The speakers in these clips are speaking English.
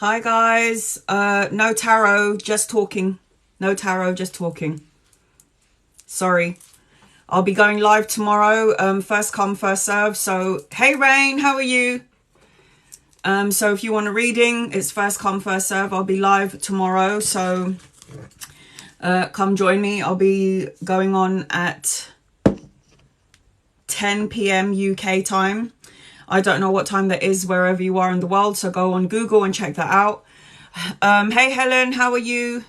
Hi guys. No tarot, just talking. No tarot, just talking. Sorry. I'll be going live tomorrow. First come, first serve. So, hey Rain, how are you? So if you want a reading, it's first come, first serve. I'll be live tomorrow. So come join me. I'll be going on at 10 p.m. UK time. I don't know what time that is wherever you are in the world, so go on Google and check that out. Hey Helen, how are you?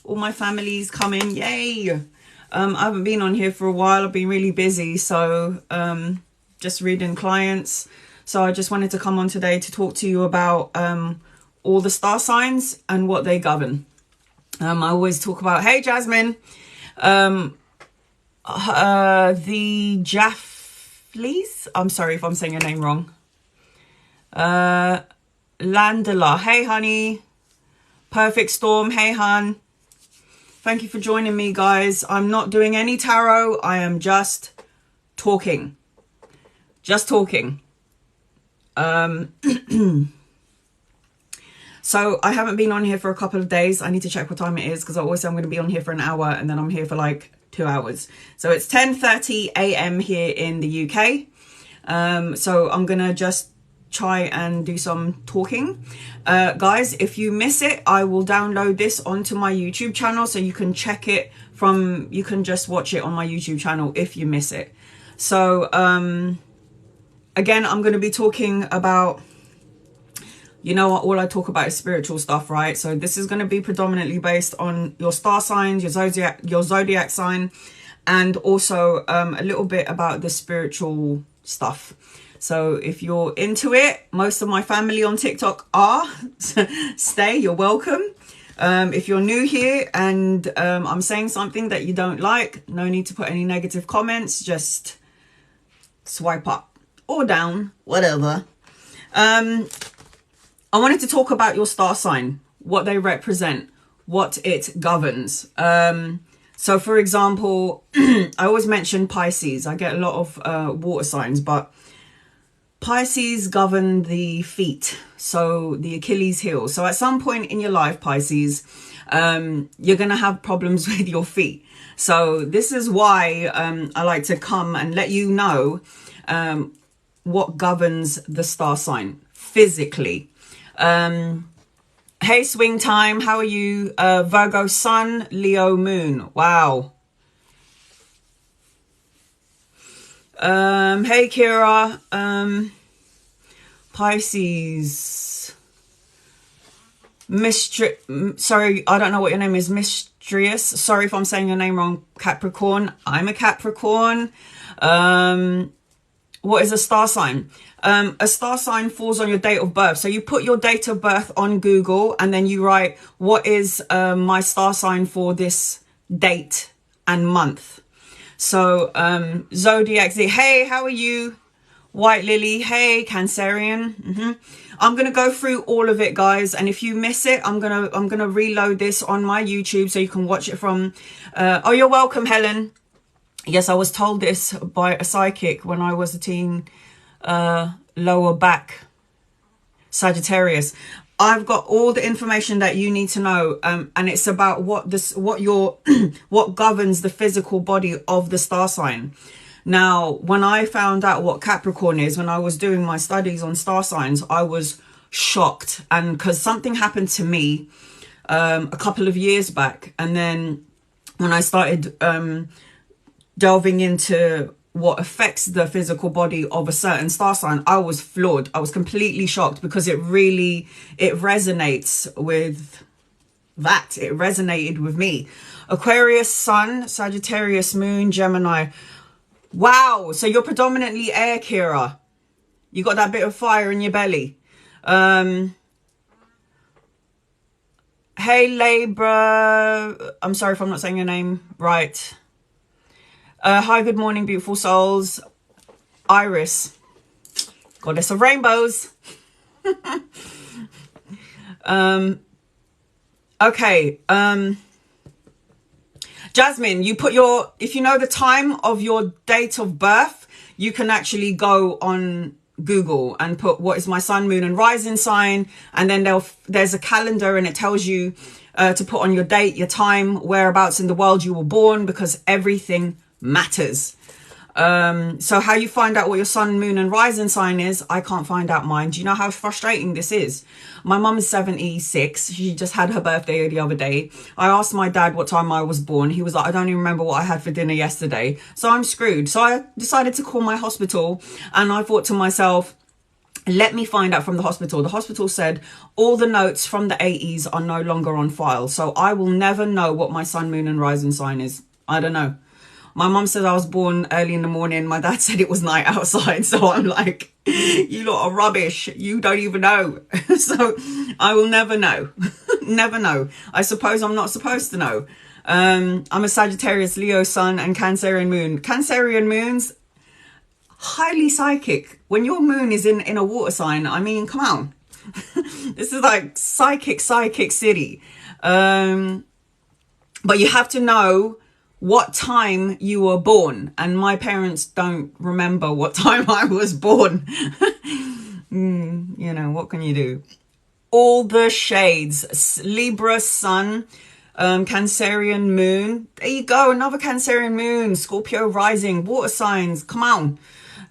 All my family's coming, yay! I haven't been on here for a while. I've been really busy, so just reading clients. So I just wanted to come on today to talk to you about all the star signs and what they govern. I always talk about, hey Jasmine, the Jaffleys, I'm sorry if I'm saying your name wrong. Landela, hey honey. Perfect Storm, hey hun. Thank you for joining me, guys. I'm not doing any tarot. I am just talking. Just talking. So I haven't been on here for a couple of days. I need to check what time it is because I always say I'm going to be on here for an hour and then I'm here for like 2 hours. So it's 10:30 a.m. here in the UK. So I'm going to just try and do some talking. Guys, if you miss it, I will download this onto my YouTube channel so you can check it from, you can just watch it on my YouTube channel if you miss it. So again, I'm going to be talking about, you know what, all I talk about is spiritual stuff, right? So this is going to be predominantly based on your star signs, your zodiac sign, and also a little bit about the spiritual stuff. So if you're into it, most of my family on TikTok are. Stay, you're welcome. If you're new here and I'm saying something that you don't like, no need to put any negative comments. Just swipe up or down, whatever. I wanted to talk about your star sign, what they represent, what it governs. So for example, I always mention Pisces. I get a lot of water signs, but Pisces govern the feet, so the Achilles heel. So at some point in your life, Pisces, you're going to have problems with your feet. So this is why I like to come and let you know what governs the star sign physically. Hey Swing Time, how are you? Virgo Sun, Leo Moon. Wow. Hey Kira, Pisces, sorry, I don't know what your name is, Mistrious. Sorry if I'm saying your name wrong. Capricorn, I'm a Capricorn. What is a star sign? A star sign falls on your date of birth. So you put your date of birth on Google and then you write, what is my star sign for this date and month? So zodiac, hey, how are you? White Lily, hey, Cancerian. I'm gonna go through all of it, guys, and if you miss it, I'm gonna reload this on my YouTube so you can watch it from oh, you're welcome, Helen. Yes, I was told this by a psychic when I was a teen, lower back Sagittarius. I've got all the information that you need to know, and it's about what governs the physical body of the star sign. Now, when I found out what Capricorn is, when I was doing my studies on star signs, I was shocked, and because something happened to me a couple of years back, and then when I started delving into what affects the physical body of a certain star sign, I was floored. I was completely shocked because it resonates with that. It resonated with me. Aquarius Sun, Sagittarius Moon, Gemini. Wow. So you're predominantly air, Kira. You got that bit of fire in your belly. Hey, Libra. I'm sorry if I'm not saying your name right. Hi, good morning, beautiful souls. Iris, goddess of rainbows. Okay. Jasmine, you put your, if you know the time of your date of birth, you can actually go on Google and put what is my sun, moon and rising sign, and then there's a calendar and it tells you to put on your date, your time, whereabouts in the world you were born, because everything matters. So how you find out what your sun, moon and rising sign is, I can't find out mine. Do you know how frustrating this is? My mum is 76. She just had her birthday the other day. I asked my dad what time I was born. He was like, I don't even remember what I had for dinner yesterday. So I'm screwed. So I decided to call my hospital, and I thought to myself, let me find out from the hospital. The hospital said all the notes from the 80s are no longer on file. So I will never know what my sun, moon and rising sign is. I don't know. My mum said I was born early in the morning. My dad said it was night outside. So I'm like, you lot are rubbish. You don't even know. So I will never know. Never know. I suppose I'm not supposed to know. I'm a Sagittarius, Leo sun and Cancerian moon. Cancerian moons, highly psychic. When your moon is in a water sign, I mean, come on. This is like psychic city. But you have to know what time you were born, and my parents don't remember what time I was born. You know, what can you do? All the shades. Libra sun, Cancerian moon. There you go, another Cancerian moon. Scorpio rising, water signs. Come on.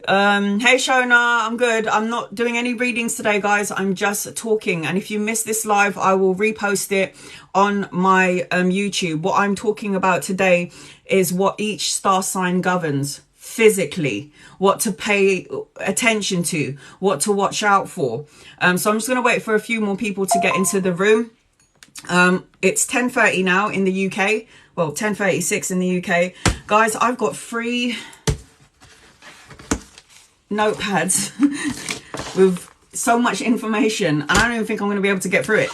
Hey Shona, I'm good. I'm not doing any readings today, guys. I'm just talking, and if you missed this live, I will repost it on my YouTube. What I'm talking about today is what each star sign governs physically, what to pay attention to, what to watch out for. So I'm just going to wait for a few more people to get into the room. It's 10:30 now in the UK. Well, 10:36 in the UK. Guys, I've got 3 notepads with so much information, and I don't even think I'm going to be able to get through it.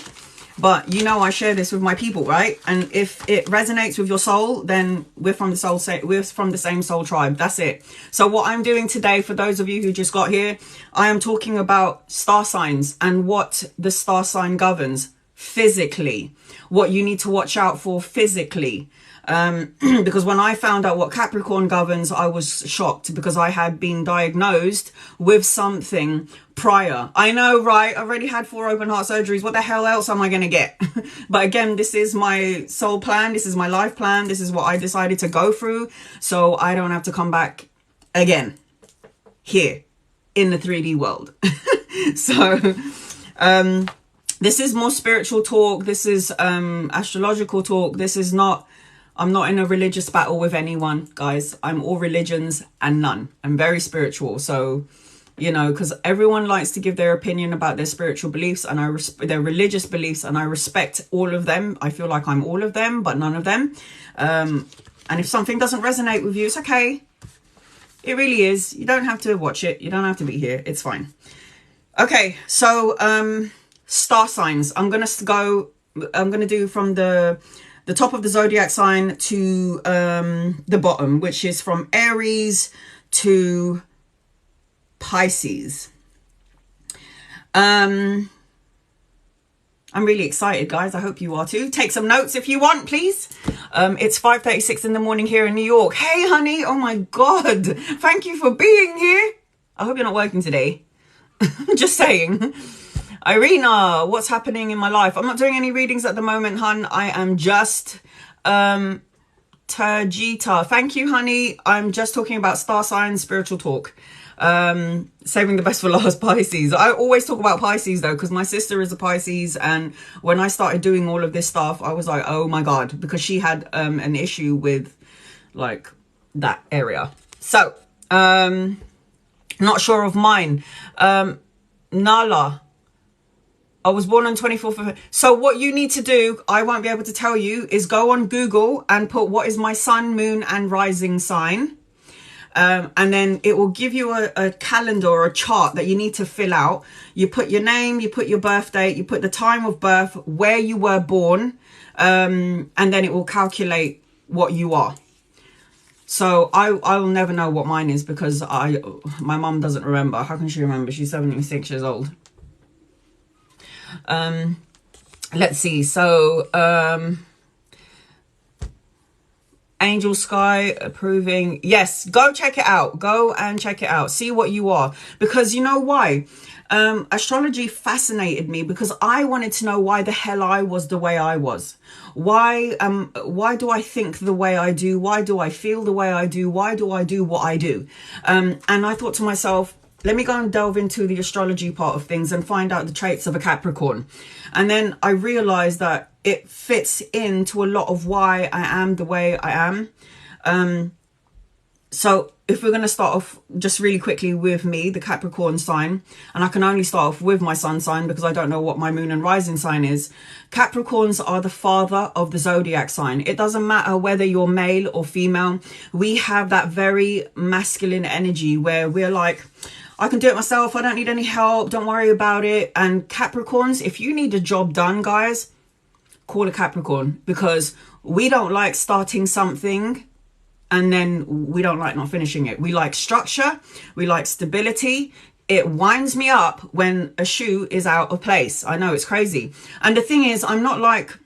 But you know, I share this with my people, right? And if it resonates with your soul, then we're from the same soul tribe. That's it. So what I'm doing today, for those of you who just got here, I am talking about star signs and what the star sign governs physically, what you need to watch out for physically. Because when I found out what Capricorn governs, I was shocked, because I had been diagnosed with something prior. I know, right? I already had 4 open heart surgeries. What the hell else am I going to get? But again, this is my soul plan. This is my life plan. This is what I decided to go through, so I don't have to come back again here in the 3D world. So, this is more spiritual talk. This is astrological talk. This is not... I'm not in a religious battle with anyone, guys. I'm all religions and none. I'm very spiritual. So, you know, because everyone likes to give their opinion about their spiritual beliefs and their religious beliefs, and I respect all of them. I feel like I'm all of them, but none of them. And if something doesn't resonate with you, it's okay. It really is. You don't have to watch it. You don't have to be here. It's fine. Okay, so star signs. I'm going to do from the top of the zodiac sign to the bottom, which is from Aries to Pisces. I'm really excited, guys. I hope you are too. Take some notes if you want, please. It's 5:36 in the morning here in New York. Hey, honey. Oh my God. Thank you for being here. I hope you're not working today. Just saying. Irina, what's happening in my life? I'm not doing any readings at the moment, hun. I am just Turjita. Thank you, honey. I'm just talking about star signs, spiritual talk. Saving the best for last, Pisces. I always talk about Pisces though, because my sister is a Pisces, and when I started doing all of this stuff, I was like, oh my God, because she had an issue with like that area. So not sure of mine. Nala, I was born on 24th of... So what you need to do, I won't be able to tell you, is go on Google and put what is my sun, moon and rising sign. And then it will give you a calendar or a chart that you need to fill out. You put your name, you put your birth date, you put the time of birth, where you were born, and then it will calculate what you are. So I will never know what mine is, because my mum doesn't remember. How can she remember? She's 76 years old. Let's see. So Angel Sky approving. Yes, go check it out. Go and check it out. See what you are. Because you know why? Astrology fascinated me because I wanted to know why the hell I was the way I was. Why do I think the way I do? Why do I feel the way I do? Why do I do what I do? And I thought to myself, let me go and delve into the astrology part of things and find out the traits of a Capricorn. And then I realized that it fits into a lot of why I am the way I am. So if we're going to start off just really quickly with me, the Capricorn sign, and I can only start off with my sun sign because I don't know what my moon and rising sign is. Capricorns are the father of the zodiac sign. It doesn't matter whether you're male or female. We have that very masculine energy where we're like, I can do it myself. I don't need any help. Don't worry about it. And Capricorns, if you need a job done, guys, call a Capricorn, because we don't like starting something and then we don't like not finishing it. We like structure. We like stability. It winds me up when a shoe is out of place. I know, it's crazy. And the thing is, I'm not like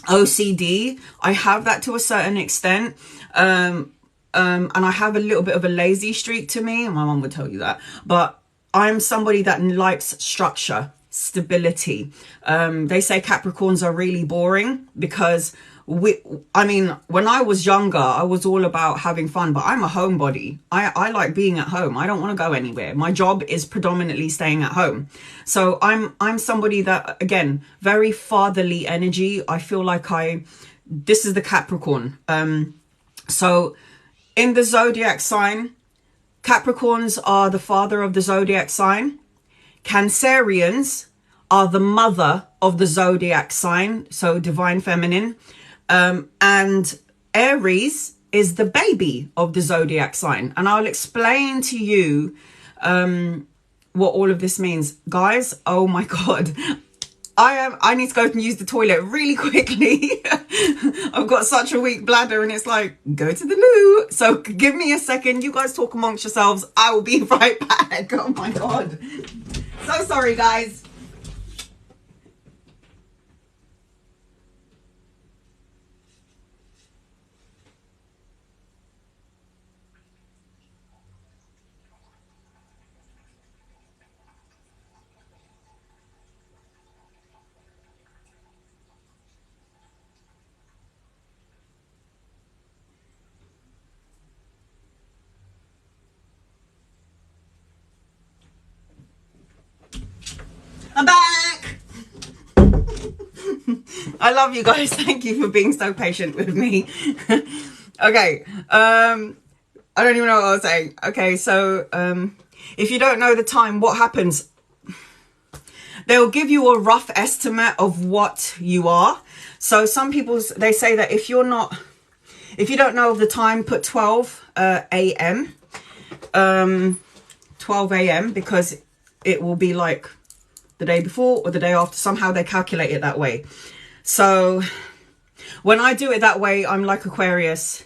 OCD. I have that to a certain extent. And I have a little bit of a lazy streak to me. My mom would tell you that. But I'm somebody that likes structure, stability. They say Capricorns are really boring because when I was younger, I was all about having fun, but I'm a homebody. I like being at home. I don't want to go anywhere. My job is predominantly staying at home. So I'm somebody that, again, very fatherly energy. I feel like this is the Capricorn. So in the zodiac sign, Capricorns are the father of the zodiac sign. Cancerians are the mother of the zodiac sign, so divine feminine. And Aries is the baby of the zodiac sign. And I'll explain to you what all of this means. Guys, oh my God. I need to go and use the toilet really quickly. I've got such a weak bladder and it's like, go to the loo. So give me a second. You guys talk amongst yourselves. I will be right back. Oh my God. So sorry, guys. I'm back. I love you guys. Thank you for being so patient with me. Okay. I don't even know what I was saying. Okay. So, if you don't know the time, what happens? They'll give you a rough estimate of what you are. So some people, they say that if you don't know the time, put 12 a.m. 12 a.m. because it will be like the day before or the day after. Somehow they calculate it that way. So when I do it that way, I'm like Aquarius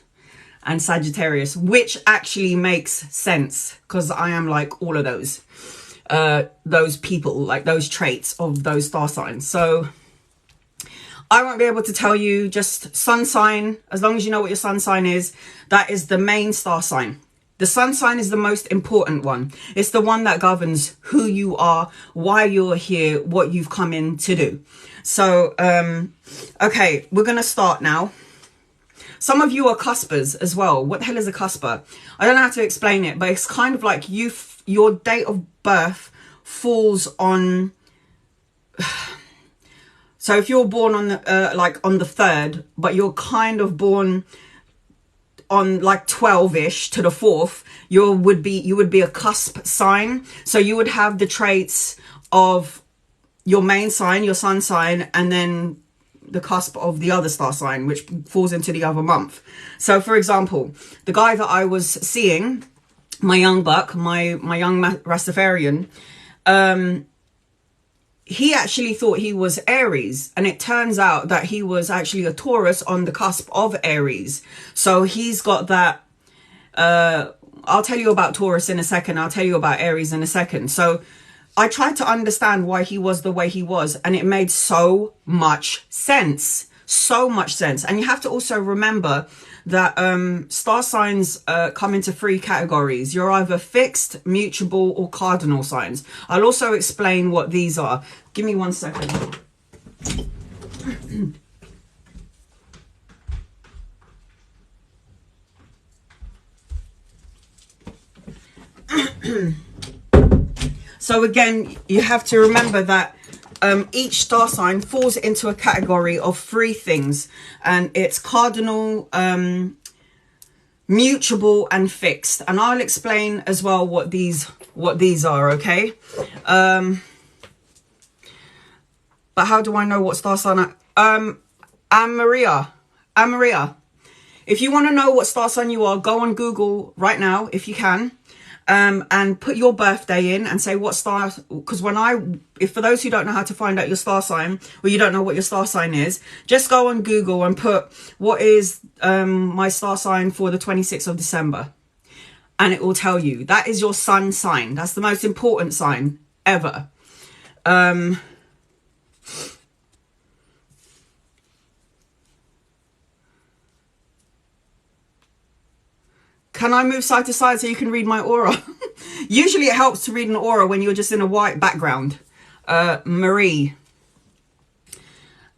and Sagittarius, which actually makes sense because I am like all of those people, like those traits of those star signs. So I won't be able to tell you just sun sign. As long as you know what your sun sign is, that is the main star sign. The sun sign is the most important one. It's the one that governs who you are, why you're here, what you've come in to do. So, okay, we're going to start now. Some of you are cuspers as well. What the hell is a cusper? I don't know how to explain it, but it's kind of like your date of birth falls on... So if you're born on the, like on the 3rd, but you're kind of born on like 12-ish to the 4th, you would be a cusp sign. So you would have the traits of your main sign, your sun sign, and then the cusp of the other star sign, which falls into the other month. So for example, the guy that I was seeing, my young buck, my young Rastafarian, he actually thought he was Aries, and it turns out that he was actually a Taurus on the cusp of Aries. So he's got that, I'll tell you about Taurus in a second. I'll tell you about Aries in a second. So I tried to understand why he was the way he was, and it made so much sense. so much sense. And you have to also remember that star signs come into three categories. You're either fixed, mutable, or cardinal signs. I'll also explain what these are. Give me 1 second. So again, you have to remember that each star sign falls into a category of three things, and it's cardinal, mutable, and fixed. And I'll explain as well what these are, okay? But how do I know what star sign Maria, if you want to know what star sign you are, go on Google right now if you can. And put your birthday in and say what star, because if for those who don't know how to find out your star sign, or you don't know what your star sign is, just go on Google and put what is my star sign for the 26th of December, and it will tell you. That is your sun sign. That's the most important sign ever. Can I move side to side so you can read my aura? Usually it helps to read an aura when you're just in a white background. Marie.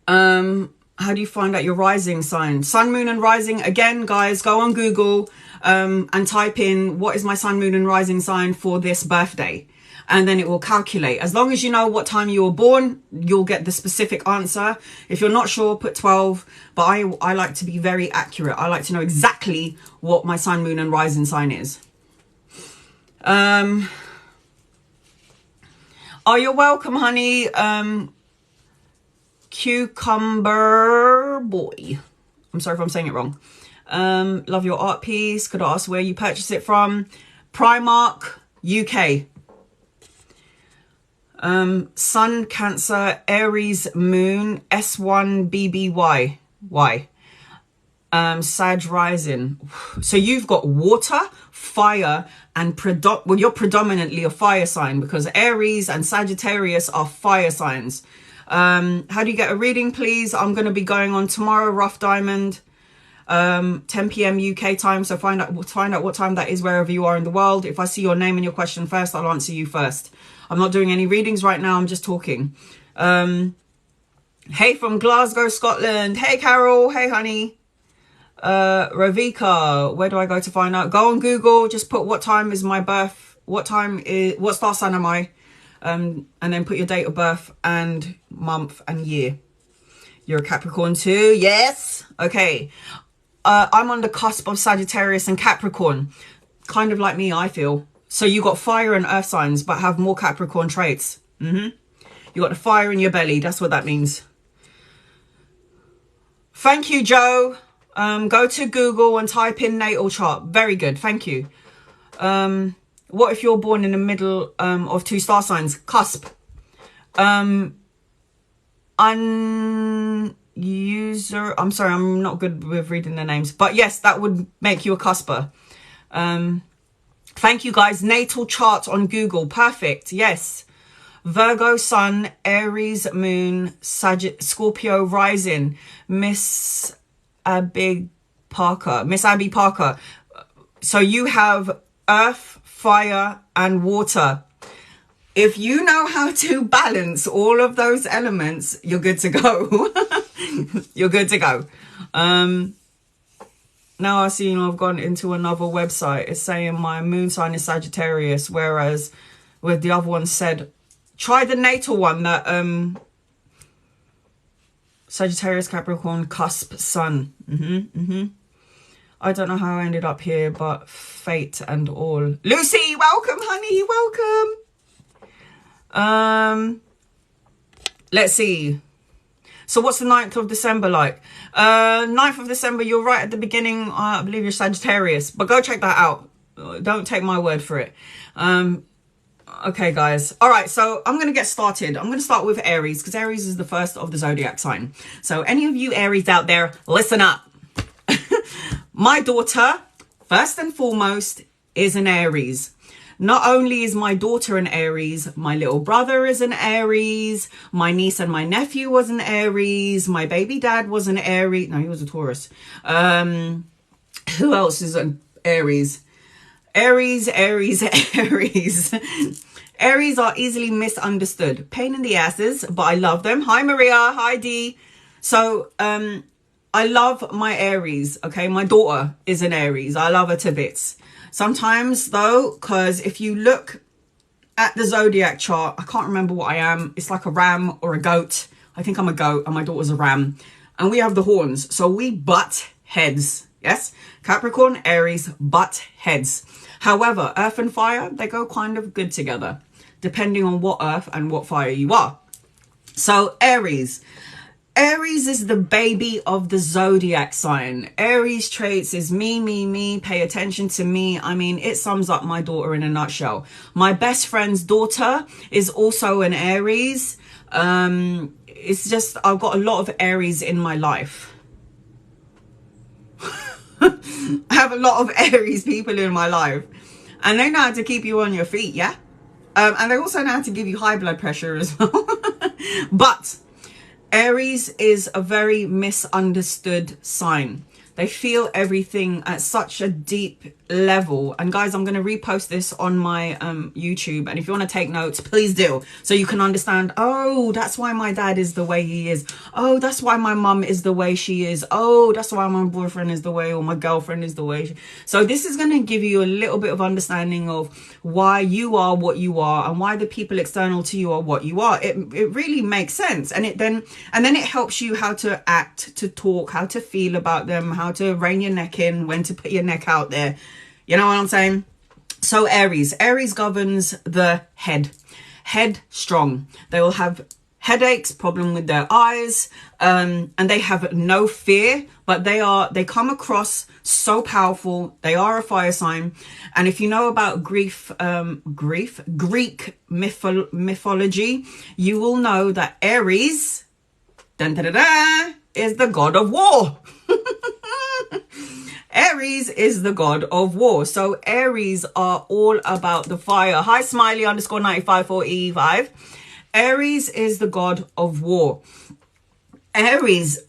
How do you find out your rising sign? Sun, moon, and rising. Again, guys, go on Google and type in what is my sun, moon, and rising sign for this birthday. And then it will calculate. As long as you know what time you were born, you'll get the specific answer. If you're not sure, put 12. But I like to be very accurate. I like to know exactly what my sun, moon, and rising sign is. Oh, you're welcome, honey. Cucumber boy. I'm sorry if I'm saying it wrong. Love your art piece. Could I ask where you purchased it from? Primark, UK. Sun, Cancer, Aries, Moon, S1BBY. Why? Sag rising. So you've got water, fire, and you're predominantly a fire sign, because Aries and Sagittarius are fire signs. How do you get a reading, please? I'm going to be going on tomorrow, Rough Diamond, 10 p.m. UK time. So find out what time that is wherever you are in the world. If I see your name and your question first, I'll answer you first. I'm not doing any readings right now. I'm just talking. Hey, from Glasgow, Scotland. Hey, Carol. Hey, honey. Ravika, where do I go to find out? Go on Google. Just put what time is my birth. What star sign am I? And then put your date of birth and month and year. You're a Capricorn too. Yes. Okay. I'm on the cusp of Sagittarius and Capricorn. Kind of like me, I feel. So you got fire and earth signs, but have more Capricorn traits. You got the fire in your belly. That's what that means. Thank you, Joe. Go to Google and type in natal chart. Very good. Thank you. What if you're born in the middle of two star signs? Cusp. I'm sorry, I'm not good with reading the names. But yes, that would make you a cusper. Thank you, guys. Natal chart on Google. Perfect. Yes. Virgo sun, Aries moon, Scorpio rising. Miss Abby Parker. So you have earth, fire, and water. If you know how to balance all of those elements, you're good to go. You're good to go. Now I see, I've gone into another website. It's saying my moon sign is Sagittarius, whereas with the other one said, try the natal one, that Sagittarius, Capricorn, cusp, sun. I don't know how I ended up here, but fate and all. Lucy, welcome, honey, welcome. Let's see. So what's the 9th of December like? 9th of December, you're right at the beginning. I believe you're Sagittarius, but go check that out. Don't take my word for it. Okay, guys. All right, so I'm going to get started. I'm going to start with Aries, because Aries is the first of the zodiac sign. So any of you Aries out there, listen up. My daughter, first and foremost, is an Aries. Not only is my daughter an Aries, my little brother is an Aries, my niece and my nephew was an Aries, my baby dad was an Aries. No, he was a Taurus. Who else is an Aries? Aries. Aries are easily misunderstood. Pain in the asses, but I love them. Hi, Maria. Hi, Dee. So, I love my Aries, okay? My daughter is an Aries. I love her to bits. Sometimes, though, because if you look at the zodiac chart, I can't remember what I am. It's like a ram or a goat. I think I'm a goat and my daughter's a ram. And we have the horns. So we butt heads. Yes? Capricorn, Aries, butt heads. However, earth and fire, they go kind of good together, depending on what earth and what fire you are. So Aries. Aries is the baby of the zodiac sign. Aries traits is me, pay attention to me. I mean, it sums up my daughter in a nutshell. My best friend's daughter is also an Aries. It's just, I've got a lot of Aries in my life. I have a lot of Aries people in my life. And they know how to keep you on your feet, yeah? And they also know how to give you high blood pressure as well. But Aries is a very misunderstood sign. They feel everything at such a deep level. And guys, I'm going to repost this on my YouTube. And if you want to take notes, please do. So you can understand, oh, that's why my dad is the way he is. Oh, that's why my mum is the way she is. Oh, that's why my boyfriend is the way, or my girlfriend is the way. So this is going to give you a little bit of understanding of why you are what you are and why the people external to you are what you are. It really makes sense. And then it helps you how to act, to talk, how to feel about them, how to rein your neck in, when to put your neck out there. You know what I'm saying? So Aries governs the head. Headstrong. They will have headaches, problem with their eyes, and they have no fear, but they come across so powerful. They are a fire sign. And if you know about Greek mythology, you will know that Aries is the god of war. Aries is the god of war. So Aries are all about the fire. Hi, Smiley _954E5. Aries is the god of war. Aries,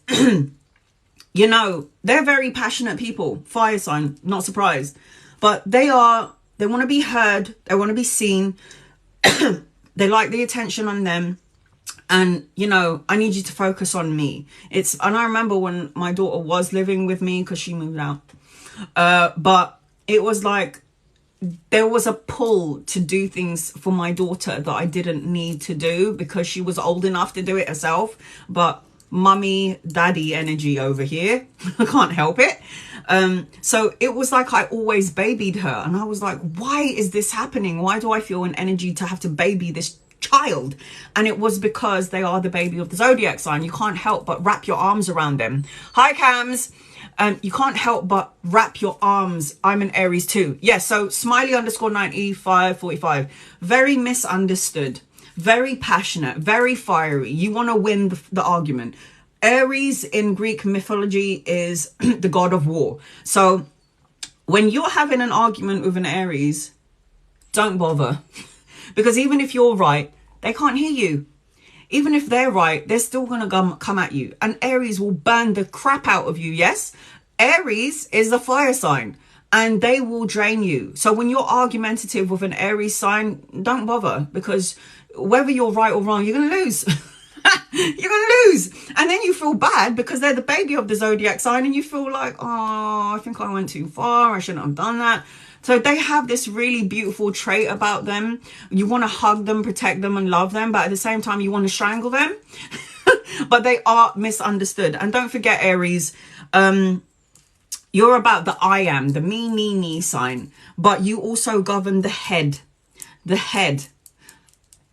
you know, they're very passionate people. Fire sign, not surprised. But they want to be heard. They want to be seen. They like the attention on them. And, you know, I need you to focus on me. And I remember when my daughter was living with me because she moved out. But it was like there was a pull to do things for my daughter that I didn't need to do because she was old enough to do it herself. But mummy, daddy energy over here. I can't help it. So it was like I always babied her. And I was like, why is this happening? Why do I feel an energy to have to baby this child? And it was because they are the baby of the zodiac sign. You can't help but wrap your arms around them. Hi, Cams. You can't help but wrap your arms. I'm an Aries too. Yes, so Smiley _9545. Very misunderstood. Very passionate. Very fiery. You want to win the argument. Aries in Greek mythology is the god of war. So when you're having an argument with an Aries, don't bother. Because even if you're right, they can't hear you. Even if they're right, they're still going to come at you. And Aries will burn the crap out of you, yes? Aries is the fire sign. And they will drain you. So when you're argumentative with an Aries sign, don't bother. Because whether you're right or wrong, you're going to lose. You're going to lose. And then you feel bad because they're the baby of the zodiac sign. And you feel like, oh, I think I went too far. I shouldn't have done that. So they have this really beautiful trait about them. You want to hug them, protect them and love them. But at the same time, you want to strangle them. But they are misunderstood. And don't forget, Aries, you're about the I am, the me sign. But you also govern the head. The head.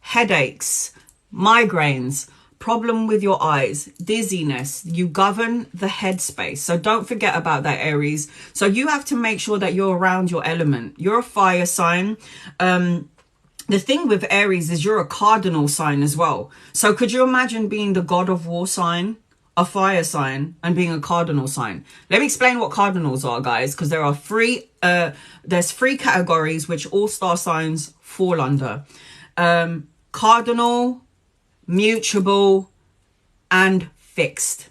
Headaches, migraines, problem with your eyes, dizziness. You govern the headspace. So don't forget about that, Aries. So you have to make sure that you're around your element. You're a fire sign. The thing with Aries is you're a cardinal sign as well. So could you imagine being the god of war sign a fire sign and being a cardinal sign. Let me explain what cardinals are, guys, because there are there's three categories which all star signs fall under. Cardinal, mutable, and fixed.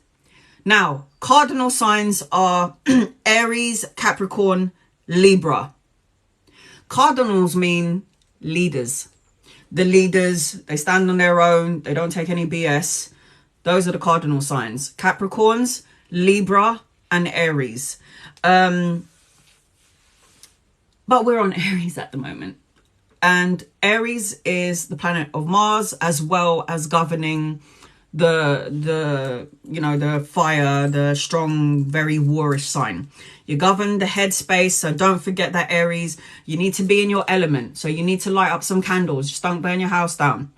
Now, cardinal signs are Aries, Capricorn, Libra. Cardinals mean leaders. The leaders, they stand on their own. They don't take any BS. Those are the cardinal signs. Capricorns, Libra, and Aries. But we're on Aries at the moment. And Aries is the planet of Mars, as well as governing the fire, the strong, very warish sign. You govern the headspace, so don't forget that, Aries. You need to be in your element, so you need to light up some candles. Just don't burn your house down.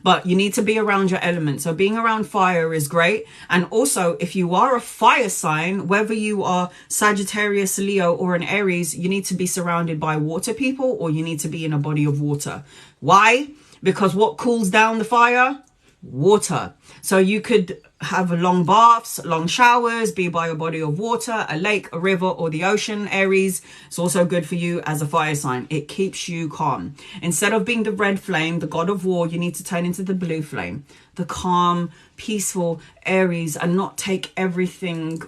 But you need to be around your element, so being around fire is great. And also, if you are a fire sign, whether you are Sagittarius, Leo, or an Aries, you need to be surrounded by water people, or you need to be in a body of water. Why? Because what cools down the fire? Water. So you could have long baths, long showers, be by a body of water, a lake, a river, or the ocean. Aries, it's also good for you as a fire sign. It keeps you calm. Instead of being the red flame, the god of war, you need to turn into the blue flame, the calm, peaceful Aries, and not take everything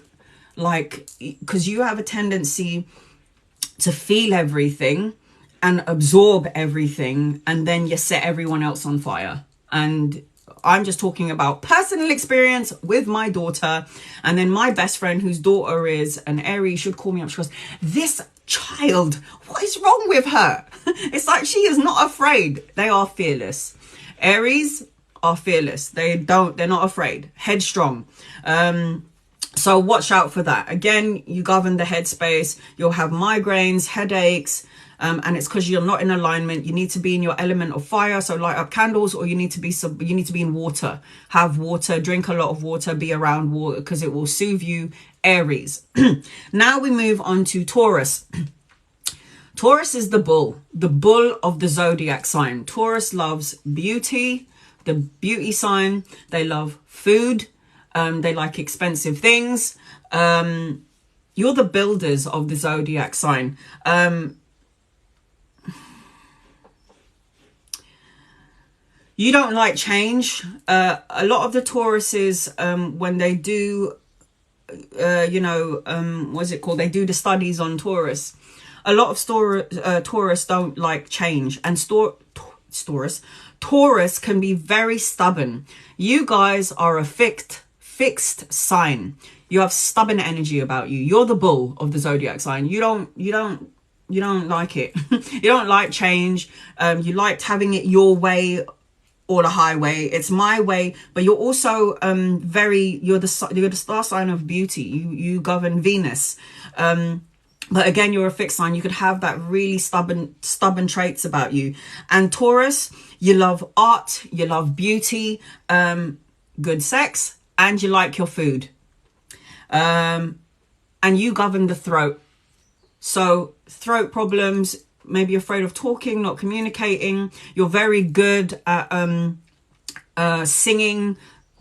because you have a tendency to feel everything and absorb everything, and then you set everyone else on fire. And I'm just talking about personal experience with my daughter. And then my best friend, whose daughter is an Aries, should call me up. She goes, "This child, what is wrong with her?" It's like she is not afraid. They are fearless. Aries are fearless. They're not afraid. Headstrong. So watch out for that. Again, you govern the headspace. You'll have migraines, headaches. And it's because you're not in alignment. You need to be in your element of fire, so light up candles, or you need to be in water. Have water, drink a lot of water, be around water, because it will soothe you, Aries. Now we move on to Taurus. Taurus is the bull of the zodiac sign. Taurus loves beauty, the beauty sign. They love food. They like expensive things. You're the builders of the zodiac sign. You don't like change. A lot of the Tauruses, when they do, what's it called? They do the studies on Taurus. A lot of Taurus don't like change. And Taurus can be very stubborn. You guys are a fixed sign. You have stubborn energy about you. You're the bull of the zodiac sign. You don't like it. You don't like change. You liked having it your way or the highway. It's my way. But you're also you're the star sign of beauty. You govern Venus. But again, you're a fixed sign. You could have that really stubborn traits about you. And Taurus, you love art, you love beauty, good sex, and you like your food. And you govern the throat. So throat problems, maybe afraid of talking, not communicating. You're very good at singing,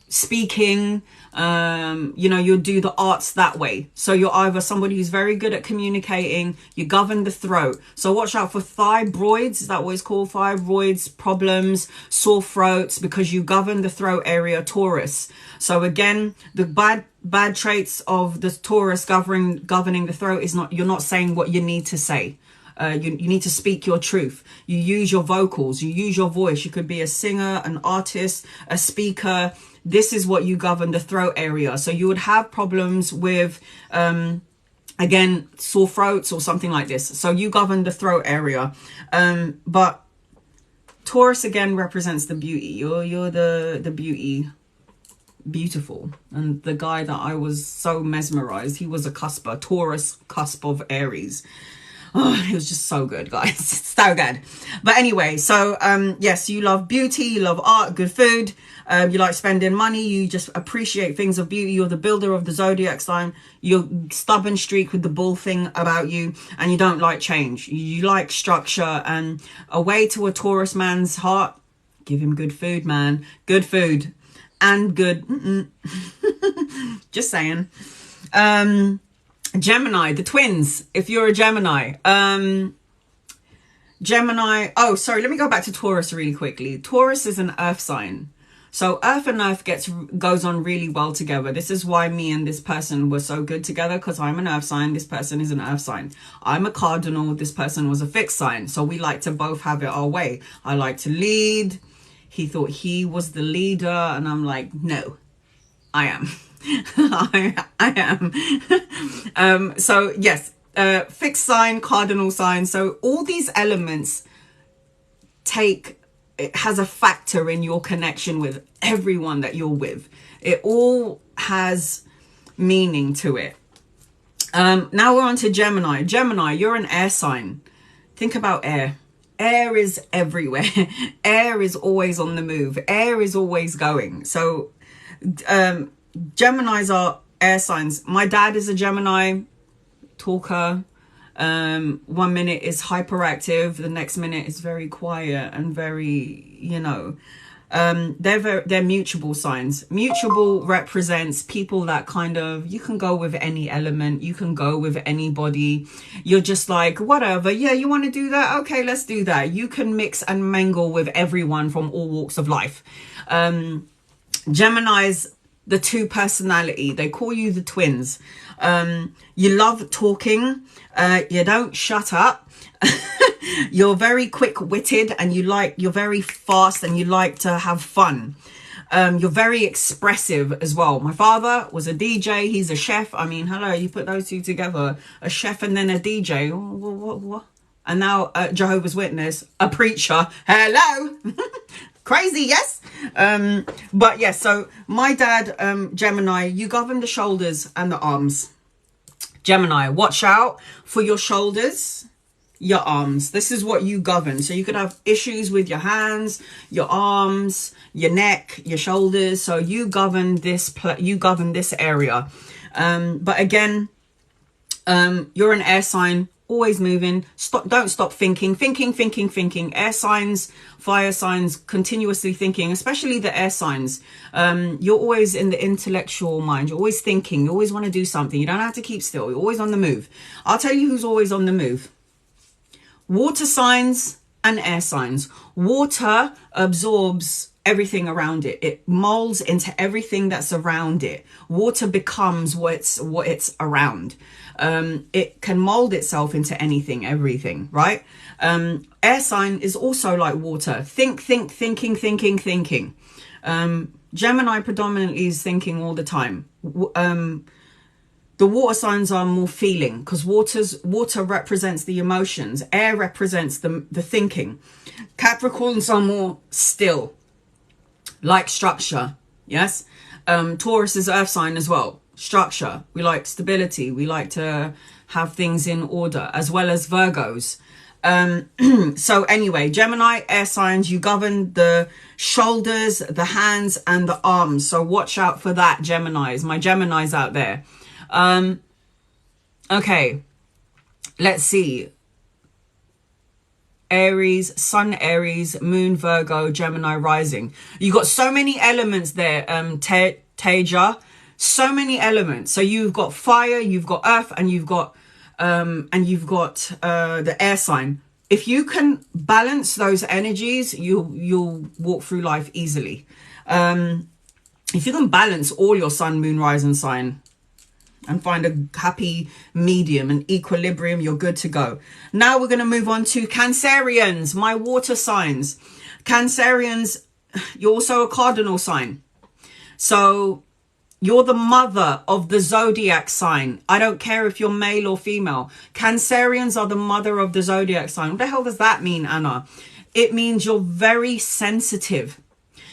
speaking. You'll do the arts that way. So you're either somebody who's very good at communicating, you govern the throat. So watch out for fibroids. Is that what it's called? Fibroids, problems, sore throats, because you govern the throat area, Taurus. So again, the bad traits of the Taurus governing the throat is you're not saying what you need to say. You need to speak your truth. You use your vocals, you use your voice. You could be a singer, an artist, a speaker. This is what you govern the throat area. So you would have problems with, again, sore throats or something like this. So you govern the throat area. But Taurus again represents the beauty. You're the beautiful. And the guy that I was so mesmerized, he was a cusper, Taurus cusp of Aries. Oh, it was just so good, guys. So good. But anyway, so yes, you love beauty, you love art, good food. You like spending money. You just appreciate things of beauty. You're the builder of the zodiac sign. You're stubborn streak with the bull thing about you, and you don't like change. You like structure. And a way to a Taurus man's heart, give him good food, man. Good food. and good. Just saying. Gemini, the twins, if you're a Gemini. Gemini, oh, sorry, let me go back to Taurus really quickly. Taurus is an earth sign. So earth and earth goes on really well together. This is why me and this person were so good together, because I'm an earth sign. This person is an earth sign. I'm a cardinal. This person was a fixed sign. So we like to both have it our way. I like to lead. He thought he was the leader. And I'm like, no, I am. I am. So yes, fixed sign, cardinal sign. So all these elements it has a factor in your connection with everyone that you're with. It all has meaning to it. Now we're on to Gemini. Gemini, you're an air sign. Think about air. Air is everywhere. Air is always on the move. Air is always going. So Geminis are air signs. My dad is a Gemini, talker. 1 minute is hyperactive, the next minute is very quiet and very, they're mutual signs. Mutual represents people that kind of, you can go with any element, you can go with anybody. You're just like, whatever, yeah, you want to do that? Okay, let's do that. You can mix and mingle with everyone from all walks of life. Gemini's the two personality. They call you the twins. You love talking. You don't shut up. You're very quick-witted, and you're very fast, and you like to have fun. You're very expressive as well. My father was a DJ. He's a chef. I mean, hello, you put those two together, a chef and then a DJ. What? And now a Jehovah's Witness, a preacher. Hello. Crazy, yes. But yes, so my dad, Gemini, you govern the shoulders and the arms. Gemini, watch out for your shoulders, your arms. This is what you govern. So you could have issues with your hands, your arms, your neck, your shoulders. So you govern this area. But again, you're an air sign. Always moving. Don't stop thinking. Air signs, fire signs, continuously thinking, especially the air signs. You're always in the intellectual mind. You're always thinking. You always want to do something. You don't have to keep still. You're always on the move. I'll tell you who's always on the move. Water signs and air signs. Water absorbs everything around it. It molds into everything that's around it. Water becomes what it's around. It can mold itself into anything, everything, right? Air sign is also like water. Thinking. Gemini predominantly is thinking all the time. The water signs are more feeling, because water represents the emotions. Air represents the thinking. Capricorns are more still, like structure. Yes. Taurus is earth sign as well. Structure. We like stability. We like to have things in order, as well as Virgos. So anyway, Gemini, air signs, you govern the shoulders, the hands, and the arms. So watch out for that, Geminis. My Geminis out there. Okay, let's see. Aries, Sun Aries, Moon Virgo, Gemini rising. You got so many elements there, Teja. So many elements. So you've got fire, you've got earth, and you've got the air sign. If you can balance those energies, you'll walk through life easily. If you can balance all your sun, moon, rising sign and find a happy medium and equilibrium, you're good to go. Now we're going to move on to Cancerians, my water signs. Cancerians, you're also a cardinal sign. So you're the mother of the zodiac sign. I don't care if you're male or female. Cancerians are the mother of the zodiac sign. What the hell does that mean, Anna? It means you're very sensitive.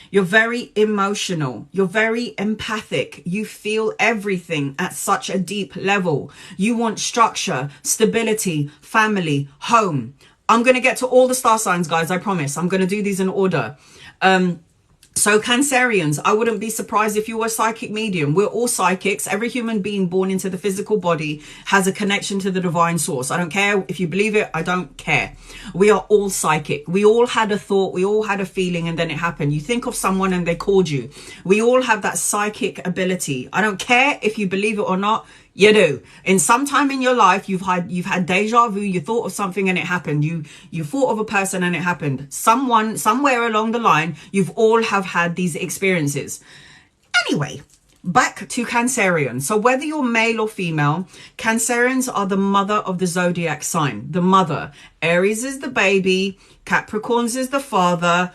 You're very emotional. You're very empathic. You feel everything at such a deep level. You want structure, stability, family, home. I'm going to get to all the star signs, guys. I promise. I'm going to do these in order. So Cancerians, I wouldn't be surprised if you were a psychic medium. We're all psychics. Every human being born into the physical body has a connection to the divine source. I don't care if you believe it. I don't care. We are all psychic. We all had a thought. We all had a feeling, and then it happened. You think of someone and they called you. We all have that psychic ability. I don't care if you believe it or not. You do. In some time in your life, you've had deja vu. You thought of something and it happened. You thought of a person and it happened. Someone, somewhere along the line, you've all have had these experiences. Anyway, back to Cancerians. So whether you're male or female, Cancerians are the mother of the zodiac sign. The mother. Aries is the baby. Capricorns is the father.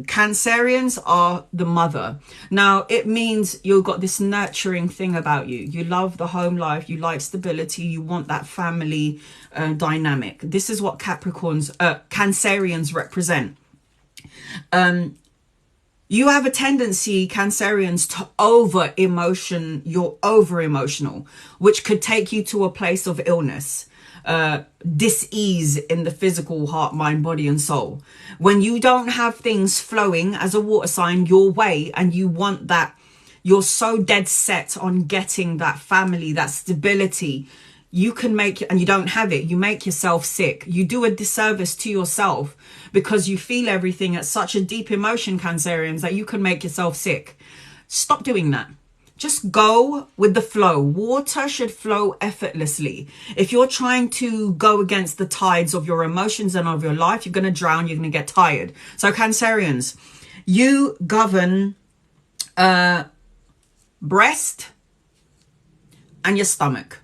Cancerians are the mother. Now, it means you've got this nurturing thing about you. You love the home life. You like stability. You want that family dynamic. This is what Cancerians represent. You have a tendency, Cancerians, to you're over emotional, which could take you to a place of illness. Dis-ease in the physical heart, mind, body and soul. When you don't have things flowing as a water sign your way, and you want that, you're so dead set on getting that family, that stability, you can make it, and you don't have it, you make yourself sick. You do a disservice to yourself because you feel everything at such a deep emotion, Cancerians, that you can make yourself sick. Stop doing that. Just go with the flow. Water should flow effortlessly. If you're trying to go against the tides of your emotions and of your life, you're going to drown, you're going to get tired. So Cancerians, you govern breast and your stomach.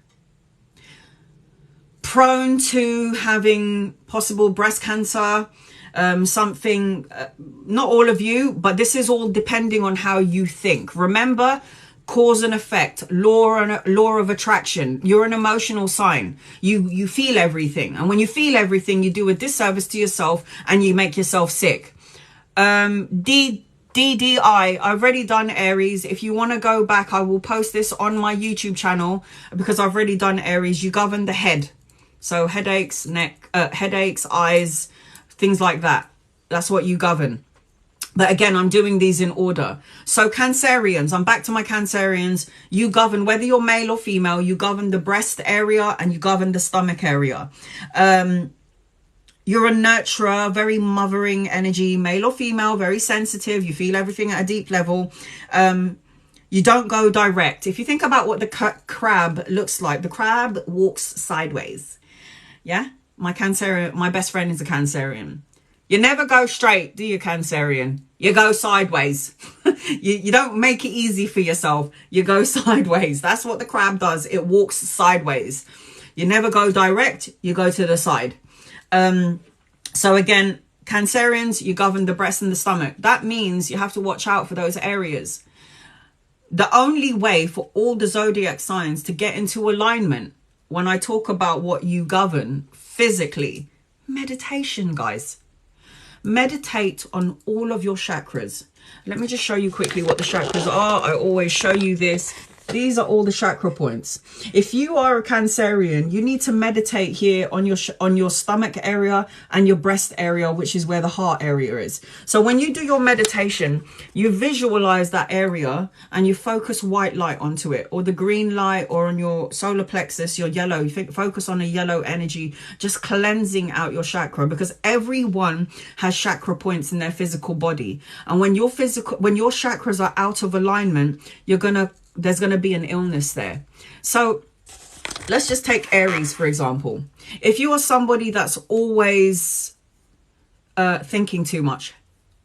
Prone to having possible breast cancer, not all of you, but this is all depending on how you think. Remember, cause and effect, law of attraction. You're an emotional sign. You feel everything, and when you feel everything, you do a disservice to yourself and you make yourself sick. DDI, I've already done Aries. If you want to go back, I will post this on my YouTube channel because I've already done Aries. You govern the head, so headaches, headaches, eyes, things like that. That's what you govern. But again, I'm doing these in order. So Cancerians, I'm back to my Cancerians. You govern, whether you're male or female, you govern the breast area and you govern the stomach area. You're a nurturer, very mothering energy, male or female, very sensitive. You feel everything at a deep level. You don't go direct. If you think about what the crab looks like, the crab walks sideways. Yeah? My best friend is a Cancerian. You never go straight, do you, Cancerian? You go sideways. you don't make it easy for yourself. You go sideways. That's what the crab does. It walks sideways. You never go direct. You go to the side. So again, Cancerians, you govern the breast and the stomach. That means you have to watch out for those areas. The only way for all the zodiac signs to get into alignment, when I talk about what you govern physically, meditation, guys. Meditate on all of your chakras. Let me just show you quickly what the chakras are. I always show you this. These are all the chakra points. If you are a Cancerian, you need to meditate here on your stomach area and your breast area, which is where the heart area is. So when you do your meditation, you visualize that area and you focus white light onto it, or the green light, or on your solar plexus, your yellow. You focus on a yellow energy, just cleansing out your chakra, because everyone has chakra points in their physical body. And when your chakras are out of alignment, there's going to be an illness there. So let's just take Aries, for example. If you are somebody that's always thinking too much,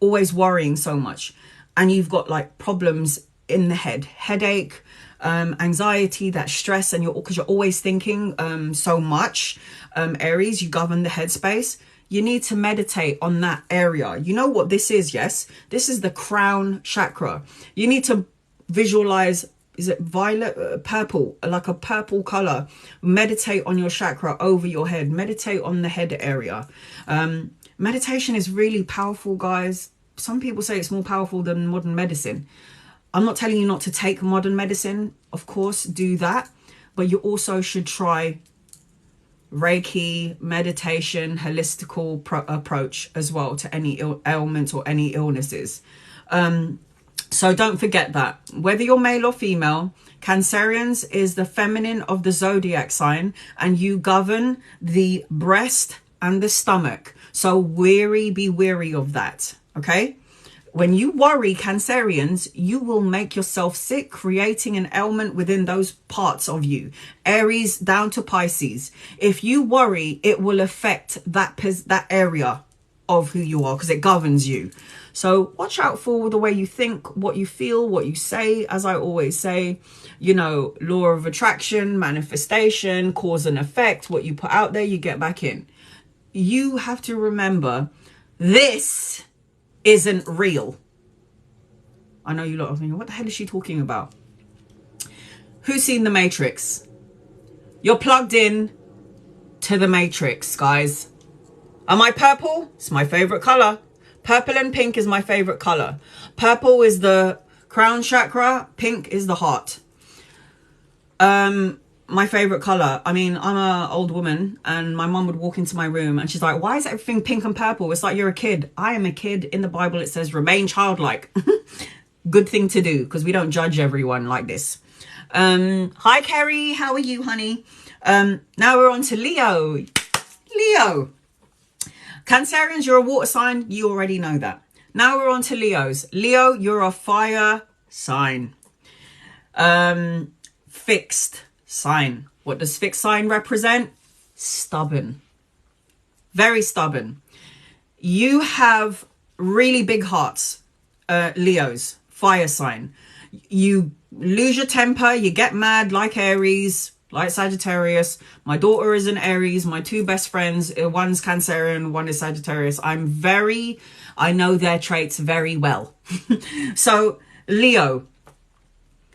always worrying so much, and you've got like problems in the head, headache, anxiety, that stress, and because you're always thinking so much, Aries, you govern the headspace. You need to meditate on that area. You know what this is, yes? This is the crown chakra. You need to visualize, is it violet, purple, like a purple color? Meditate on your chakra over your head. Meditate on the head area. Meditation is really powerful, guys. Some people say it's more powerful than modern medicine. I'm not telling you not to take modern medicine. Of course, do that. But you also should try Reiki, meditation, holistical approach as well to any ailments or any illnesses. So don't forget that. Whether you're male or female, Cancerians is the feminine of the zodiac sign, and you govern the breast and the stomach. So be wary of that, okay? When you worry, Cancerians, you will make yourself sick, creating an ailment within those parts of you. Aries down to Pisces. If you worry, it will affect that area of who you are, because it governs you. So watch out for the way you think, what you feel, what you say. As I always say, you know, law of attraction, manifestation, cause and effect. What you put out there, you get back in. You have to remember, this isn't real. I know you lot are thinking, what the hell is she talking about? Who's seen The Matrix? You're plugged in to The Matrix, guys. Am I purple? It's my favorite color. Purple and pink is my favorite color. Purple is the crown chakra. Pink is the heart. My favorite color. I mean, I'm an old woman, and my mom would walk into my room and she's like, why is everything pink and purple? It's like, you're a kid. I am a kid. In the Bible, it says remain childlike. Good thing to do, because we don't judge everyone like this. Hi, Kerry. How are you, honey? Now we're on to Leo. Leo. Cancerians, you're a water sign. You already know that. Now we're on to Leos. Leo, you're a fire sign. Fixed sign. What does fixed sign represent? Stubborn. Very stubborn. You have really big hearts, Leos. Fire sign. You lose your temper. You get mad like Aries, like Sagittarius. My daughter is an Aries. My two best friends, one's Cancerian, one is Sagittarius. I know their traits very well. So, Leo,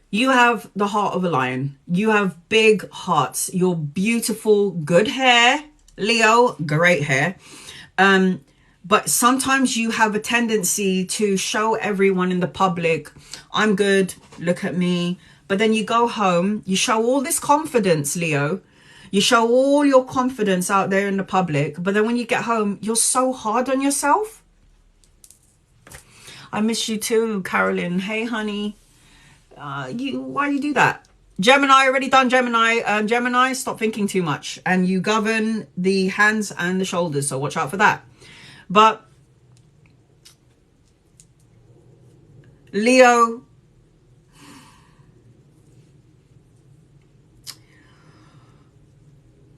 you have the heart of a lion. You have big hearts. You're beautiful, good hair. Leo, great hair. But sometimes you have a tendency to show everyone in the public, I'm good, look at me. But then you go home, you show all this confidence, Leo. You show all your confidence out there in the public. But then when you get home, you're so hard on yourself. I miss you too, Carolyn. Hey, honey. Why do you do that? Gemini, already done Gemini. Gemini, stop thinking too much. And you govern the hands and the shoulders. So watch out for that. But Leo,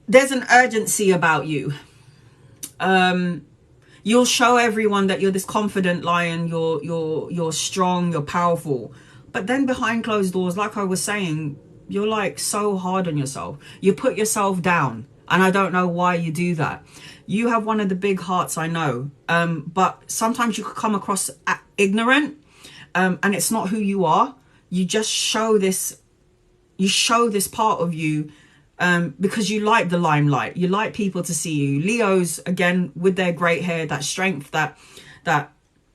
there's an urgency about you. You'll show everyone that you're this confident lion, you're strong, you're powerful. But then behind closed doors, like I was saying, you're like so hard on yourself. You put yourself down. And I don't know why you do that. You have one of the big hearts, I know. But sometimes you could come across ignorant. And it's not who you are. You just show this. You show this part of you because you like the limelight. You like people to see you. Leos, again, with their great hair, that strength, that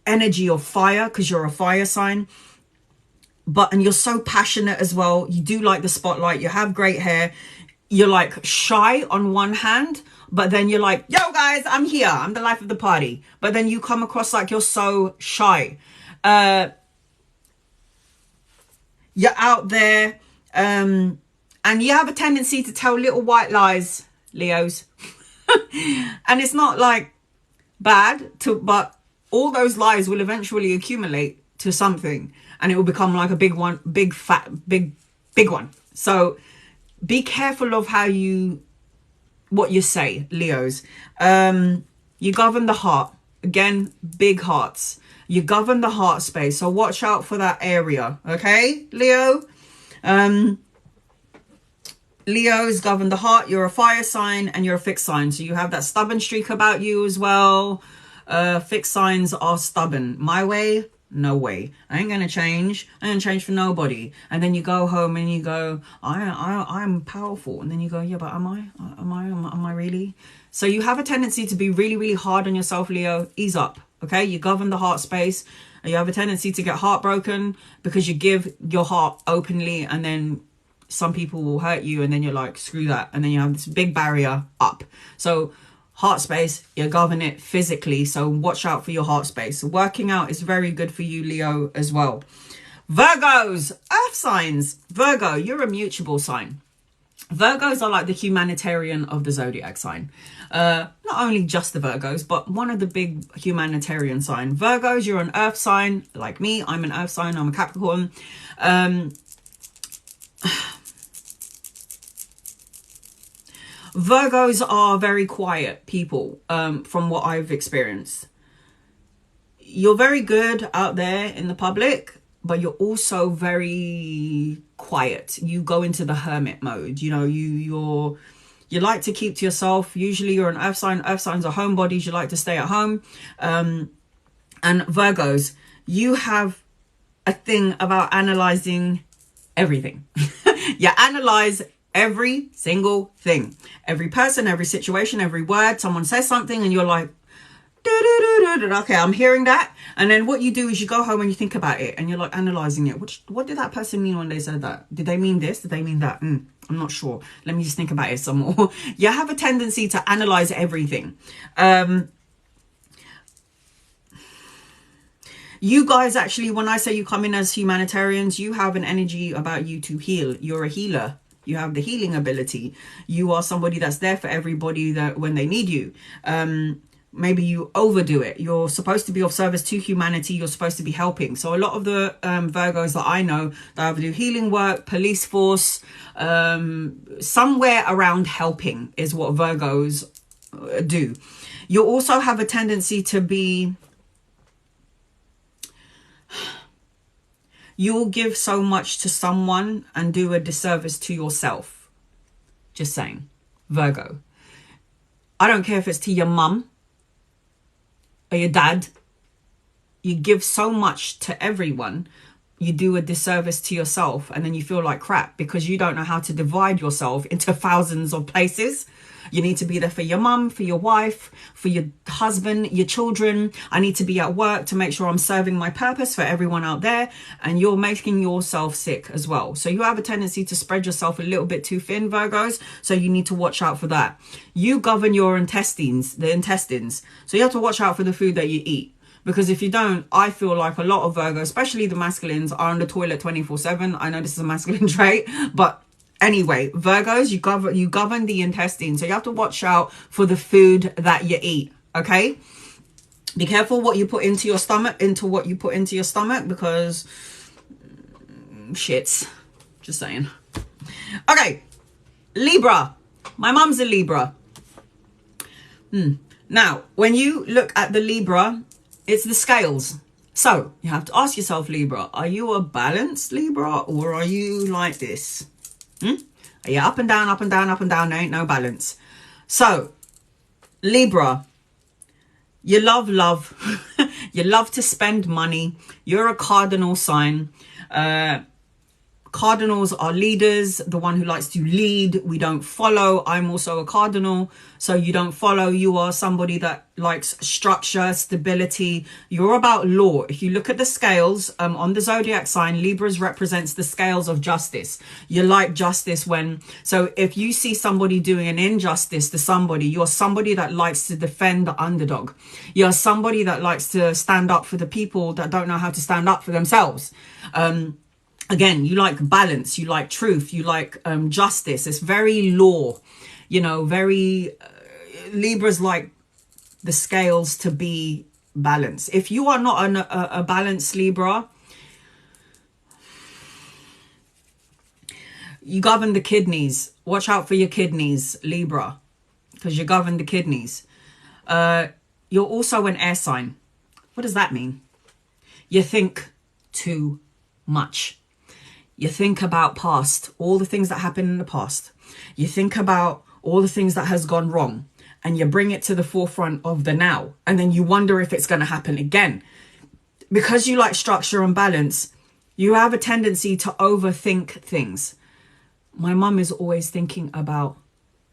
energy of fire, because you're a fire sign. And you're so passionate as well. You do like the spotlight. You have great hair. You're like shy on one hand, but then you're like, yo guys, I'm here. I'm the life of the party. But then you come across like you're so shy. You're out there. And you have a tendency to tell little white lies, Leos. And it's not like bad, but all those lies will eventually accumulate to something. And it will become like a big one, big one. So be careful of what you say, Leos. You govern the heart. Again, big hearts. You govern the heart space. So watch out for that area. Okay, Leo? Leos govern the heart. You're a fire sign and you're a fixed sign. So you have that stubborn streak about you as well. Fixed signs are stubborn. My way, no way. I ain't gonna change. I ain't gonna change for nobody. And then you go home and you go, I'm powerful. And then you go, yeah, but am I really? So you have a tendency to be really, really hard on yourself, Leo. Ease up, okay? You govern the heart space. You have a tendency to get heartbroken because you give your heart openly, and then some people will hurt you, and then you're like, screw that. And then you have this big barrier up. So heart space, you govern it physically. So watch out for your heart space. Working out is very good for you, Leo, as well. Virgos, earth signs. Virgo, you're a mutable sign. Virgos are like the humanitarian of the zodiac sign. Not only just the Virgos, but one of the big humanitarian sign. Virgos, you're an earth sign like me. I'm an earth sign. I'm a Capricorn. Virgos are very quiet people, from what I've experienced. You're very good out there in the public, but you're also very quiet. You go into the hermit mode. You know, you like to keep to yourself. Usually you're an earth sign. Earth signs are homebodies. You like to stay at home. And Virgos, you have a thing about analyzing everything. You analyze every single thing, every person, every situation, every word. Someone says something and you're like, okay, I'm hearing that. And then what you do is you go home and you think about it and you're like analyzing it. What did that person mean when they said that? Did they mean this? Did they mean that? I'm not sure. Let me just think about it some more. You have a tendency to analyze everything. You guys, actually, when I say you come in as humanitarians, you have an energy about you to heal. You're a healer. You have the healing ability. You are somebody that's there for everybody that when they need you. Maybe you overdo it. You're supposed to be of service to humanity. You're supposed to be helping. So a lot of the Virgos that I know that either do healing work, police force, somewhere around helping is what Virgos do. You also have a tendency to be... You'll give so much to someone and do a disservice to yourself. Just saying. Virgo. I don't care if it's to your mum or your dad. You give so much to everyone, you do a disservice to yourself, and then you feel like crap because you don't know how to divide yourself into thousands of places. You need to be there for your mum, for your wife, for your husband, your children. I need to be at work to make sure I'm serving my purpose for everyone out there. And you're making yourself sick as well. So you have a tendency to spread yourself a little bit too thin, Virgos. So you need to watch out for that. You govern your intestines, the intestines. So you have to watch out for the food that you eat. Because if you don't, I feel like a lot of Virgos, especially the masculines, are on the toilet 24/7. I know this is a masculine trait, but anyway, Virgos, you govern the intestines. So you have to watch out for the food that you eat, okay? Be careful what you put into your stomach, because shits. Just saying. Okay, Libra. My mum's a Libra. Now, when you look at the Libra, it's the scales. So you have to ask yourself, Libra, are you a balanced Libra or are you like this? Are you up and down, up and down, up and down? There ain't no balance. So, Libra, you love love. You love to spend money. You're a cardinal sign. Cardinals are leaders, the one who likes to lead. We don't follow. I'm also a cardinal, so you don't follow. You are somebody that likes structure, stability. You're about law. If you look at the scales on the zodiac sign, Libras represents the scales of justice. You like justice so if you see somebody doing an injustice to somebody, you're somebody that likes to defend the underdog. You're somebody that likes to stand up for the people that don't know how to stand up for themselves. Again, you like balance, you like truth, you like justice. It's very law, very... Libras like the scales to be balanced. If you are not a balanced Libra, you govern the kidneys. Watch out for your kidneys, Libra, because you govern the kidneys. You're also an air sign. What does that mean? You think too much. You think about past, all the things that happened in the past. You think about all the things that has gone wrong and you bring it to the forefront of the now. And then you wonder if it's going to happen again. Because you like structure and balance, you have a tendency to overthink things. My mum is always thinking about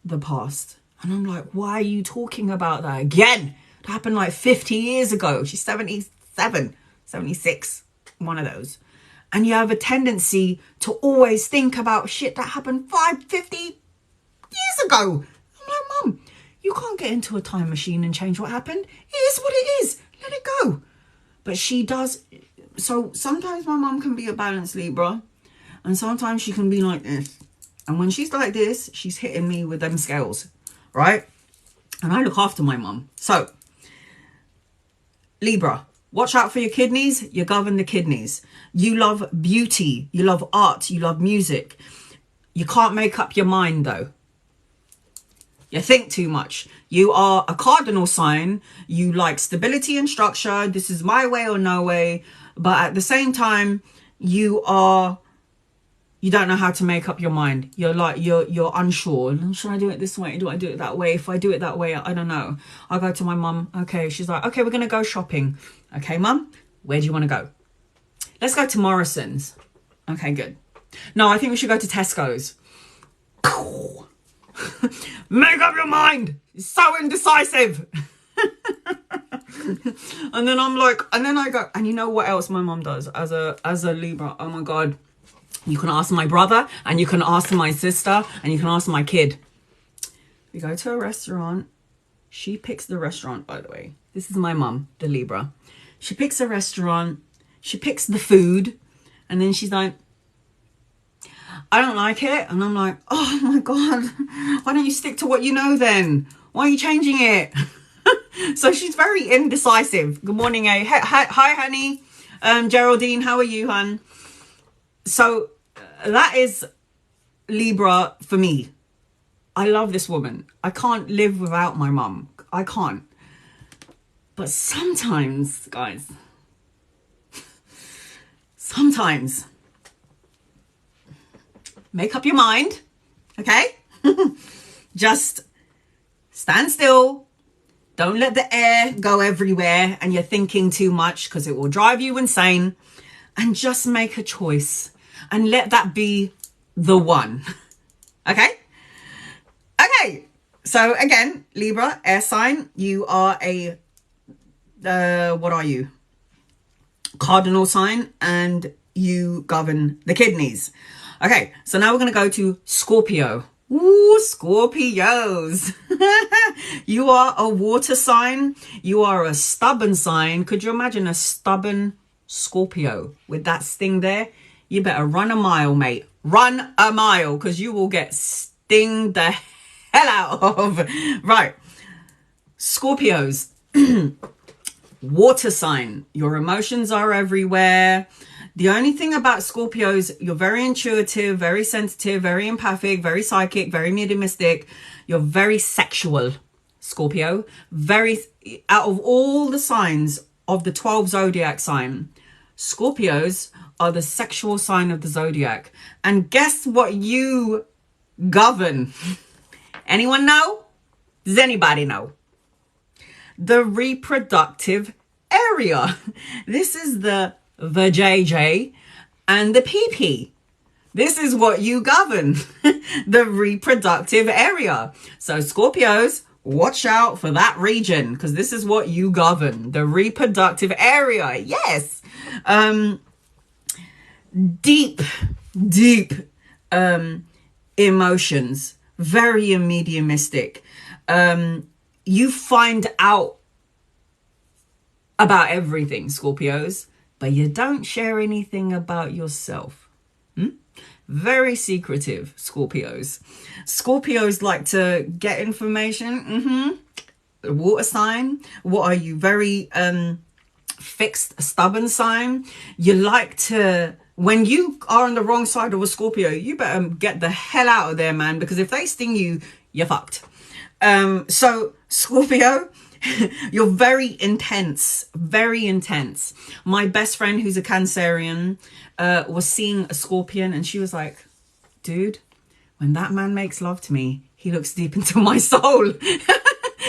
the past. And I'm like, why are you talking about that again? It happened like 50 years ago. She's 77, 76, one of those. And you have a tendency to always think about shit that happened 50 years ago. I'm like, Mum, You can't get into a time machine and change what happened. It is what it is. Let it go. But she does. So sometimes my mum can be a balanced Libra, and sometimes she can be like this. And when she's like this, she's hitting me with them scales, right? And I look after my mum. So, Libra, watch out for your kidneys. You govern the kidneys. You love beauty. You love art. You love music. You can't make up your mind, though. You think too much. You are a cardinal sign. You like stability and structure. This is my way or no way. But at the same time, you don't know how to make up your mind. You're like, you're unsure. Should I do it this way? Do I do it that way? If I do it that way, I don't know. I go to my mum. Okay. She's like, okay, we're going to go shopping. Okay, mum, where do you want to go? Let's go to Morrison's. Okay, good. No, I think we should go to Tesco's. Make up your mind. It's so indecisive. And then I'm like, and then I go, and you know what else my mum does as a Libra? Oh my God. You can ask my brother, and you can ask my sister, and you can ask my kid. We go to a restaurant. She picks the restaurant, by the way. This is my mum, the Libra. She picks a restaurant. She picks the food. And then she's like, I don't like it. And I'm like, oh my God, why don't you stick to what you know then? Why are you changing it? So she's very indecisive. Good morning, eh? Hi, honey. Geraldine, how are you, hon? So that is Libra for me. I love this woman. I can't live without my mum. I can't. But sometimes, guys, sometimes make up your mind, okay? Just stand still. Don't let the air go everywhere and you're thinking too much, because it will drive you insane. And just make a choice and let that be the one. Okay? Okay. So again, Libra, air sign. You are a, what are you? Cardinal sign, and you govern the kidneys. Okay. So now we're going to go to Scorpio. Ooh, Scorpios. You are a water sign. You are a stubborn sign. Could you imagine a stubborn Scorpio with that sting there? You better run a mile, mate. Run a mile, because you will get sting the hell out of. Right. Scorpios. Water sign. Your emotions are everywhere. The only thing about Scorpios, you're very intuitive, very sensitive, very empathic, very psychic, very mediumistic. You're very sexual, Scorpio. Very, out of all the signs of the 12 zodiac sign, Scorpios are the sexual sign of the zodiac. And guess what you govern? Anyone know? Does anybody know? The reproductive area. This is the JJ and the PP. This is what you govern. The reproductive area. So Scorpios, watch out for that region, because this is what you govern. The reproductive area. Yes. Deep emotions. Very mediumistic. You find out about everything, Scorpios, but you don't share anything about yourself. Very secretive, Scorpios. Scorpios like to get information. Water sign. What are you? Very fixed, stubborn sign. You like to, when you are on the wrong side of a Scorpio, you better get the hell out of there, man, because if they sting you, you're fucked. So Scorpio, you're very intense, very intense. My best friend, who's a Cancerian, was seeing a Scorpion, and she was like, dude, when that man makes love to me, he looks deep into my soul.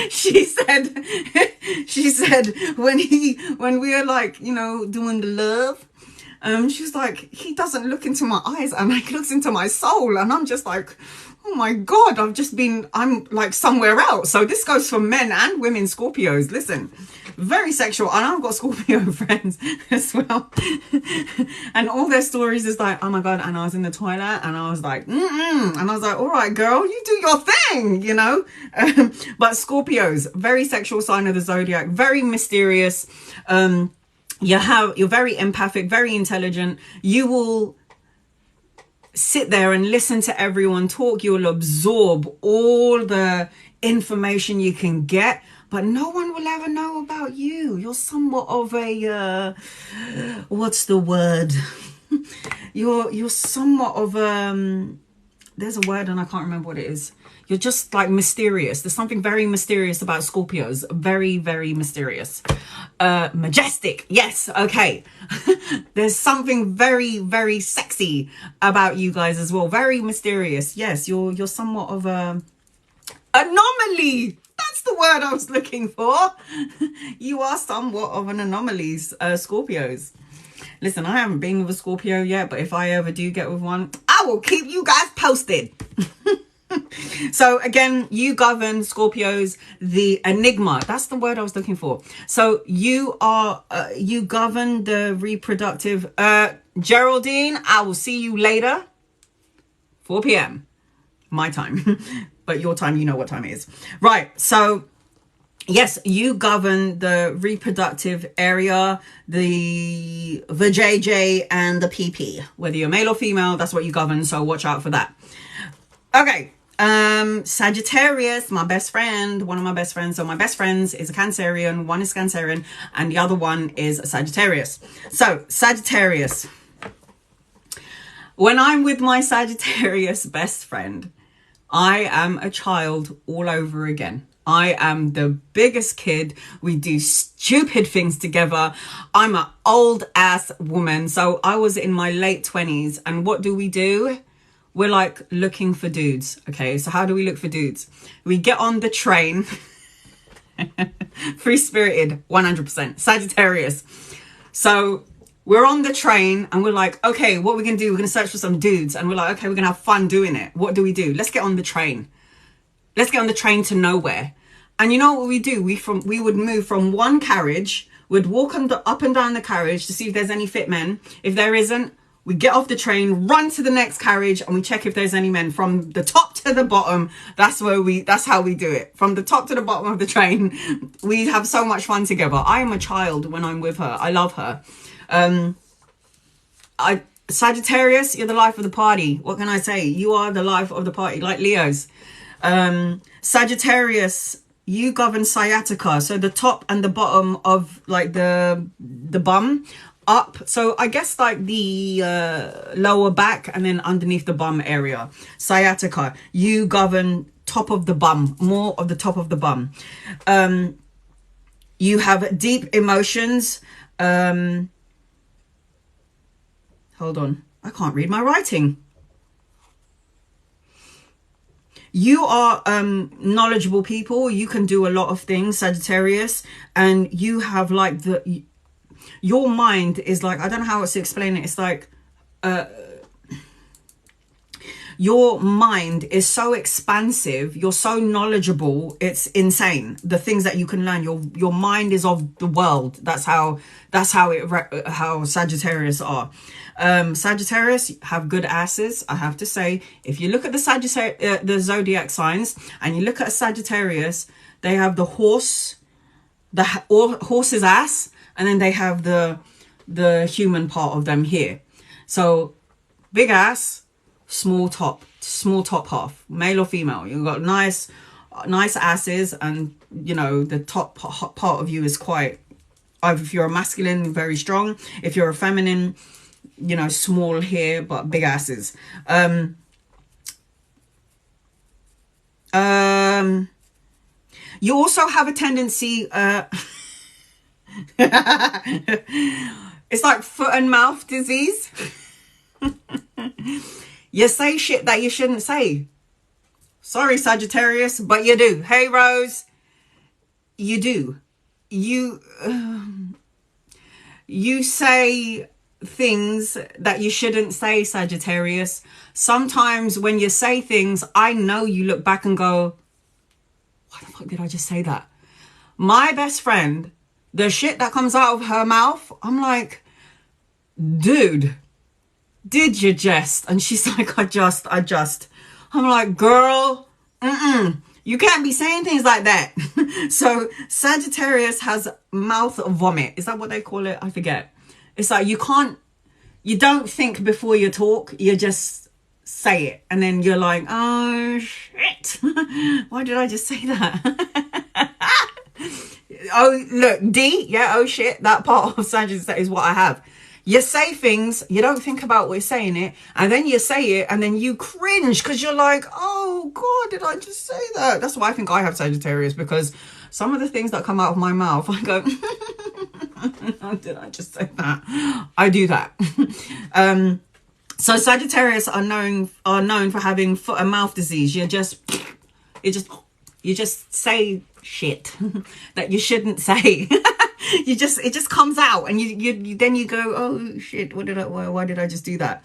she said when we are like, you know, doing the love, she was like, he doesn't look into my eyes, and he looks into my soul. And I'm just like, oh my God, I'm like somewhere else. So this goes for men and women, Scorpios. Listen, very sexual. And I've got Scorpio friends as well. And all their stories is like, oh my God, and I was in the toilet and I was like, and I was like, all right, girl, you do your thing, you know. But Scorpios, very sexual sign of the zodiac, very mysterious. You're very empathic, very intelligent. You will sit there and listen to everyone talk. You'll absorb all the information you can get, but no one will ever know about you. You're somewhat of a what's the word? You're somewhat of there's a word and I can't remember what it is. You're just like mysterious. There's something very mysterious about Scorpios. Very, very mysterious. Majestic. Yes. Okay. There's something very, very sexy about you guys as well. Very mysterious. Yes. You're somewhat of a anomaly. That's the word I was looking for. You are somewhat of an anomaly, Scorpios. Listen, I haven't been with a Scorpio yet, but if I ever do get with one, I will keep you guys posted. So again, you govern, Scorpios, the enigma. That's the word I was looking for. So you are, you govern the reproductive, Geraldine, I will see you later. 4 p.m. my time, but your time, you know what time it is. Right. So yes, you govern the reproductive area, the JJ and the PP, whether you're male or female, that's what you govern. So watch out for that. Okay. Sagittarius, my best friend, one of my best friends. So my best friends is a Cancerian, one is Cancerian, and the other one is a Sagittarius. So Sagittarius, when I'm with my Sagittarius best friend, I am a child all over again. I am the biggest kid. We do stupid things together. I'm an old ass woman. So I was in my late 20s. And what do? We're like looking for dudes. Okay, so how do we look for dudes? We get on the train. Free-spirited, 100%. Sagittarius. So we're on the train and we're like, okay, what we're going to do? We're going to search for some dudes. And we're like, okay, we're going to have fun doing it. What do? Let's get on the train. Let's get on the train to nowhere. And you know what we do? We would move from one carriage. We'd walk up and down the carriage to see if there's any fit men. If there isn't, we get off the train, run to the next carriage, and we check if there's any men from the top to the bottom. That's how we do it. From the top to the bottom of the train, we have so much fun together. I am a child when I'm with her. I love her. Sagittarius, you're the life of the party. What can I say? You are the life of the party, like Leos. Sagittarius, you govern sciatica. So the top and the bottom of like the bum. Up, so I guess like the lower back and then underneath the bum area. Sciatica, you govern top of the bum, more of the top of the bum. You have deep emotions. Hold on, I can't read my writing. You are knowledgeable people. You can do a lot of things, Sagittarius, and you have like your mind is like, I don't know how else to explain it. It's like, your mind is so expansive. You're so knowledgeable. It's insane. The things that you can learn. Your mind is of the world. That's how Sagittarius are. Sagittarius have good asses. I have to say, if you look at the zodiac signs and you look at a Sagittarius, they have the horse's ass. And then they have the human part of them here. So big ass, small top half, male or female. You've got nice asses, and you know the top part of you is quite. If you're a masculine, very strong. If you're a feminine, you know, small here but big asses. You also have a tendency. It's like foot and mouth disease. You say shit that you shouldn't say. Sorry, Sagittarius, but you do. Hey, Rose, you do. You say things that you shouldn't say, Sagittarius. Sometimes when you say things, I know you look back and go, why the fuck did I just say that? My best friend the shit that comes out of her mouth, I'm like, dude, did you just? And she's like, I just. I'm like, girl, you can't be saying things like that. So Sagittarius has mouth vomit. Is that what they call it? I forget. It's like you don't think before you talk. You just say it. And then you're like, oh, shit. Why did I just say that? Oh, look, D. Yeah, oh, shit. That part of Sagittarius is what I have. You say things, you don't think about what you're saying it, and then you say it, and then you cringe because you're like, oh, God, did I just say that? That's why I think I have Sagittarius, because some of the things that come out of my mouth, I go, did I just say that? I do that. So Sagittarius are known for having foot and mouth disease. You just say shit that you shouldn't say. It just comes out, and you then you go, oh shit, why did I just do that?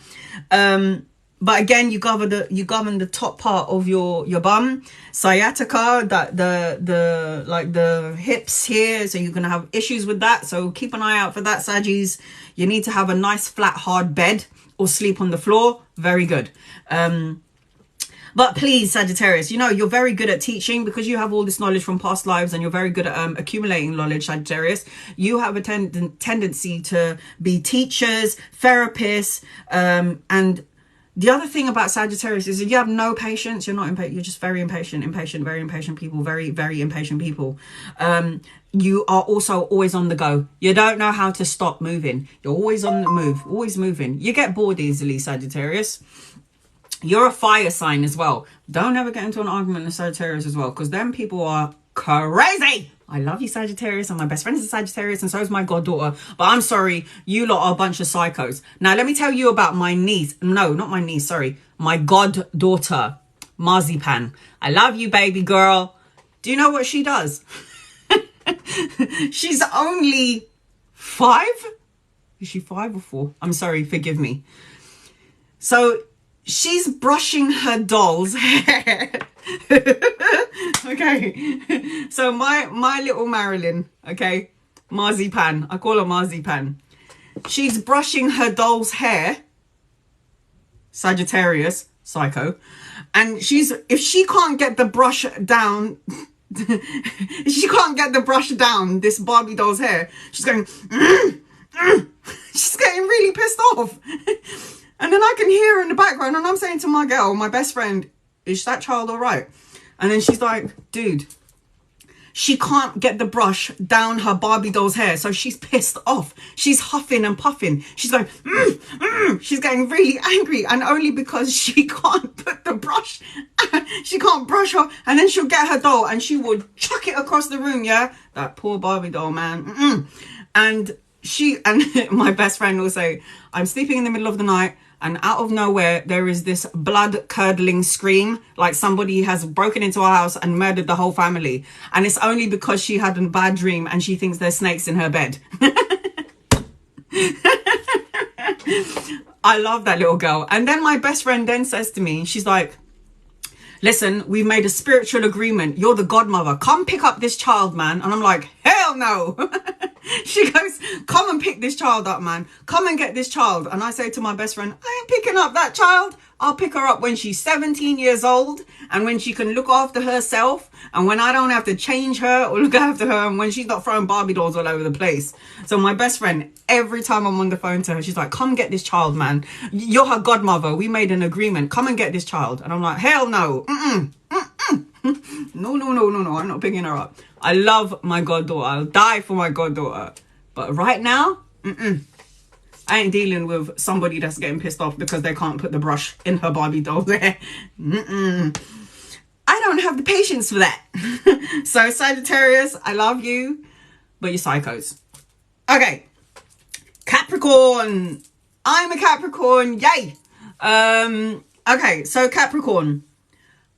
But again, you govern the top part of your bum, sciatica, that the hips here, so you're gonna have issues with that. So keep an eye out for that, Saggies. You need to have a nice flat hard bed or sleep on the floor. Very good. But please, Sagittarius, you know, you're very good at teaching because you have all this knowledge from past lives, and you're very good at accumulating knowledge, Sagittarius. You have a tendency to be teachers, therapists, and the other thing about Sagittarius is that you have no patience. You're not impatient. You're just very impatient, very impatient people, very, very impatient people. You are also always on the go. You don't know how to stop moving. You're always on the move, always moving. You get bored easily, Sagittarius. You're a fire sign as well. Don't ever get into an argument with Sagittarius as well, because them people are crazy. I love you, Sagittarius, and my best friend is a Sagittarius, and so is my goddaughter. But I'm sorry, you lot are a bunch of psychos. Now, let me tell you about my niece. No, not my niece, sorry. My goddaughter, Marzipan. I love you, baby girl. Do you know what she does? She's only 5? Is she 5 or 4? I'm sorry, forgive me. So she's brushing her doll's hair. Okay. So my little Marilyn, okay, Marzipan. I call her Marzipan. She's brushing her doll's hair. Sagittarius, psycho. And if she can't get the brush down, this Barbie doll's hair, she's going, she's getting really pissed off. And then I can hear her in the background, and I'm saying to my girl, my best friend, is that child all right? And then she's like, dude, she can't get the brush down her Barbie doll's hair, so she's pissed off. She's huffing and puffing. She's going, she's getting really angry, and only because she can't put the brush, she can't brush her, and then she'll get her doll, and she would chuck it across the room, yeah? That poor Barbie doll, man. And my best friend will say, I'm sleeping in the middle of the night, and out of nowhere, there is this blood-curdling scream, like somebody has broken into our house and murdered the whole family. And it's only because she had a bad dream and she thinks there's snakes in her bed. I love that little girl. And then my best friend then says to me, she's like, listen, we've made a spiritual agreement. You're the godmother. Come pick up this child, man. And I'm like, hell no. She goes, come and pick this child up, man. Come and get this child. And I say to my best friend, I ain't picking up that child. I'll pick her up when she's 17 years old, and when she can look after herself, and when I don't have to change her or look after her, and when she's not throwing Barbie dolls all over the place. So my best friend, every time I'm on the phone to her, she's like, come get this child, man. You're her godmother. We made an agreement. Come and get this child. And I'm like, hell no. No. I'm not picking her up. I love my goddaughter. I'll die for my goddaughter. But right now, I ain't dealing with somebody that's getting pissed off because they can't put the brush in her Barbie doll there. I don't have the patience for that. So Sagittarius, I love you, but you're psychos. Okay. Capricorn. I'm a Capricorn. Yay. Okay, so Capricorn.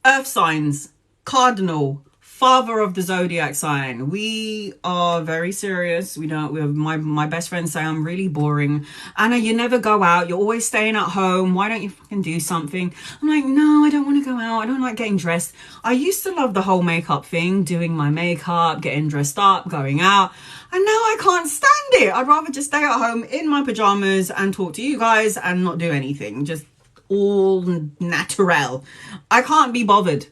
Earth signs. Cardinal. father of the zodiac sign. We are very serious. We don't, my best friends say I'm really boring. Anna, you never go out. You're always staying at home. Why don't you fucking do something? I'm like, no, I don't want to go out. I don't like getting dressed. I used to love the whole makeup thing, doing my makeup, getting dressed up, going out. And now I can't stand it. I'd rather just stay at home in my pajamas and talk to you guys and not do anything. Just all natural. I can't be bothered.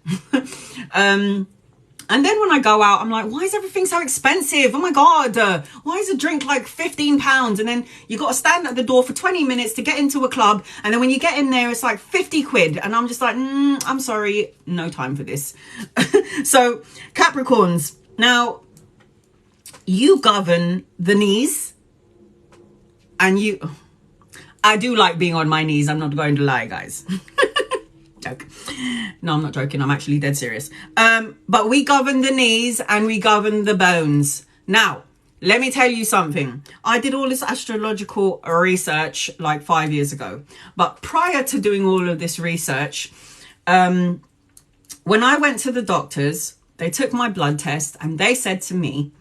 And then when I go out, I'm like, why is everything so expensive? Oh my God, why is a drink like £15? And then you got to stand at the door for 20 minutes to get into a club. And then when you get in there, it's like 50 quid. And I'm just like, I'm sorry, no time for this. So Capricorns, now you govern the knees, and I do like being on my knees. I'm not going to lie, guys. Joke. No, I'm not joking. I'm actually dead serious. But we govern the knees and we govern the bones. Now, let me tell you something. I did all this astrological research like 5 years ago. But prior to doing all of this research, when I went to the doctors, they took my blood test and they said to me,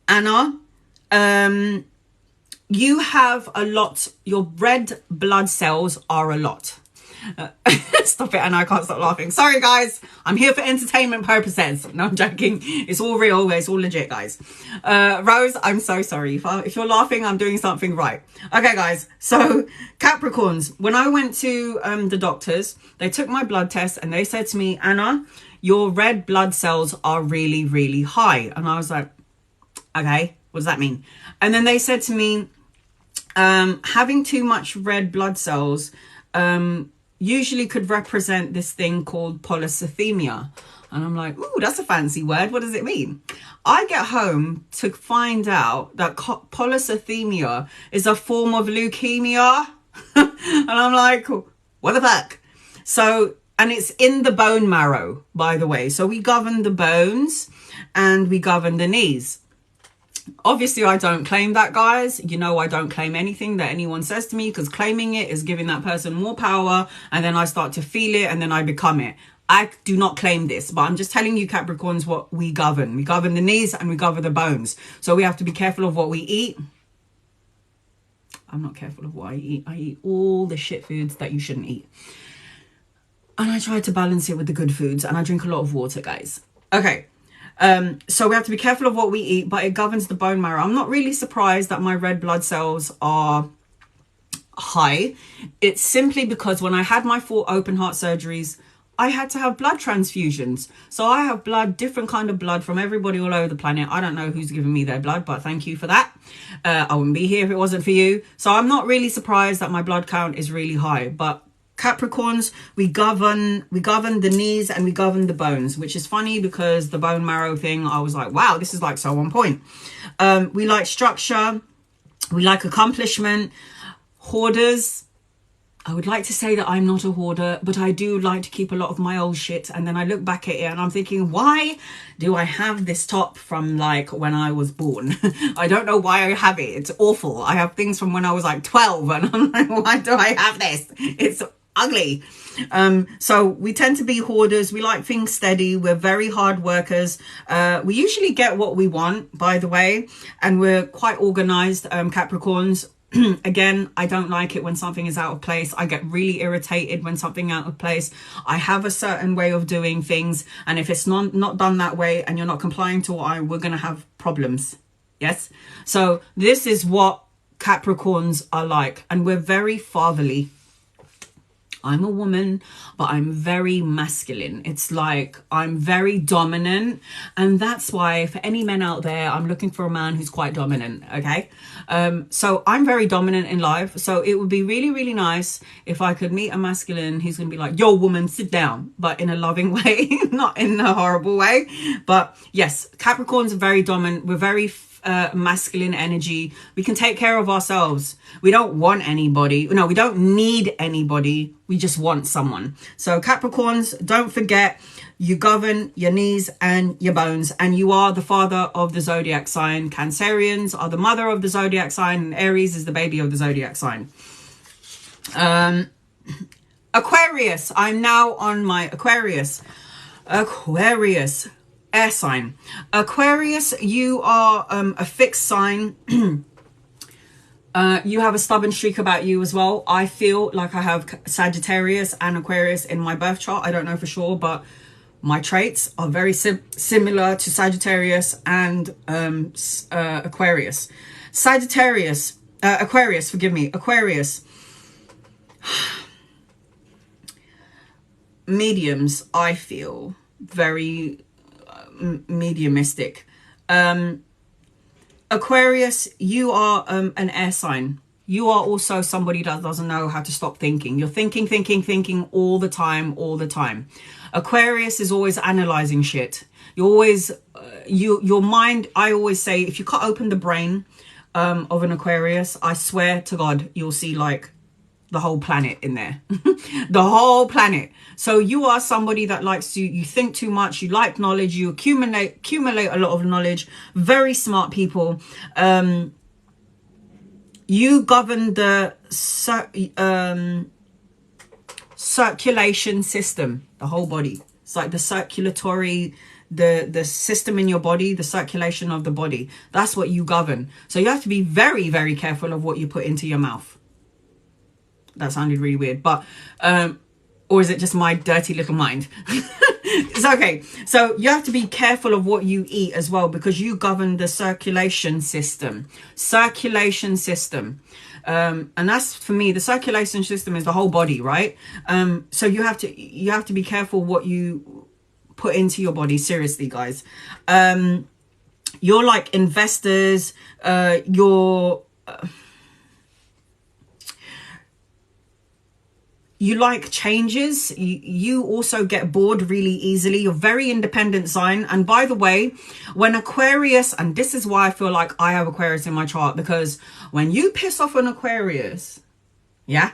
Anna, you have a lot. Your red blood cells are a lot. Stop it, and I can't stop laughing. Sorry, guys. I'm here for entertainment purposes. No, I'm joking. It's all real. It's all legit, guys. Rose, I'm so sorry. If you're laughing, I'm doing something right. Okay, guys. So, Capricorns, when I went to the doctors, they took my blood test and they said to me, Anna, your red blood cells are really, really high. And I was like, okay, what does that mean? And then they said to me, having too much red blood cells usually could represent this thing called polycythemia. And I'm like, ooh, that's a fancy word. What does it mean? I get home to find out that polycythemia is a form of leukemia. And I'm like, what the fuck? So, and it's in the bone marrow, by the way. So we govern the bones and we govern the knees. Obviously, I don't claim that, guys. You know, I don't claim anything that anyone says to me, because claiming it is giving that person more power, and then I start to feel it and then I become it. I do not claim this, but I'm just telling you, Capricorns, what we govern. We govern the knees and we govern the bones. So we have to be careful of what we eat. I'm not careful of what I eat. I eat all the shit foods that you shouldn't eat. And I try to balance it with the good foods, and I drink a lot of water, guys. Okay. So we have to be careful of what we eat, but it governs the bone marrow. I'm not really surprised that my red blood cells are high. It's simply because when I had my 4 open heart surgeries, I had to have blood transfusions. So I have blood, different kind of blood from everybody all over the planet. I don't know who's giving me their blood, but thank you for that. I wouldn't be here if it wasn't for you. So I'm not really surprised that my blood count is really high, but Capricorns, we govern the knees and we govern the bones, which is funny because the bone marrow thing, I was like, wow, this is like so on point. We like structure. We like accomplishment. Hoarders. I would like to say that I'm not a hoarder, but I do like to keep a lot of my old shit. And then I look back at it and I'm thinking, why do I have this top from like when I was born? I don't know why I have it. It's awful. I have things from when I was like 12 and I'm like, why do I have this? It's ugly. So we tend to be hoarders. We like things steady. We're very hard workers. We usually get what we want, by the way, and we're quite organized, Capricorns. Again, I don't like it when something is out of place. I get really irritated when something out of place. I have a certain way of doing things, and if it's not done that way and you're not complying to we're going to have problems. Yes. So this is what Capricorns are like, and we're very fatherly. I'm a woman, but I'm very masculine. It's like I'm very dominant. And that's why for any men out there, I'm looking for a man who's quite dominant. Okay. So I'm very dominant in life. So it would be really, really nice if I could meet a masculine who's going to be like, yo, woman, sit down, but in a loving way, not in a horrible way. But yes, Capricorns are very dominant. We're very masculine energy. We can take care of ourselves. We don't want anybody. No, we don't need anybody. We just want someone. So Capricorns, don't forget, you govern your knees and your bones, and you are the father of the zodiac sign. Cancerians are the mother of the zodiac sign, and Aries is the baby of the zodiac sign. Aquarius. I'm now on my Aquarius. Aquarius. air sign. Aquarius, you are a fixed sign. You have a stubborn streak about you as well. I feel like I have Sagittarius and Aquarius in my birth chart. I don't know for sure, but my traits are very similar to Sagittarius and Aquarius. Aquarius, forgive me. Aquarius. Mediums, I feel very mediumistic. Aquarius, you are an air sign. You are also somebody that doesn't know how to stop thinking. You're thinking all the time. Aquarius is always analyzing shit. You're always, your mind, I always say, if you cut open the brain of an Aquarius, I swear to God, you'll see like the whole planet in there. The whole planet. So you are somebody that likes to, you think too much, you like knowledge, you accumulate a lot of knowledge, very smart people. You govern the circulation system, the whole body. It's like the circulatory, the system in your body, the circulation of the body. That's what you govern. So you have to be very, very careful of what you put into your mouth. That sounded really weird, but or is it just my dirty little mind? It's okay. So you have to be careful of what you eat as well, because you govern the circulation system. And that's, for me, the circulation system is the whole body, right? So you have to be careful what you put into your body. Seriously, guys. You're like investors. You like changes. You also get bored really easily. You're very independent sign. And by the way, when Aquarius, and this is why I feel like I have Aquarius in my chart, because when you piss off an Aquarius, yeah,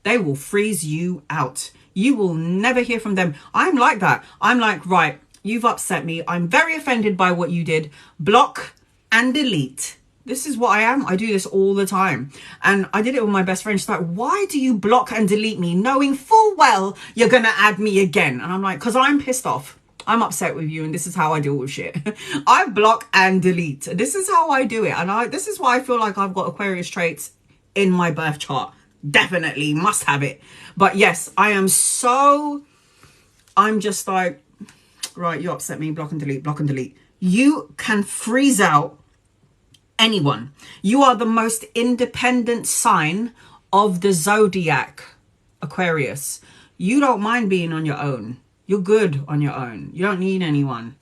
they will freeze you out. You will never hear from them. I'm like that. I'm like, right, you've upset me. I'm very offended by what you did. Block and delete. This is what I am. I do this all the time. And I did it with my best friend. She's like, why do you block and delete me knowing full well you're going to add me again? And I'm like, because I'm pissed off. I'm upset with you. And this is how I deal with shit. I block and delete. This is how I do it. And this is why I feel like I've got Aquarius traits in my birth chart. Definitely must have it. But yes, I'm just like, right, you upset me. Block and delete, block and delete. You can freeze out anyone. You are the most independent sign of the zodiac, Aquarius. You don't mind being on your own. You're good on your own. You don't need anyone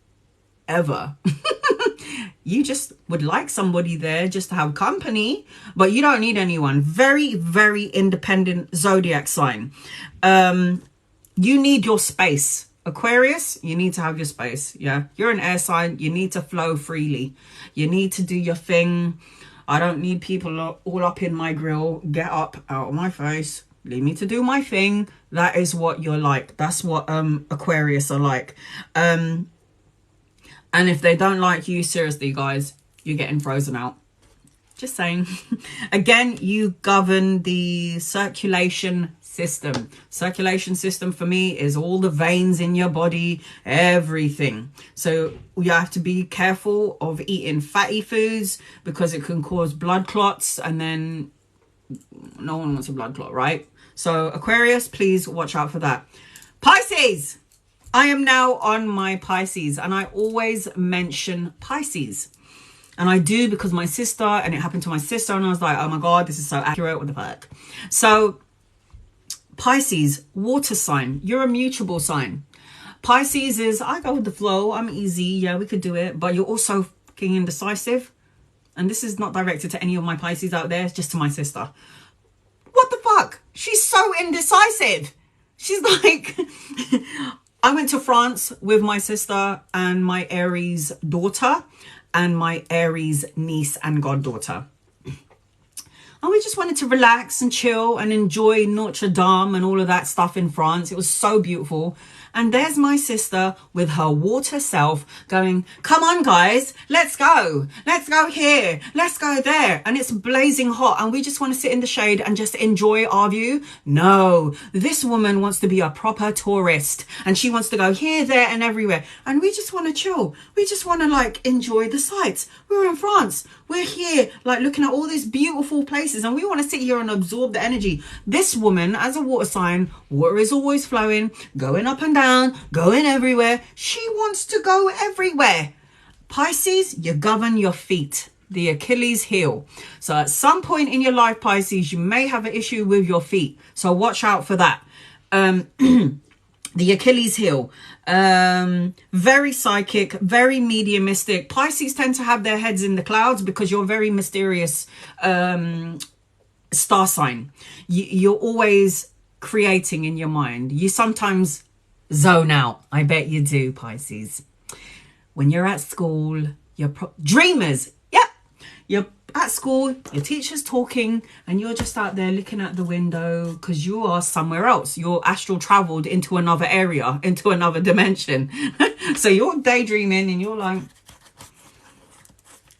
ever. You just would like somebody there just to have company, but you don't need anyone. Very, very independent zodiac sign. You need your space. Aquarius, you need to have your space. Yeah, you're an air sign. You need to flow freely. You need to do your thing. I don't need people all up in my grill. Get up out of my face. Leave me to do my thing. That is what you're like. That's what Aquarius are like. And if they don't like you, seriously, guys, you're getting frozen out. Just saying. Again, you govern the circulation system. Circulation system for me is all the veins in your body, everything. So you have to be careful of eating fatty foods because it can cause blood clots, and then no one wants a blood clot, right? So Aquarius, please watch out for that. Pisces. I am now on my Pisces, and I always mention Pisces. And I do because my sister, and it happened to my sister, and I was like, oh my God, this is so accurate. What the fuck? So Pisces, water sign. You're a mutable sign. Pisces is, I go with the flow. I'm easy. Yeah, we could do it. But you're also fucking indecisive. And this is not directed to any of my Pisces out there. It's just to my sister. What the fuck? She's so indecisive. She's like... I went to France with my sister and my Aries daughter and my Aries niece and goddaughter. And we just wanted to relax and chill and enjoy Notre Dame and all of that stuff in France. It was so beautiful. And there's my sister with her water self going, come on guys, let's go here, let's go there. And it's blazing hot and we just want to sit in the shade and just enjoy our view. No, this woman wants to be a proper tourist and she wants to go here, there and everywhere. And we just want to chill. We just want to like enjoy the sights. We're in France. We're here like looking at all these beautiful places and we want to sit here and absorb the energy. This woman, as a water sign, water is always flowing, going up and down, going everywhere. She wants to go everywhere. Pisces, you govern your feet, the Achilles heel. So at some point in your life, Pisces, you may have an issue with your feet. So watch out for that. The Achilles heel, very psychic, very mediumistic. Pisces tend to have their heads in the clouds because you're very mysterious star sign. You're always creating in your mind. You sometimes zone out. I bet you do, Pisces. When you're at school, you're dreamers. Yep. You're at school, your teacher's talking and you're just out there looking at the window because you are somewhere else. You're astral traveled into another area, into another dimension. So you're daydreaming and you're like,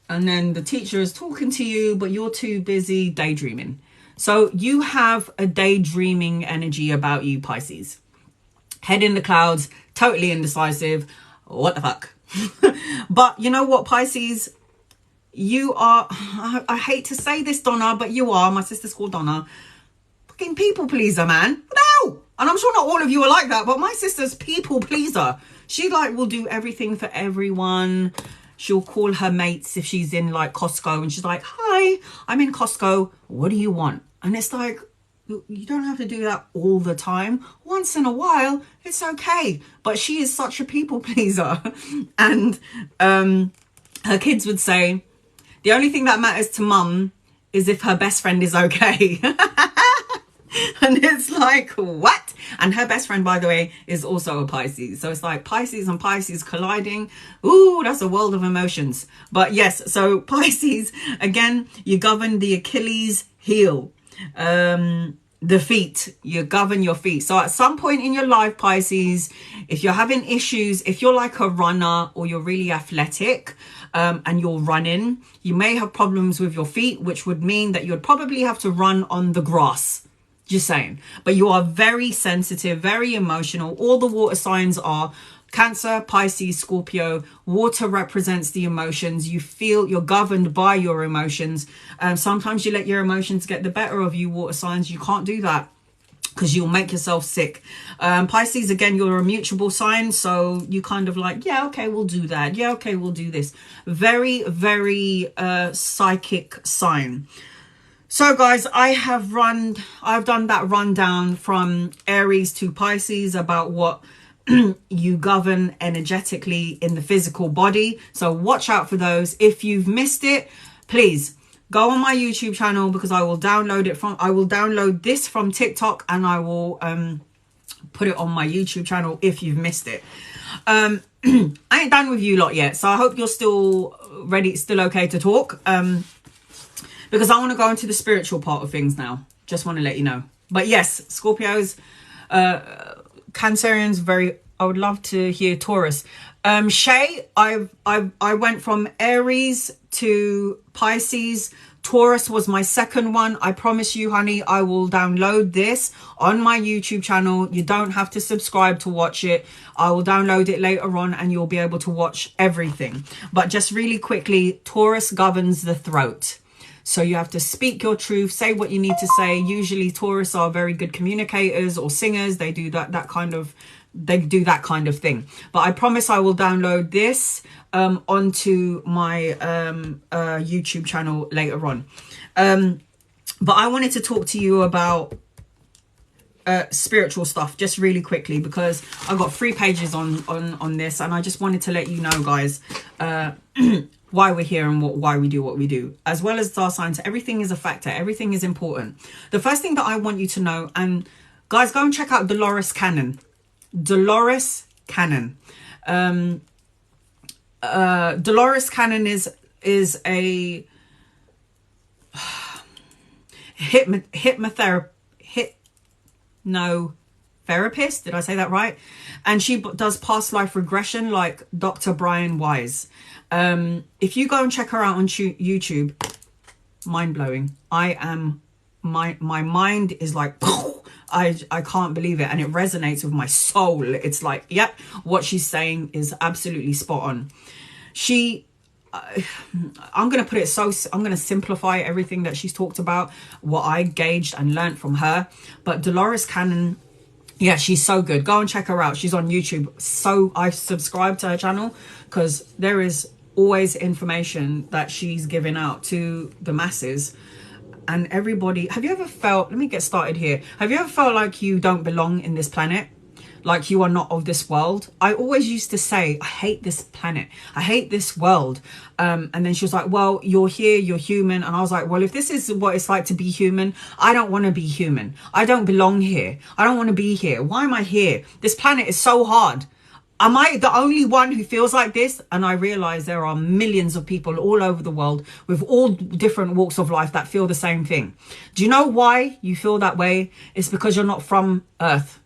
and then the teacher is talking to you, but you're too busy daydreaming. So you have a daydreaming energy about you, Pisces. Head in the clouds, totally indecisive. What the fuck? But you know what, Pisces? You are, I hate to say this, Donna, but you are, my sister's called Donna, fucking people pleaser, man. No! And I'm sure not all of you are like that, but my sister's people pleaser. She like will do everything for everyone. She'll call her mates if she's in like Costco and she's like, hi, I'm in Costco. What do you want? And it's like, you don't have to do that all the time. Once in a while, it's okay. But she is such a people pleaser. And her kids would say, the only thing that matters to mum is if her best friend is okay. And it's like, what? And her best friend, by the way, is also a Pisces. So it's like Pisces and Pisces colliding. Ooh, that's a world of emotions. But yes, so Pisces, again, you govern the Achilles heel. The feet, you govern your feet. So at some point in your life, Pisces, if you're having issues, if you're like a runner or you're really athletic and you're running, you may have problems with your feet, which would mean that you'd probably have to run on the grass. Just saying. But you are very sensitive, very emotional. All the water signs are Cancer, Pisces, Scorpio. Water represents the emotions. You feel you're governed by your emotions. Sometimes you let your emotions get the better of you, water signs. You can't do that because you'll make yourself sick. Pisces, again, you're a mutable sign. So you kind of like, yeah, okay, we'll do that. Yeah, okay, we'll do this. Very, very psychic sign. So guys, I've done that rundown from Aries to Pisces about what you govern energetically in the physical body. So watch out for those. If you've missed it, please go on my YouTube channel because I will download this from TikTok and I will put it on my YouTube channel if you've missed it. I ain't done with you lot yet, so I hope you're still ready, still okay to talk. Because I want to go into the spiritual part of things now. Just want to let you know. But yes, Scorpios, Cancerians, I would love to hear Taurus. Shay, I went from Aries to Pisces. Taurus was my second one. I promise you, honey, I will download this on my YouTube channel. You don't have to subscribe to watch it. I will download it later on and you'll be able to watch everything. But just really quickly, Taurus governs the throat. So you have to speak your truth, say what you need to say. Usually Taurus are very good communicators or singers. They do that kind of thing. But I promise I will download this onto my YouTube channel later on. But I wanted to talk to you about spiritual stuff just really quickly because I've got 3 pages on this and I just wanted to let you know, guys, why we're here and why we do what we do, as well as star signs. Everything is a factor. Everything is important. The first thing that I want you to know, and guys, go and check out Dolores Cannon. Dolores Cannon. Dolores Cannon is a hypnotherapist. therapist. Did I say that right? And she does past life regression, like Dr. Brian Wise. If you go and check her out on YouTube, mind blowing. My mind is like, I can't believe it, and it resonates with my soul. It's like, yep, what she's saying is absolutely spot on. I'm going to put it I'm going to simplify everything that she's talked about, what I gauged and learned from her. But Dolores Cannon, yeah, she's so good. Go and check her out. She's on YouTube. So I subscribe to her channel because there is always information that she's giving out to the masses. And everybody, have you ever felt, let me get started here. Have you ever felt like you don't belong in this planet? Like you are not of this world? I always used to say, I hate this planet. I hate this world. And then she was like, well, you're here, you're human. And I was like, well, if this is what it's like to be human, I don't want to be human. I don't belong here. I don't want to be here. Why am I here? This planet is so hard. Am I the only one who feels like this? And I realize there are millions of people all over the world with all different walks of life that feel the same thing. Do you know why you feel that way? It's because you're not from Earth.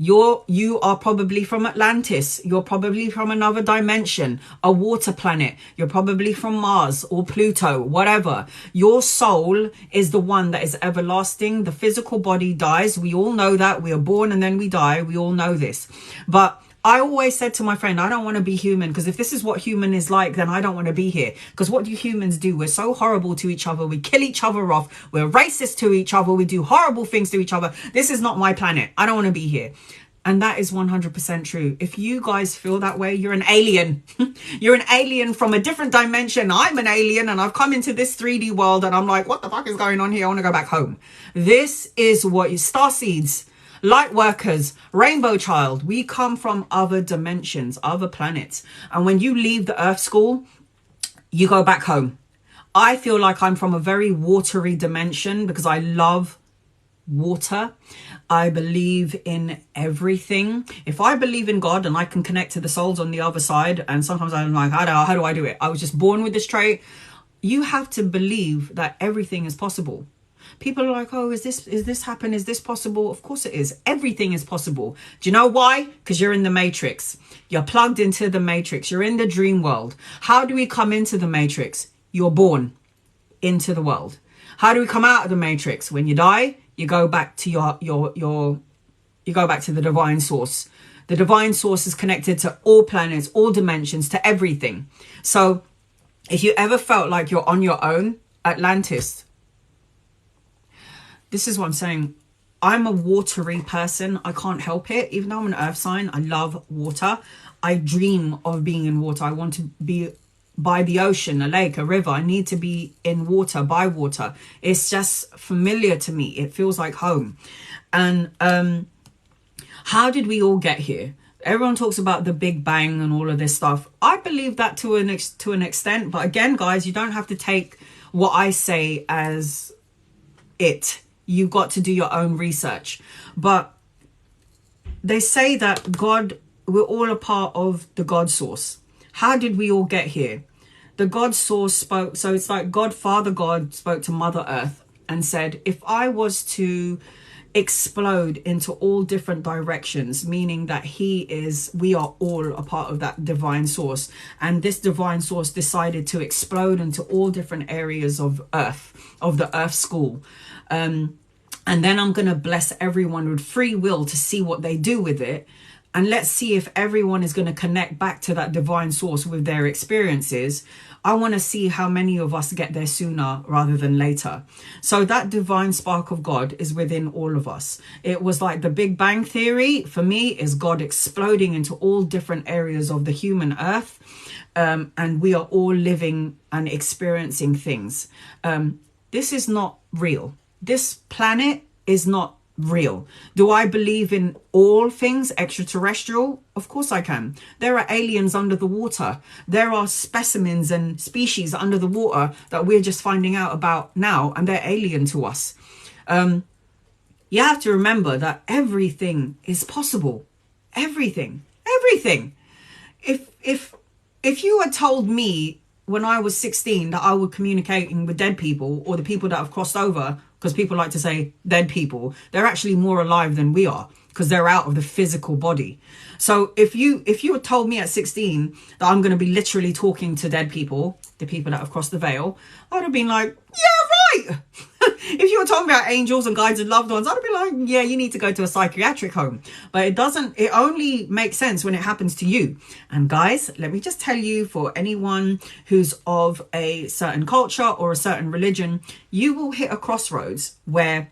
You are probably from Atlantis. You're probably from another dimension, a water planet. You're probably from Mars or Pluto, whatever. Your soul is the one that is everlasting. The physical body dies. We all know that. We are born and then we die. We all know this. But I always said to my friend, I don't want to be human, because if this is what human is like, then I don't want to be here. Because what do humans do? We're so horrible to each other. We kill each other off. We're racist to each other. We do horrible things to each other. This is not my planet. I don't want to be here. And that is 100% true. If you guys feel that way, you're an alien. You're an alien from a different dimension. I'm an alien and I've come into this 3D world and I'm like, what the fuck is going on here? I want to go back home. This is what is starseeds. Light workers, rainbow child, we come from other dimensions, other planets. And when you leave the Earth school, you go back home. I feel like I'm from a very watery dimension because I love water. I believe in everything. If I believe in God and I can connect to the souls on the other side, and sometimes I'm like, how do I do it? I was just born with this trait. You have to believe that everything is possible. People are like, oh, is this happen? Is this possible? Of course it is. Everything is possible. Do you know why? Because you're in the matrix. You're plugged into the matrix. You're in the dream world. How do we come into the matrix? You're born into the world. How do we come out of the matrix? When you die, you go back to you go back to the divine source. The divine source is connected to all planets, all dimensions, to everything. So if you ever felt like you're on your own, Atlantis, this is what I'm saying. I'm a watery person. I can't help it. Even though I'm an earth sign, I love water. I dream of being in water. I want to be by the ocean, a lake, a river. I need to be in water, by water. It's just familiar to me. It feels like home. And how did we all get here? Everyone talks about the Big Bang and all of this stuff. I believe that to an extent. But again, guys, you don't have to take what I say as it. You've got to do your own research. But they say that God, we're all a part of the God source. How did we all get here? The God source spoke. So it's like Father God spoke to Mother Earth and said, if I was to explode into all different directions, meaning that we are all a part of that divine source. And this divine source decided to explode into all different areas of Earth, of the Earth school. And then I'm going to bless everyone with free will to see what they do with it. And let's see if everyone is going to connect back to that divine source with their experiences. I want to see how many of us get there sooner rather than later. So that divine spark of God is within all of us. It was like the Big Bang Theory for me is God exploding into all different areas of the human earth. And we are all living and experiencing things. This is not real. This planet is not real. Do I believe in all things extraterrestrial? Of course I can. There are aliens under the water. There are specimens and species under the water that we're just finding out about now, and they're alien to us. You have to remember that everything is possible. Everything. If you had told me when I was 16 that I was communicating with dead people or the people that have crossed over, because people like to say dead people. They're actually more alive than we are, because they're out of the physical body. So if you had told me at 16 that I'm going to be literally talking to dead people, the people that have crossed the veil, I'd have been like, yeah, right. If you were talking about angels and guides and loved ones, I'd be like, yeah, you need to go to a psychiatric home. But it only makes sense when it happens to you. And guys, let me just tell you, for anyone who's of a certain culture or a certain religion, you will hit a crossroads where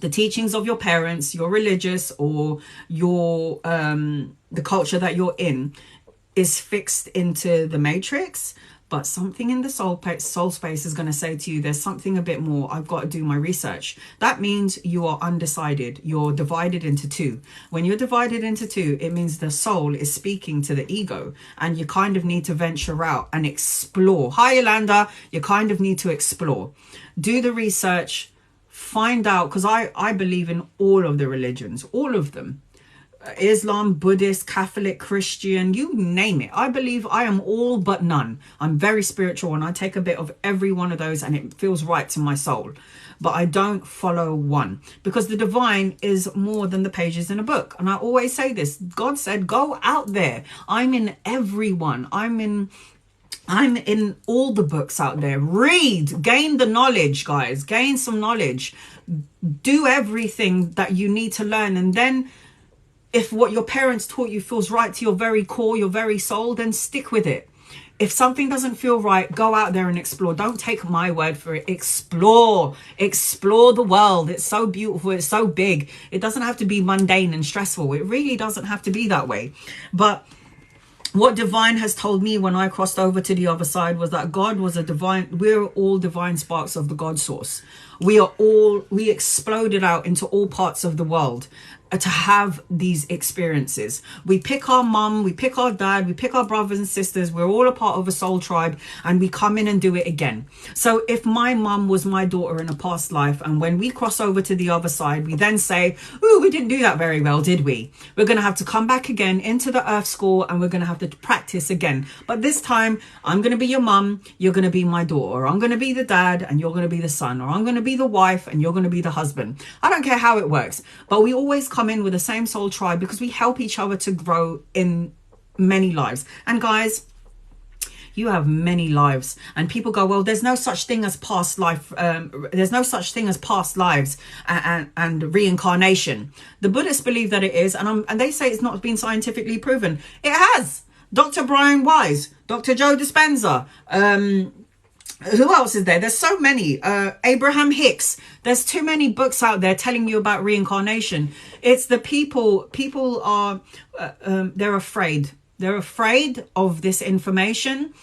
the teachings of your parents, your religious, or your the culture that you're in is fixed into the matrix. But something in the soul space is going to say to you, there's something a bit more. I've got to do my research. That means you are undecided. You're divided into two. When you're divided into two, it means the soul is speaking to the ego, and you kind of need to venture out and explore. Hi, Yolanda. You kind of need to explore. Do the research. Find out, because I believe in all of the religions, all of them. Islam, Buddhist, Catholic, Christian, you name it. I believe I am all but none. I'm very spiritual, and I take a bit of every one of those, and it feels right to my soul. But I don't follow one, because the divine is more than the pages in a book. And I always say this. God said, go out there. I'm in everyone. I'm in all the books out there. Read, gain the knowledge, guys. Gain some knowledge. Do everything that you need to learn. And then if what your parents taught you feels right to your very core, your very soul, then stick with it. If something doesn't feel right, go out there and explore. Don't take my word for it. Explore. Explore the world. It's so beautiful. It's so big. It doesn't have to be mundane and stressful. It really doesn't have to be that way. But what divine has told me when I crossed over to the other side was that God was a divine. We're all divine sparks of the God source. We exploded out into all parts of the world to have these experiences. We pick our mum, we pick our dad, we pick our brothers and sisters. We're all a part of a soul tribe, and we come in and do it again. So if my mum was my daughter in a past life, and when we cross over to the other side, we then say, ooh, we didn't do that very well, did we? We're going to have to come back again into the earth school, and we're going to have to practice again. But this time, I'm going to be your mum, you're going to be my daughter. Or I'm going to be the dad, and you're going to be the son. Or I'm going to be the wife, and you're going to be the husband. I don't care how it works, but we always come in with the same soul tribe, because we help each other to grow in many lives. And guys, you have many lives, and people go, well, there's no such thing as past life. There's no such thing as past lives and reincarnation. The Buddhists believe that it is, and they say it's not been scientifically proven. It has. Dr. Brian Weiss, Dr. Joe Dispenza, who else is there? There's so many. Abraham Hicks. There's too many books out there telling you about reincarnation. It's the people are, they're afraid. They're afraid of this information.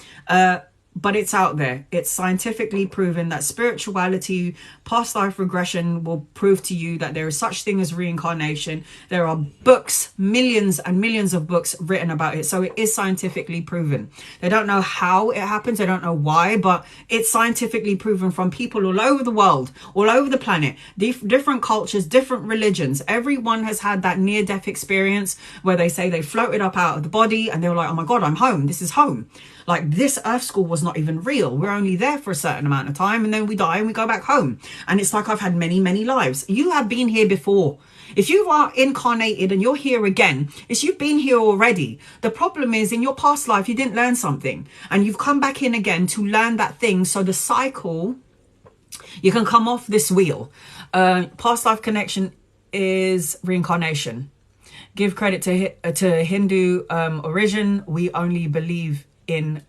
But it's out there. It's scientifically proven that spirituality, past life regression will prove to you that there is such thing as reincarnation. There are books, millions and millions of books written about it. So it is scientifically proven. They don't know how it happens. They don't know why, but it's scientifically proven from people all over the world, all over the planet, different cultures, different religions. Everyone has had that near-death experience where they say they floated up out of the body and they were like, oh my God, I'm home. This is home. Like, this earth school was not even real. We're only there for a certain amount of time, and then we die and we go back home. And it's like, I've had many, many lives. You have been here before. If you are incarnated and you're here again, it's you've been here already. The problem is, in your past life, you didn't learn something, and you've come back in again to learn that thing. So the cycle, you can come off this wheel. Past life connection is reincarnation. Give credit to Hindu origin. We only believe in,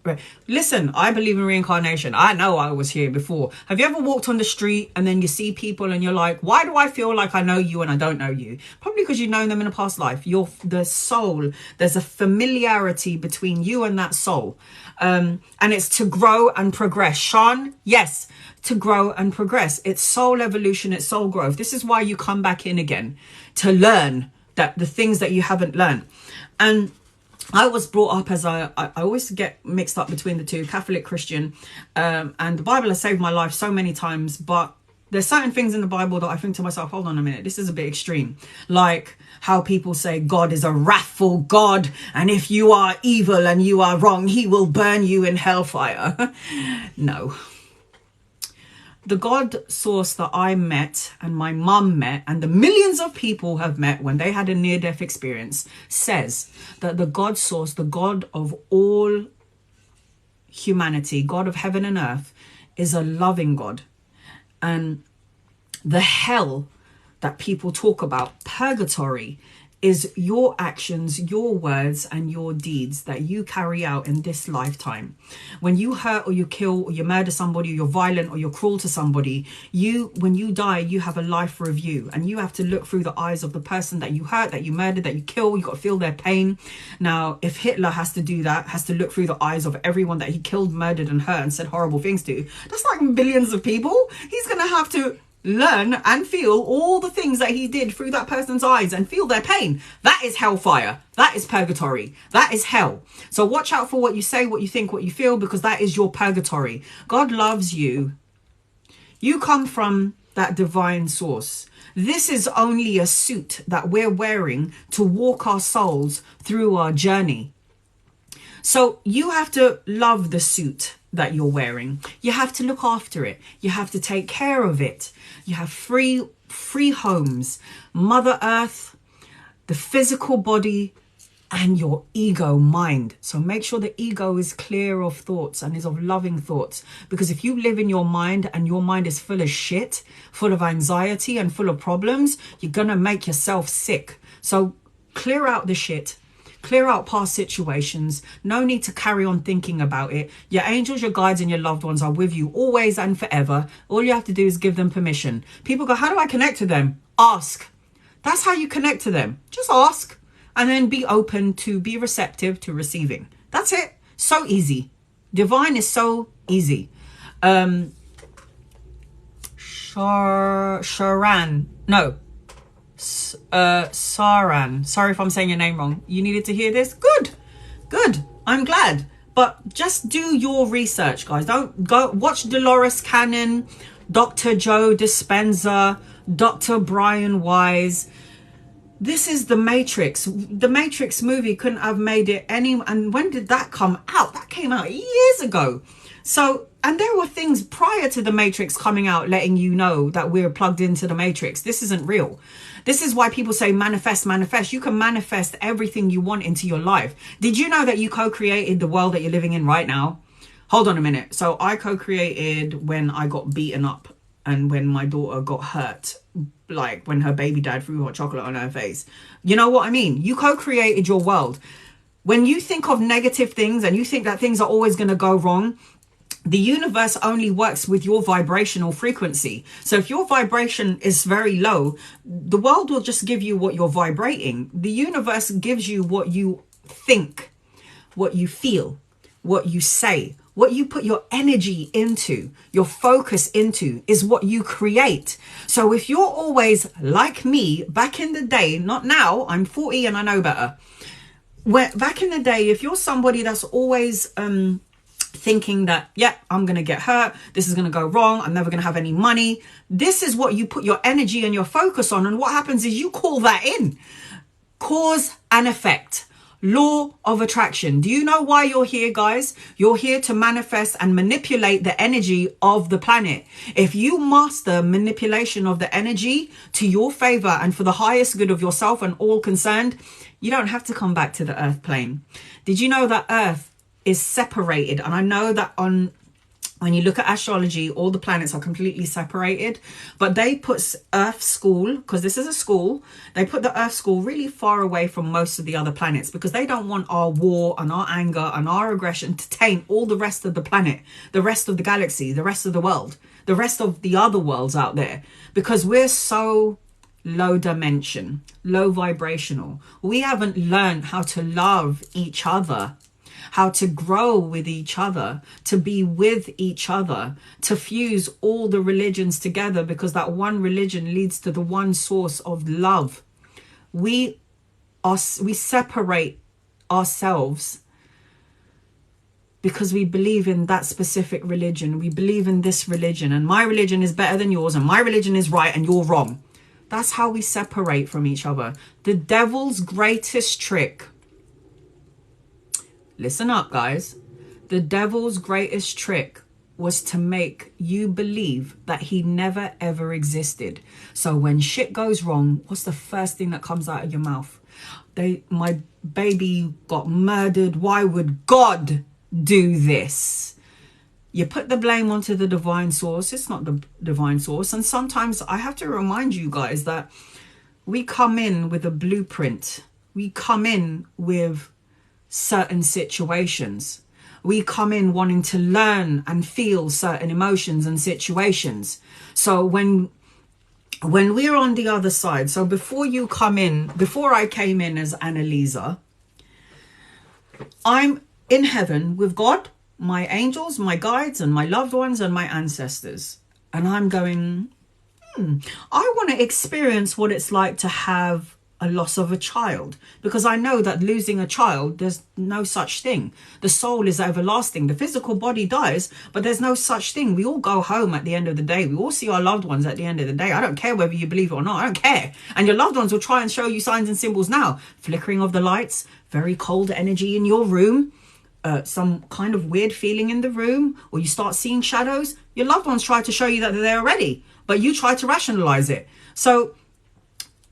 listen, I believe in reincarnation. I know I was here before. Have you ever walked on the street and then you see people and you're like, why do I feel like I know you and I don't know you? Probably because you've known them in a past life. You're the soul. There's a familiarity between you and that soul. And it's to grow and progress. Sean, yes, to grow and progress. It's soul evolution. It's soul growth. This is why you come back in again, to learn that the things that you haven't learned. And I was brought up as I always get mixed up between the two, Catholic, Christian, and the Bible has saved my life so many times. But there's certain things in the Bible that I think to myself, hold on a minute, this is a bit extreme. Like how people say God is a wrathful God, and if you are evil and you are wrong, he will burn you in hellfire. No. The God source that I met and my mum met and the millions of people have met when they had a near-death experience says that the God source, the God of all humanity, God of heaven and earth, is a loving God. And the hell that people talk about, purgatory, is your actions, your words, and your deeds that you carry out in this lifetime. When you hurt or you kill or you murder somebody or you're violent or you're cruel to somebody, when you die, you have a life review and you have to look through the eyes of the person that you hurt, that you murdered, that you kill. You got to feel their pain. Now, if Hitler has to do that, has to look through the eyes of everyone that he killed, murdered and hurt and said horrible things to, that's like billions of people. He's going to have to learn and feel all the things that he did through that person's eyes and feel their pain. That is hellfire. That is purgatory. That is hell. So watch out for what you say, what you think, what you feel, because that is your purgatory. God loves you. You come from that divine source. This is only a suit that we're wearing to walk our souls through our journey. So you have to love the suit that you're wearing. You have to look after it. You have to take care of it. You have free homes, Mother Earth, the physical body, and your ego mind. So make sure the ego is clear of thoughts and is of loving thoughts. Because if you live in your mind and your mind is full of shit, full of anxiety and full of problems, you're going to make yourself sick. So clear out the shit. Clear out past situations. No need to carry on thinking about it. Your angels, your guides, and your loved ones are with you always and forever. All you have to do is give them permission. People go, how do I connect to them? Ask. That's how you connect to them. Just ask. And then be open to, be receptive to receiving. That's it. So easy. Divine is so easy. Saran. Sorry if I'm saying your name wrong. You needed to hear this? Good. I'm glad. But just do your research, guys. Don't go watch Dolores Cannon, Dr. Joe Dispenza, Dr. Brian Wise. This is The Matrix. The Matrix movie couldn't have made it any... And when did that come out? That came out years ago. So, and there were things prior to The Matrix coming out letting you know that we're plugged into the Matrix. This isn't real. This is why people say manifest, manifest. You can manifest everything you want into your life. Did you know that you co-created the world that you're living in right now? Hold on a minute. So I co-created when I got beaten up and when my daughter got hurt, like when her baby dad threw hot chocolate on her face. You know what I mean? You co-created your world. When you think of negative things and you think that things are always going to go wrong, the universe only works with your vibrational frequency. So if your vibration is very low, the world will just give you what you're vibrating. The universe gives you what you think, what you feel, what you say, what you put your energy into, your focus into is what you create. So if you're always like me back in the day, not now, I'm 40 and I know better. Back in the day, if you're somebody that's always thinking that, yeah, I'm going to get hurt, this is going to go wrong, I'm never going to have any money. This is what you put your energy and your focus on. And what happens is you call that in. Cause and effect. Law of attraction. Do you know why you're here, guys? You're here to manifest and manipulate the energy of the planet. If you master manipulation of the energy to your favor and for the highest good of yourself and all concerned, you don't have to come back to the earth plane. Did you know that earth is separated? And I know that when you look at astrology, all the planets are completely separated, but they put Earth school, because this is a school, they put the Earth school really far away from most of the other planets because they don't want our war and our anger and our aggression to taint all the rest of the planet, the rest of the galaxy, the rest of the world, the rest of the other worlds out there, because we're so low dimension, low vibrational. We haven't learned how to love each other, how to grow with each other, to be with each other, to fuse all the religions together, because that one religion leads to the one source of love. We separate ourselves because we believe in that specific religion. We believe in this religion, and my religion is better than yours, and my religion is right and you're wrong. That's how we separate from each other. The devil's greatest trick, listen up, guys. The devil's greatest trick was to make you believe that he never ever existed. So when shit goes wrong, what's the first thing that comes out of your mouth? My baby got murdered. Why would God do this? You put the blame onto the divine source. It's not the divine source. And sometimes I have to remind you guys that we come in with a blueprint. We come in with certain situations. We come in wanting to learn and feel certain emotions and situations. So when we're on the other side, so before I came in as Annalisa, I'm in heaven with God, my angels, my guides, and my loved ones, and my ancestors. And I'm going, I want to experience what it's like to have a loss of a child, because I know that losing a child, there's no such thing. The soul is everlasting. The physical body dies, but there's no such thing. We all go home at the end of the day. We all see our loved ones at the end of the day. I don't care whether you believe it or not. I don't care. And your loved ones will try and show you signs and symbols now. Flickering of the lights, very cold energy in your room, some kind of weird feeling in the room, or you start seeing shadows. Your loved ones try to show you that they're there already, but you try to rationalize it. So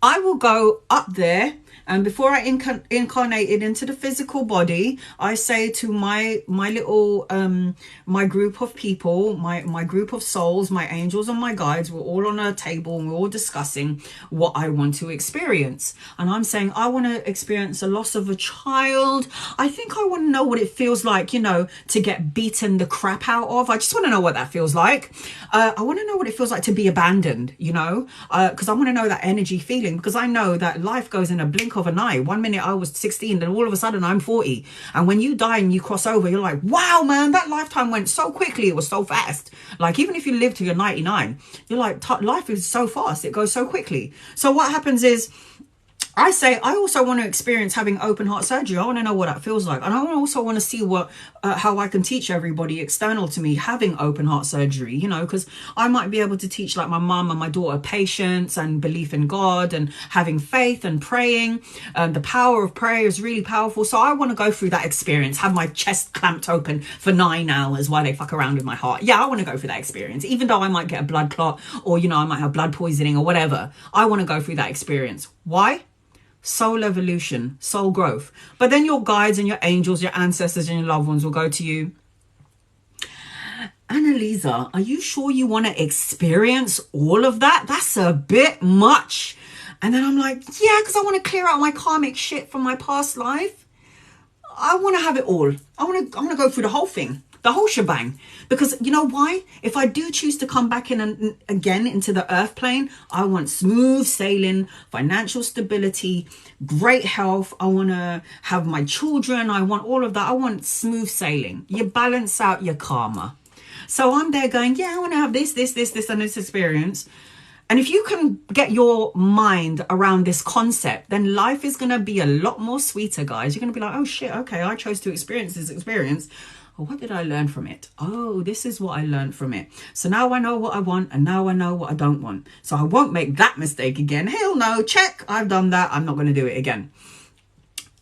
I will go up there, and before I incarnated into the physical body, I say to my little my group of people, my group of souls, my angels and my guides, we're all on a table and we're all discussing what I want to experience. And I'm saying, I want to experience a loss of a child. I think I want to know what it feels like, to get beaten the crap out of. I just want to know what that feels like. I want to know what it feels like to be abandoned, because I want to know that energy feeling, because I know that life goes in a blink of an eye. 1 minute I was 16, then all of a sudden I'm 40. And when you die and you cross over, you're like, wow, man, that lifetime went so quickly. It was so fast. Like, even if you live till you're 99, you're like, life is so fast. It goes so quickly. So what happens is, I say, I also want to experience having open heart surgery. I want to know what that feels like. And I also want to see how I can teach everybody external to me having open heart surgery, because I might be able to teach like my mum and my daughter patience and belief in God and having faith and praying. The power of prayer is really powerful. So I want to go through that experience, have my chest clamped open for 9 hours while they fuck around with my heart. Yeah, I want to go through that experience, even though I might get a blood clot or, I might have blood poisoning or whatever. I want to go through that experience. Why? Soul evolution, soul growth. But then your guides and your angels, your ancestors and your loved ones will go to you, Annalisa, are you sure you want to experience all of that? That's a bit much. And then I'm like, yeah, because I want to clear out my karmic shit from my past life. I want to have it all. I want to go through the whole thing, the whole shebang. Because you know why? If I do choose to come back in and again into the earth plane, I want smooth sailing, financial stability, great health. I want to have my children. I want all of that. I want smooth sailing. You balance out your karma. So I'm there going, yeah, I want to have this, and this experience. And if you can get your mind around this concept, then life is going to be a lot more sweeter, guys. You're going to be like, oh shit, okay, I chose to experience this experience. What did I learn from it? Oh, this is what I learned from it. So now I know what I want, and now I know what I don't want. So I won't make that mistake again. Hell no, check. I've done that. I'm not going to do it again.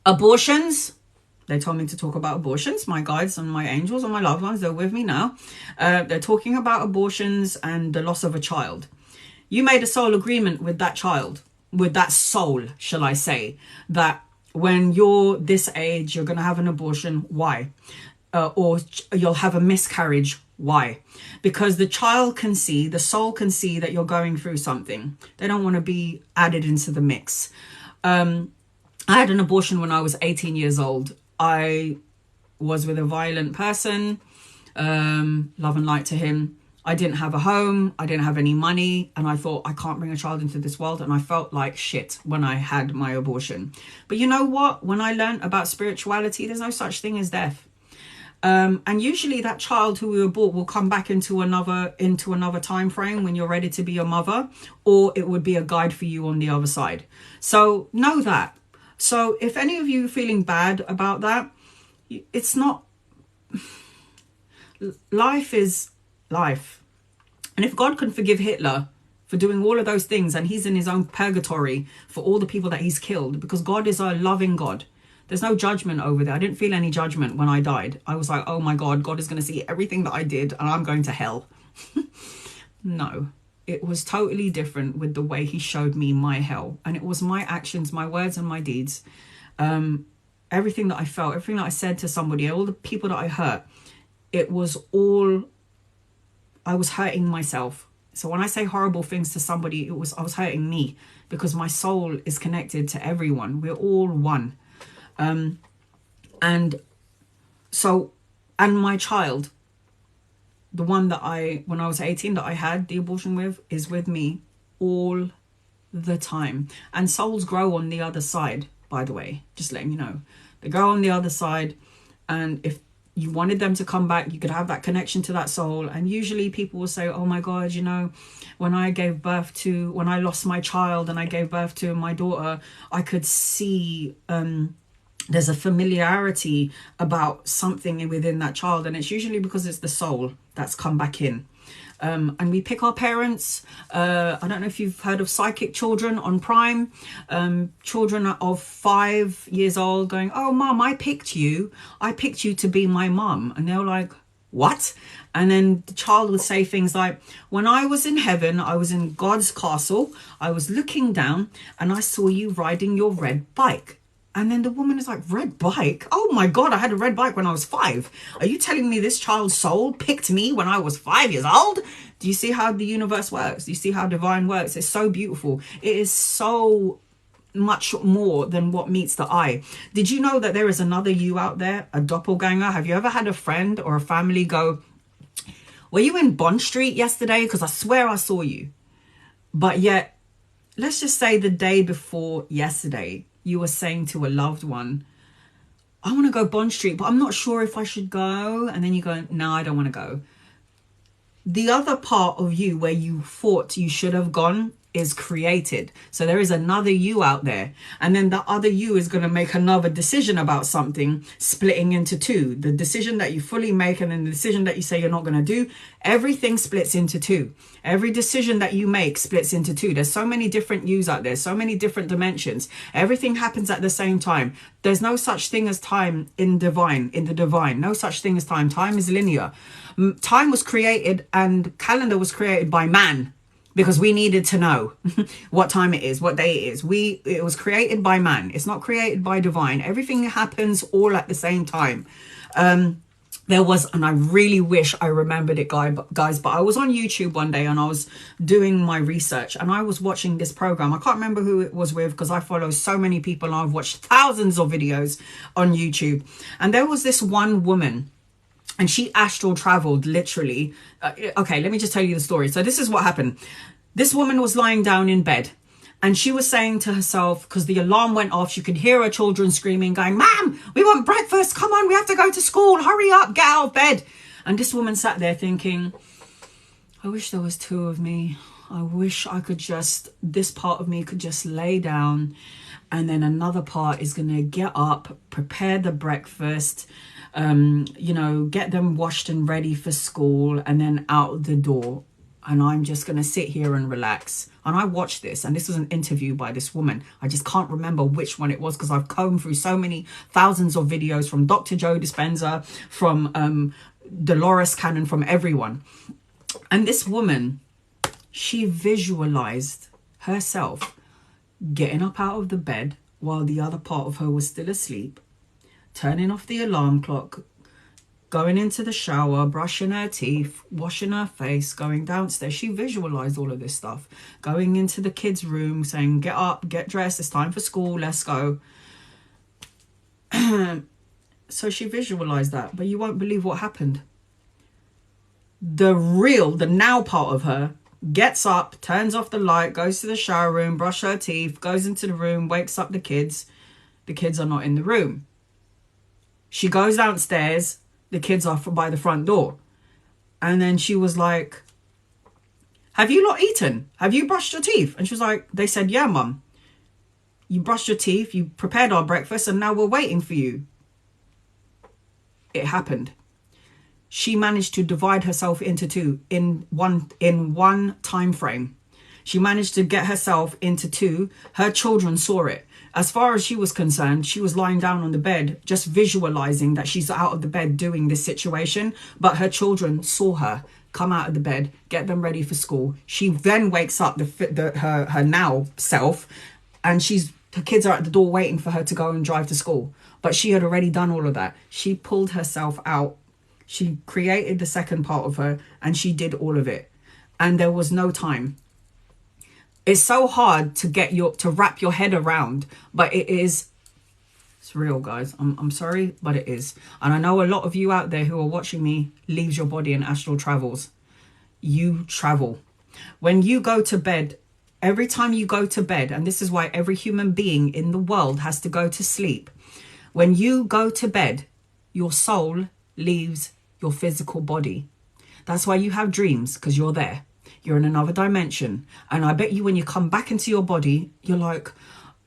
Abortions. They told me to talk about abortions. My guides and my angels and my loved ones, they're with me now. They're talking about abortions and the loss of a child. You made a soul agreement with that child, with that soul, shall I say, that when you're this age, you're going to have an abortion. Why? Or you'll have a miscarriage. Why? Because the child can see, the soul can see that you're going through something. They don't want to be added into the mix. I had an abortion when I was 18 years old. I was with a violent person, love and light to him. I didn't have a home. I didn't have any money. And I thought, I can't bring a child into this world. And I felt like shit when I had my abortion. But you know what? When I learned about spirituality, there's no such thing as death. And usually that child who we abort will come back into another time frame when you're ready to be a mother, or it would be a guide for you on the other side. So know that. So if any of you are feeling bad about that, it's not. Life is life. And if God can forgive Hitler for doing all of those things, and he's in his own purgatory for all the people that he's killed, because God is a loving God. There's no judgment over there. I didn't feel any judgment when I died. I was like, oh my God, God is going to see everything that I did and I'm going to hell. No, it was totally different with the way he showed me my hell. And it was my actions, my words and my deeds. Everything that I felt, everything that I said to somebody, all the people that I hurt, it was all, I was hurting myself. So when I say horrible things to somebody, I was hurting me, because my soul is connected to everyone. We're all one. And my child, the one that when I was 18 that I had the abortion with, is with me all the time. And souls grow on the other side, by the way, just letting you know. They grow on the other side, and if you wanted them to come back, you could have that connection to that soul. And usually people will say, oh my God, you know, when I lost my child and I gave birth to my daughter, I could see there's a familiarity about something within that child. And it's usually because it's the soul that's come back in. And we pick our parents. I don't know if you've heard of psychic children on Prime. Children of 5 years old going, oh, Mom, I picked you to be my mum. And they're like, what? And then the child would say things like, when I was in heaven, I was in God's castle. I was looking down and I saw you riding your red bike. And then the woman is like, red bike? Oh my God, I had a red bike when I was 5. Are you telling me this child's soul picked me when I was 5 years old? Do you see how the universe works? Do you see how divine works? It's so beautiful. It is so much more than what meets the eye. Did you know that there is another you out there, a doppelganger? Have you ever had a friend or a family go, were you in Bond Street yesterday? Because I swear I saw you. But yet, let's just say the day before yesterday, you were saying to a loved one, I want to go Bond Street, but I'm not sure if I should go. And then you go, no, I don't want to go. The other part of you where you thought you should have gone is created. So there is another you out there. And then the other you is going to make another decision about something, splitting into two. The decision that you fully make and then the decision that you say you're not going to do, everything splits into two. Every decision that you make splits into two. There's so many different yous out there, so many different dimensions. Everything happens at the same time. There's no such thing as time in the divine. No such thing as time. Time is linear. Time was created and calendar was created by man, because we needed to know what time it is, what day it is. It was created by man. It's not created by divine. Everything happens all at the same time. There was, and I really wish I remembered it, guys, but I was on YouTube one day and I was doing my research and I was watching this program. I can't remember who it was with because I follow so many people and I've watched thousands of videos on YouTube. And there was this one woman, and she astral traveled, literally. Okay, let me just tell you the story. So this is what happened. This woman was lying down in bed and she was saying to herself, because the alarm went off, she could hear her children screaming, going, Mom, we want breakfast. Come on, we have to go to school. Hurry up, get out of bed. And this woman sat there thinking, I wish there was two of me. I wish I could this part of me could just lay down. And then another part is going to get up, prepare the breakfast, get them washed and ready for school and then out the door. And I'm just going to sit here and relax. And I watched this, and this was an interview by this woman. I just can't remember which one it was because I've combed through so many thousands of videos from Dr. Joe Dispenza, from Dolores Cannon, from everyone. And this woman, she visualized herself getting up out of the bed while the other part of her was still asleep, turning off the alarm clock, going into the shower, brushing her teeth, washing her face, going downstairs. She visualized all of this stuff. Going into the kids' room, saying, get up, get dressed, it's time for school, let's go. So she visualized that, but you won't believe what happened. The now part of her gets up, turns off the light, goes to the shower room, brush her teeth, goes into the room, wakes up the kids. The kids are not in the room. She goes downstairs. The kids are by the front door. And then she was like, have you not eaten? Have you brushed your teeth? And she was like, they said, yeah, Mum. You brushed your teeth, you prepared our breakfast, and now we're waiting for you. It happened. She managed to divide herself into two in one time frame. She managed to get herself into 2. Her children saw it. As far as she was concerned, she was lying down on the bed, just visualizing that she's out of the bed doing this situation. But her children saw her come out of the bed, get them ready for school. She then wakes up her now self, and her kids are at the door waiting for her to go and drive to school. But she had already done all of that. She pulled herself out. She created the second part of her, and she did all of it. And there was no time. It's so hard to wrap your head around, but it's real, guys. I'm sorry, but it is. And I know a lot of you out there who are watching me leaves your body and astral travels. You travel. When you go to bed, every time you go to bed, and this is why every human being in the world has to go to sleep. When you go to bed, your soul leaves your physical body. That's why you have dreams, because you're there. You're in another dimension. And I bet you when you come back into your body, you're like,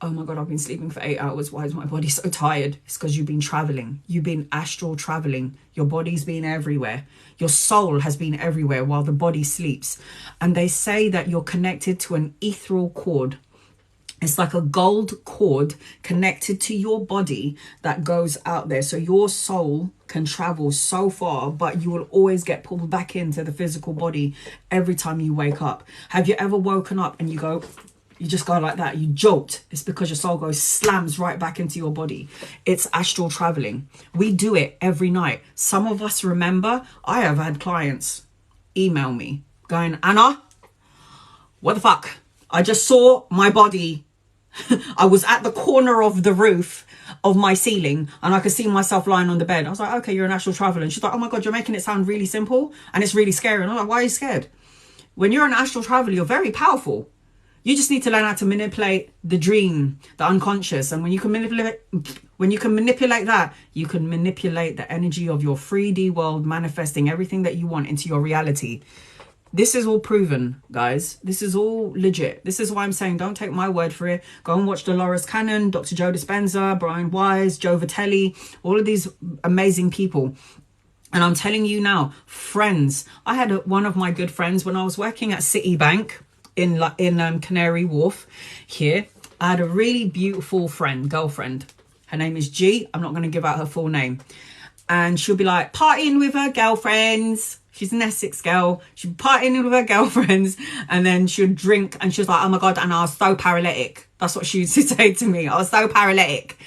oh my God, I've been sleeping for 8 hours. Why is my body so tired? It's because you've been traveling. You've been astral traveling. Your body's been everywhere. Your soul has been everywhere while the body sleeps. And they say that you're connected to an ethereal cord. It's like a gold cord connected to your body that goes out there. So your soul can travel so far, but you will always get pulled back into the physical body every time you wake up. Have you ever woken up and you just go like that? You jolt. It's because your soul slams right back into your body. It's astral traveling. We do it every night. Some of us remember. I have had clients email me going, Anna, what the fuck? I just saw my body. I was at the corner of the roof of my ceiling and I could see myself lying on the bed. I was like, okay, you're an astral traveler. And she's like, oh my God, you're making it sound really simple and it's really scary. And I'm like, why are you scared? When you're an astral traveler, you're very powerful. You just need to learn how to manipulate the dream, the unconscious. And when you can manipulate that, you can manipulate the energy of your 3D world, manifesting everything that you want into your reality. This is all proven, guys. This is all legit. This is why I'm saying don't take my word for it. Go and watch Dolores Cannon, Dr. Joe Dispenza, Brian Wise, Joe Vitelli, all of these amazing people. And I'm telling you now, friends, I had one of my good friends when I was working at Citibank in Canary Wharf here. I had a really beautiful girlfriend. Her name is G. I'm not going to give out her full name. And she'll be like partying with her girlfriends. She's an Essex girl. She'd be partying with her girlfriends and then she'd drink and she was like, oh my God, and I was so paralytic. That's what she used to say to me. I was so paralytic.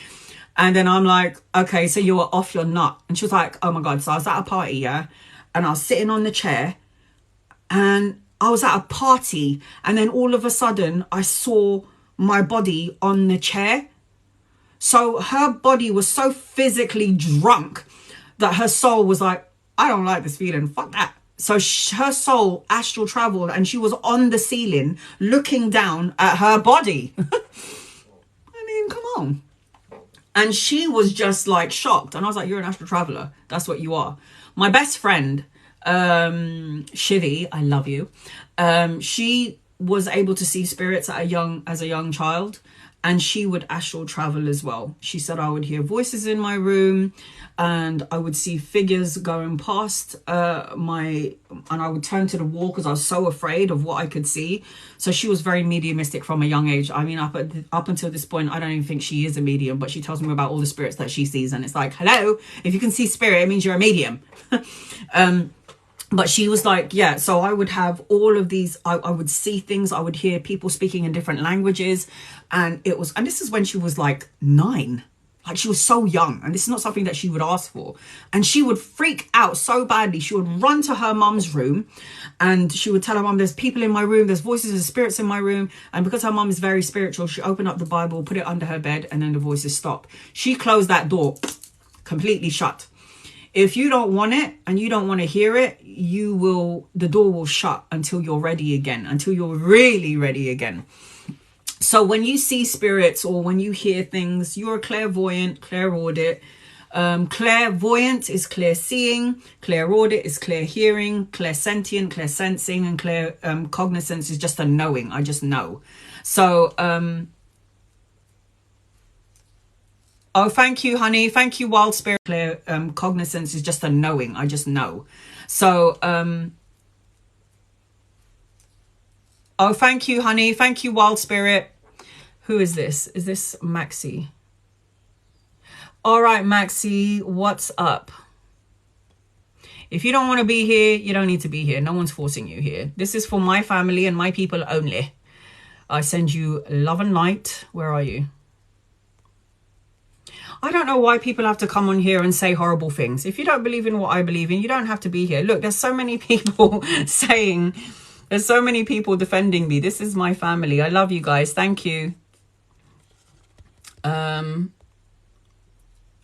And then I'm like, okay, so you were off your nut. And she was like, oh my God. So I was at a party, yeah. And I was sitting on the chair and I was at a party. And then all of a sudden I saw my body on the chair. So her body was so physically drunk that her soul was like, I don't like this feeling. Fuck that. So her soul astral traveled and she was on the ceiling looking down at her body. I mean, come on. And she was just like shocked. And I was like, you're an astral traveler. That's what you are. My best friend, Shivi, I love you. She was able to see spirits as a young child. And she would astral travel as well. She said I would hear voices in my room and I would see figures going past and I would turn to the wall because I was so afraid of what I could see. So she was very mediumistic from a young age. I mean, up until this point, I don't even think she is a medium, but she tells me about all the spirits that she sees. And it's like, hello, if you can see spirit, it means you're a medium. But she was like, yeah, so I would have all of these, I would see things, I would hear people speaking in different languages. And this is when she was like 9. Like she was so young and this is not something that she would ask for. And she would freak out so badly. She would run to her mum's room and she would tell her mum, there's people in my room, there's voices and spirits in my room. And because her mum is very spiritual, she opened up the Bible, put it under her bed and then the voices stopped. She closed that door, completely shut. If you don't want it and you don't want to hear it, the door will shut until you're ready again, until you're really ready again. So when you see spirits or when you hear things, you're a clairvoyant, clairaudit. Clairvoyant is clear seeing, clairaudit is clear hearing, clairsentient, clear sensing, and clear cognizance is just a knowing. I just know. So, oh, thank you, honey. Thank you, wild spirit. Clear cognizance is just a knowing. I just know. So, Oh, thank you, honey. Thank you, Wild Spirit. Who is this? Is this Maxi? All right, Maxi, what's up? If you don't want to be here, you don't need to be here. No one's forcing you here. This is for my family and my people only. I send you love and light. Where are you? I don't know why people have to come on here and say horrible things. If you don't believe in what I believe in, you don't have to be here. Look, there's so many people saying, there's so many people defending me. This is my family. I love you guys. Thank you.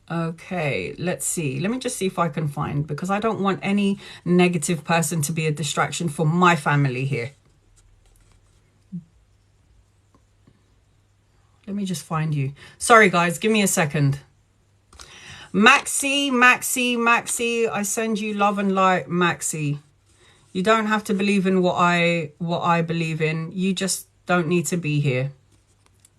Okay, let's see. Let me just see if I can find, because I don't want any negative person to be a distraction for my family here. Let me just find you. Sorry, guys. Give me a second. Maxi, Maxi, Maxi. I send you love and light, Maxi. You don't have to believe in what I believe in. You just don't need to be here.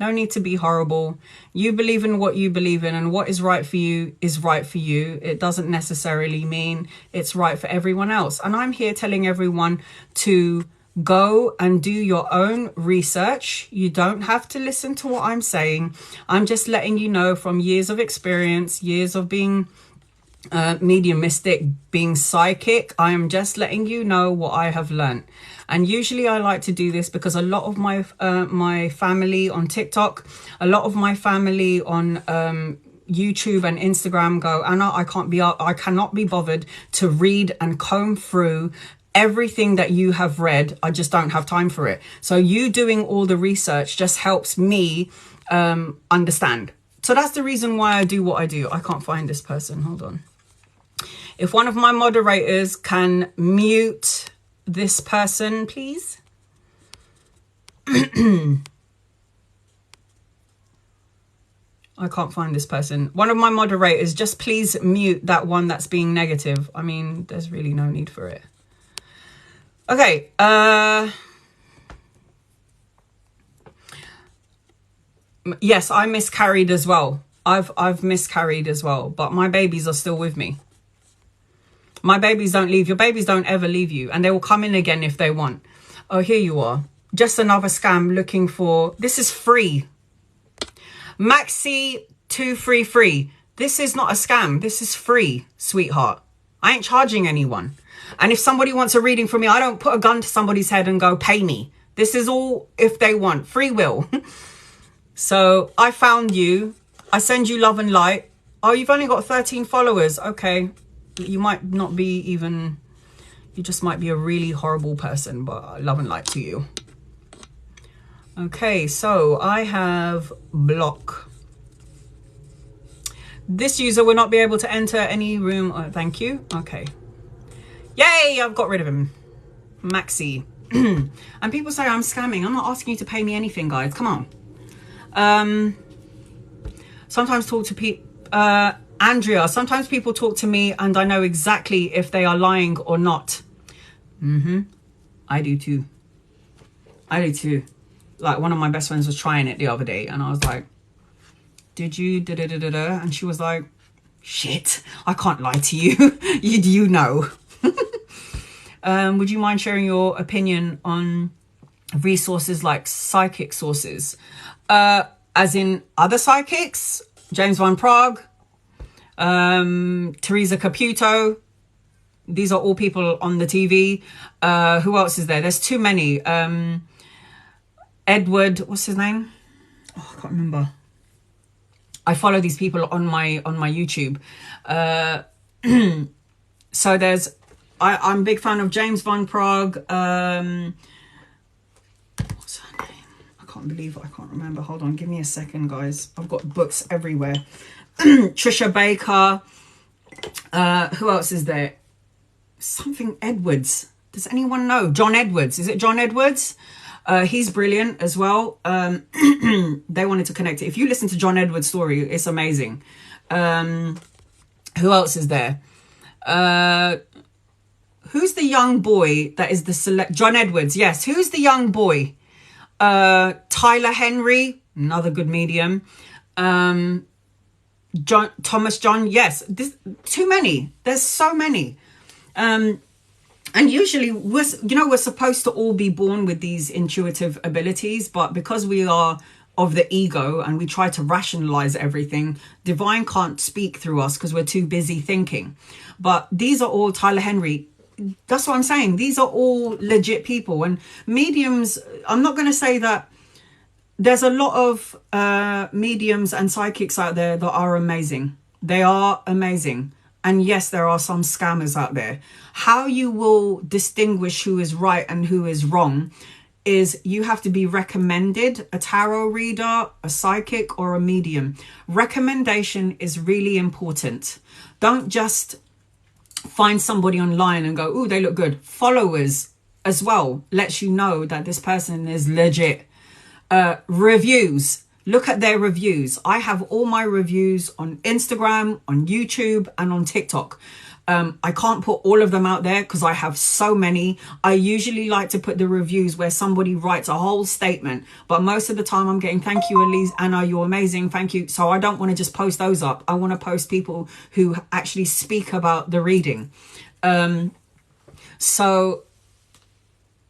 No need to be horrible. You believe in what you believe in, and what is right for you is right for you. It doesn't necessarily mean it's right for everyone else. And I'm here telling everyone to go and do your own research. You don't have to listen to what I'm saying. I'm just letting you know from years of experience, years of being mediumistic, being psychic. I am just letting you know what I have learned. And usually I like to do this because a lot of my my family on TikTok, a lot of my family on YouTube and Instagram go, Anna, I cannot be bothered to read and comb through everything that you have read. I just don't have time for it. So you doing all the research just helps me understand. So that's the reason why I do what I do. I can't find this person. Hold on. If one of my moderators can mute this person, please. I can't find this person. One of my moderators, just please mute that one that's being negative. I mean, there's really no need for it. Okay. Yes, I miscarried as well. I've miscarried as well, but my babies are still with me. My babies don't leave. Your babies don't ever leave you, and they will come in again if they want. Oh, here you are. Just another scam looking for... This is free. Maxi 233. This is not a scam. This is free, sweetheart. I ain't charging anyone. And if somebody wants a reading from me, I don't put a gun to somebody's head and go, pay me. This is all if they want. Free will. So I found you. I send you love and light. Oh, you've only got 13 followers. Okay. You might not be even... You just might be a really horrible person, but love and light to you. Okay, so I have block. This user will not be able to enter any room. Oh, thank you. Okay. Yay, I've got rid of him. Maxi. And people say I'm scamming. I'm not asking you to pay me anything, guys. Come on. Sometimes talk to people... Andrea, sometimes people talk to me and I know exactly if they are lying or not. I do too. I do too. Like, one of my best friends was trying it the other day and I was like, did you da-da-da-da-da? And she was like, shit, I can't lie to you. you know. Would you mind sharing your opinion on resources like psychic sources? As in other psychics? James Van Prague, Teresa Caputo. These are all people on the TV. Who else is there? There's too many. Edward, what's his name? Oh, I can't remember. I follow these people on my YouTube. So there's, I'm a big fan of James Van Prague. What's her name? I can't believe it. I can't remember. Hold on, give me a second, guys. I've got books everywhere. Trisha Baker. Who else is there? Something Edwards. Does anyone know? John Edwards. Is it John Edwards? He's brilliant as well. They wanted to connect it. If you listen to John Edwards' story, it's amazing. Who else is there? Who's the young boy that is the select? John Edwards, yes. Who's the young boy? Tyler Henry, another good medium. Thomas John, yes. Too many. There's so many. And usually we're supposed to all be born with these intuitive abilities, but because we are of the ego and we try to rationalize everything, divine can't speak through us because we're too busy thinking. But these are all Tyler Henry. That's what I'm saying. These are all legit people. And mediums, I'm not going to say that there's a lot of mediums and psychics out there that are amazing. They are amazing. And yes, there are some scammers out there. How you will distinguish who is right and who is wrong is you have to be recommended a tarot reader, a psychic, or a medium. Recommendation is really important. Don't just find somebody online and go, oh, they look good. Followers as well lets you know that this person is legit. Reviews. Look at their reviews. I have all my reviews on Instagram, on YouTube, and on TikTok. I can't put all of them out there because I have so many. I usually like to put the reviews where somebody writes a whole statement, but most of the time I'm getting, thank you, Elise, Anna, you're amazing, thank you. So I don't want to just post those up. I want to post people who actually speak about the reading. So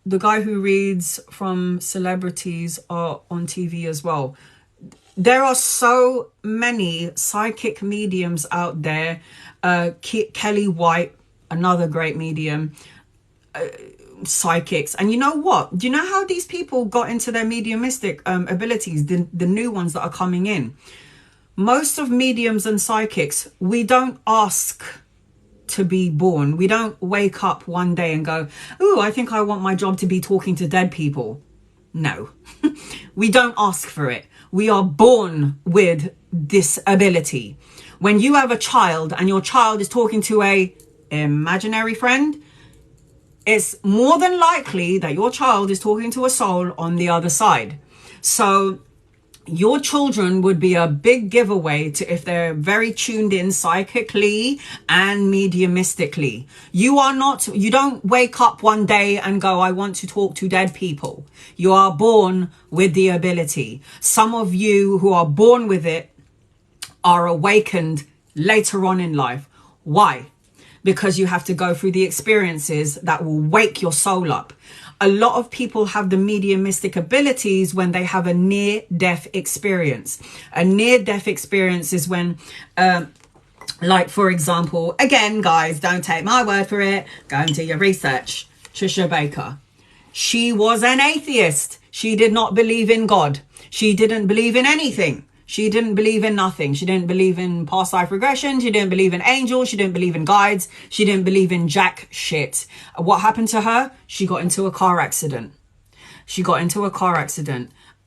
the guy who reads from celebrities are on TV as well. There are so many psychic mediums out there. Kelly White, another great medium, psychics. And you know what? Do you know how these people got into their mediumistic abilities, the new ones that are coming in? Most of mediums and psychics, we don't ask to be born. We don't wake up one day and go, oh, I think I want my job to be talking to dead people. No, we don't ask for it. We are born with this ability. When you have a child and your child is talking to a imaginary friend, it's more than likely that your child is talking to a soul on the other side. So your children would be a big giveaway to if they're very tuned in psychically and mediumistically. You don't wake up one day and go, I want to talk to dead people. You are born with the ability. Some of you who are born with it are awakened later on in life. Why? Because you have to go through the experiences that will wake your soul up. A lot of people have the mediumistic abilities when they have a near-death experience. A near-death experience is when, like, for example, again, guys, don't take my word for it. Go and do your research. Trisha Baker. She was an atheist. She did not believe in God. She didn't believe in anything. She didn't believe in nothing. She didn't believe in past life regression. She didn't believe in angels. She didn't believe in guides. She didn't believe in jack shit. What happened to her? She got into a car accident.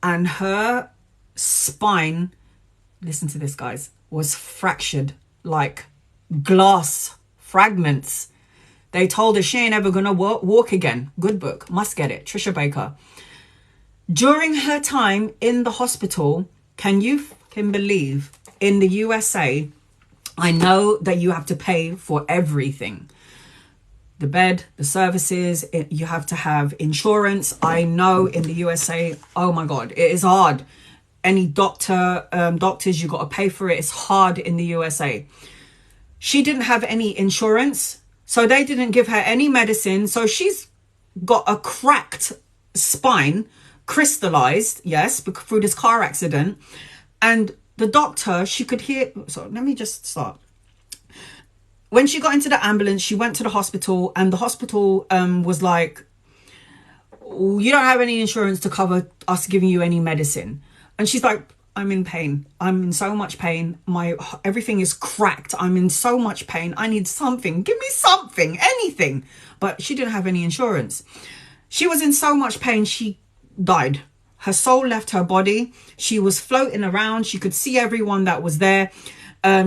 And her spine, listen to this, guys, was fractured like glass fragments. They told her she ain't ever gonna walk again. Good book. Must get it. Trisha Baker. During her time in the hospital, can you believe in the USA, I know that you have to pay for everything. The bed, the services, you have to have insurance. I know in the USA, oh my God, it is hard. Any doctors, you got to pay for it. It's hard in the USA. She didn't have any insurance, so they didn't give her any medicine. So she's got a cracked spine, crystallized, yes, through this car accident. And the doctor, she could hear, so let me just start. When she got into the ambulance, she went to the hospital, and the hospital was like, you don't have any insurance to cover us giving you any medicine. And she's like, I'm in pain. I'm in so much pain. Everything is cracked. I'm in so much pain. I need something. Give me something, anything. But she didn't have any insurance. She was in so much pain, she died. Her soul left her body. She was floating around. She could see everyone that was there.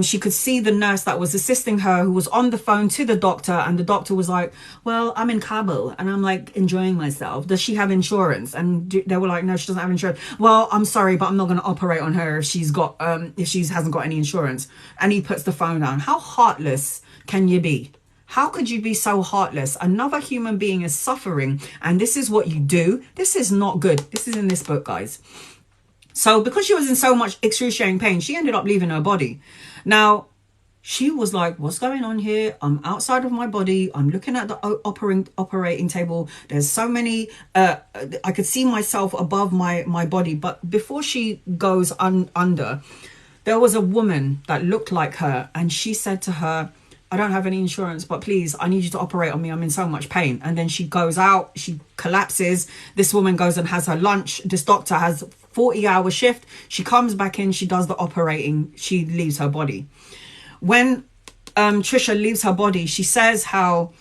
She could see the nurse that was assisting her, who was on the phone to the doctor. And the doctor was like, well, I'm in Kabul and I'm like enjoying myself. Does she have insurance? And they were like, no, she doesn't have insurance. Well, I'm sorry, but I'm not going to operate on her if she hasn't got any insurance. And he puts the phone down. How heartless can you be? How could you be so heartless? Another human being is suffering, and this is what you do. This is not good. This is in this book, guys. So because she was in so much excruciating pain, she ended up leaving her body. Now, She was like, what's going on here? I'm outside of my body. I'm looking at the operating table. There's so many, I could see myself above my body. But before she goes under, there was a woman that looked like her. And she said to her, I don't have any insurance, but please, I need you to operate on me. I'm in so much pain. And then she goes out, she collapses. This woman goes and has her lunch. This doctor has 40-hour shift. She comes back in, she does the operating. She leaves her body. When Trisha leaves her body, she says how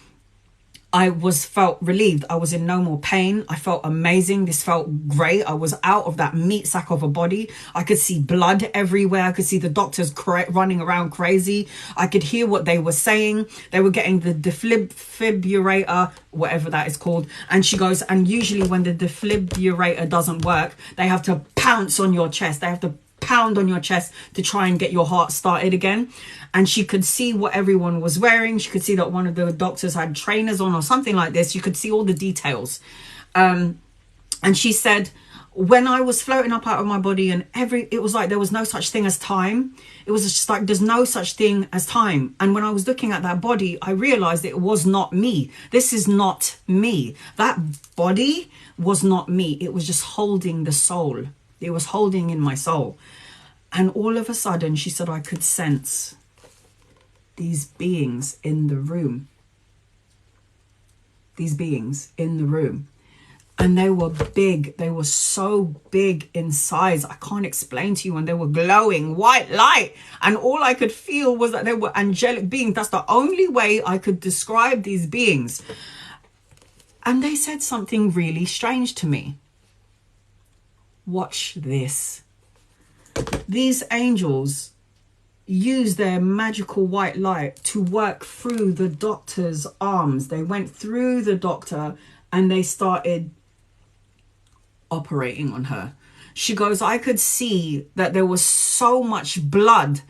I felt relieved. I was in no more pain. I felt amazing. This felt great. I was out of that meat sack of a body. I could see blood everywhere. I could see the doctors running around crazy. I could hear what they were saying. They were getting the defibrillator, whatever that is called. And she goes, and usually when the defibrillator doesn't work, they have to pounce on your chest. They have to pound on your chest to try and get your heart started again. And she could see what everyone was wearing. She could see that one of the doctors had trainers on or something like this. You could see all the details. And she said, when I was floating up out of my body and it was like there was no such thing as time. It was just like there's no such thing as time. And when I was looking at that body, I realized it was not me. This is not me. That body was not me. It was just holding the soul. It was holding in my soul. And all of a sudden, she said, I could sense these beings in the room. These beings in the room. And they were big. They were so big in size. I can't explain to you. And they were glowing white light. And all I could feel was that they were angelic beings. That's the only way I could describe these beings. And they said something really strange to me. Watch this. These angels use their magical white light to work through the doctor's arms. They went through the doctor and they started operating on her. She goes, I could see that there was so much blood.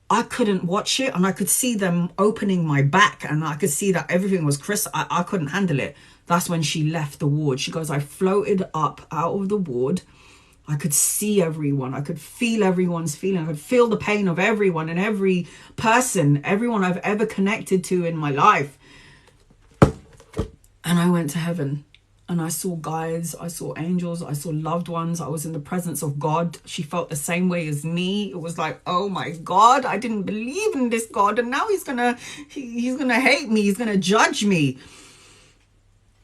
I couldn't watch it, and I could see them opening my back, and I could see that everything was crisp. I couldn't handle it. That's when she left the ward. She goes, I floated up out of the ward. I could see everyone. I could feel everyone's feeling. I could feel the pain of everyone and every person, everyone I've ever connected to in my life. And I went to heaven and I saw guides. I saw angels. I saw loved ones. I was in the presence of God. She felt the same way as me. It was like, oh my God, I didn't believe in this God. And now he's gonna hate me. He's gonna judge me.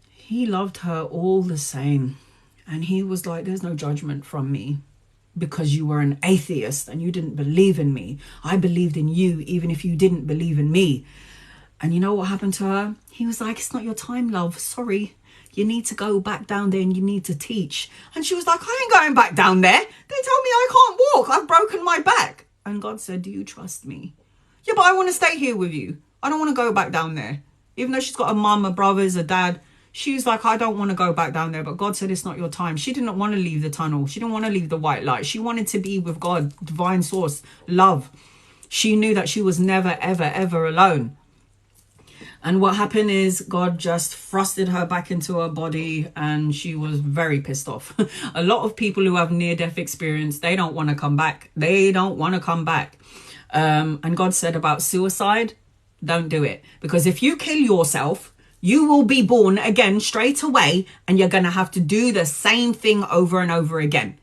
He loved her all the same. And he was like, there's no judgment from me because you were an atheist and you didn't believe in me. I believed in you even if you didn't believe in me. And you know what happened to her? He was like, it's not your time, love. Sorry. You need to go back down there and you need to teach. And she was like, I ain't going back down there. They told me I can't walk. I've broken my back. And God said, do you trust me? Yeah, but I want to stay here with you. I don't want to go back down there. Even though she's got a mum, a brothers, a dad. She was like, I don't want to go back down there. But God said, it's not your time. She didn't want to leave the tunnel. She didn't want to leave the white light. She wanted to be with God, divine source, love. She knew that she was never, ever, ever alone. And what happened is God just thrusted her back into her body and she was very pissed off. A lot of people who have near-death experience, they don't want to come back. They don't want to come back. And God said about suicide, don't do it. Because if you kill yourself, you will be born again straight away and you're going to have to do the same thing over and over again.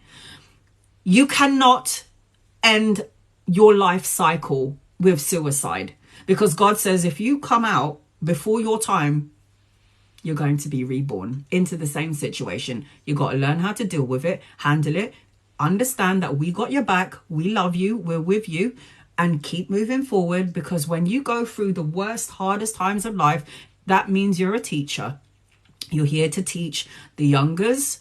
You cannot end your life cycle with suicide because God says if you come out before your time, you're going to be reborn into the same situation. You got to learn how to deal with it, handle it, understand that we got your back, we love you, we're with you, and keep moving forward because when you go through the worst, hardest times of life, that means you're a teacher. You're here to teach the youngers,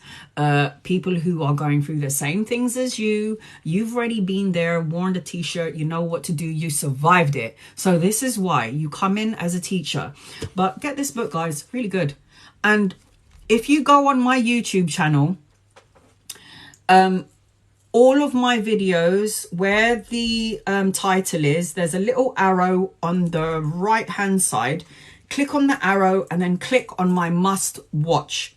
people who are going through the same things as you. You've already been there, worn the t-shirt, you know what to do, you survived it. So this is why you come in as a teacher. But get this book, guys, really good. And if you go on my YouTube channel, all of my videos where the title is, there's a little arrow on the right hand side. Click on the arrow and then click on my must watch.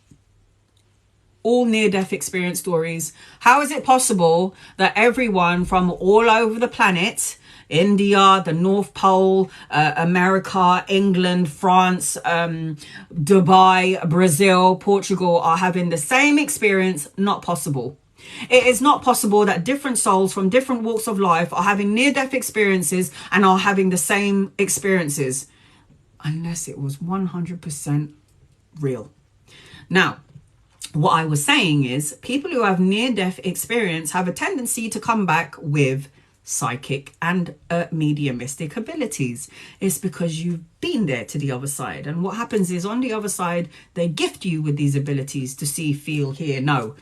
All near-death experience stories. How is it possible that everyone from all over the planet India, the North Pole, America, England, France, Dubai, Brazil, Portugal are having the same experience. Not possible. It is not possible that different souls from different walks of life are having near-death experiences and are having the same experiences, unless it was 100% real. Now, what I was saying is people who have near-death experience have a tendency to come back with psychic and mediumistic abilities. It's because you've been there to the other side. And what happens is on the other side, they gift you with these abilities to see, feel, hear, know.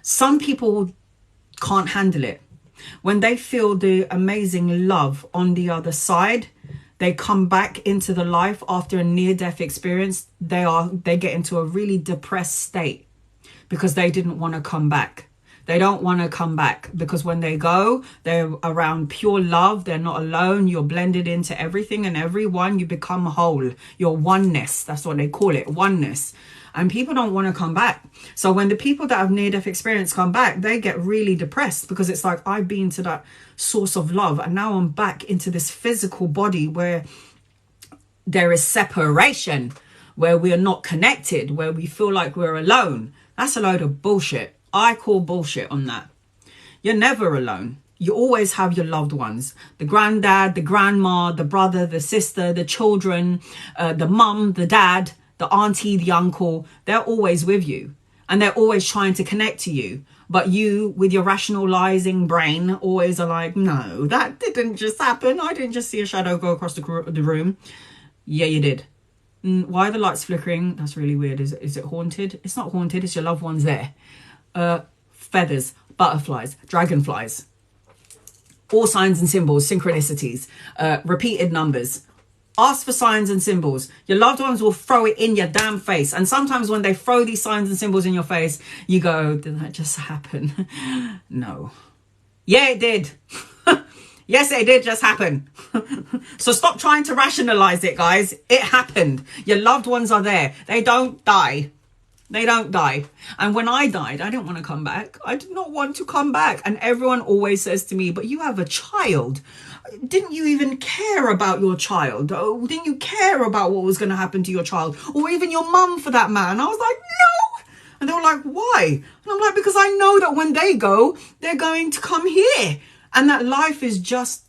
Some people can't handle it. When they feel the amazing love on the other side, they come back into the life after a near-death experience. They get into a really depressed state because they didn't want to come back. They don't want to come back because when they go, they're around pure love. They're not alone. You're blended into everything and everyone. You become whole. You're oneness. That's what they call it, oneness. And people don't want to come back. So when the people that have near-death experience come back, they get really depressed because it's like, I've been to that source of love and now I'm back into this physical body where there is separation, where we are not connected, where we feel like we're alone. That's a load of bullshit. I call bullshit on that. You're never alone. You always have your loved ones, the granddad, the grandma, the brother, the sister, the children, the mum, the dad, the auntie, the uncle. They're always with you and they're always trying to connect to you. But you, with your rationalizing brain, always are like, no, that didn't just happen. I didn't just see a shadow go across the room. Yeah, you did. Why are the lights flickering? That's really weird. Is it haunted? It's not haunted. It's your loved ones there. Feathers, butterflies, dragonflies, all signs and symbols, synchronicities, repeated numbers. Ask for signs and symbols. Your loved ones will throw it in your damn face. And sometimes when they throw these signs and symbols in your face, you go, did that just happen? No. Yeah, it did. Yes, it did just happen. So stop trying to rationalize it, guys. It happened. Your loved ones are there. They don't die. They don't die. And when I died, I didn't want to come back. I did not want to come back. And everyone always says to me, but you have a child. Didn't you even care about your child? Oh, didn't you care about what was going to happen to your child? Or even your mum, for that matter? I was like, no. And they were like, why? And I'm like, because I know that when they go, they're going to come here. And that life is just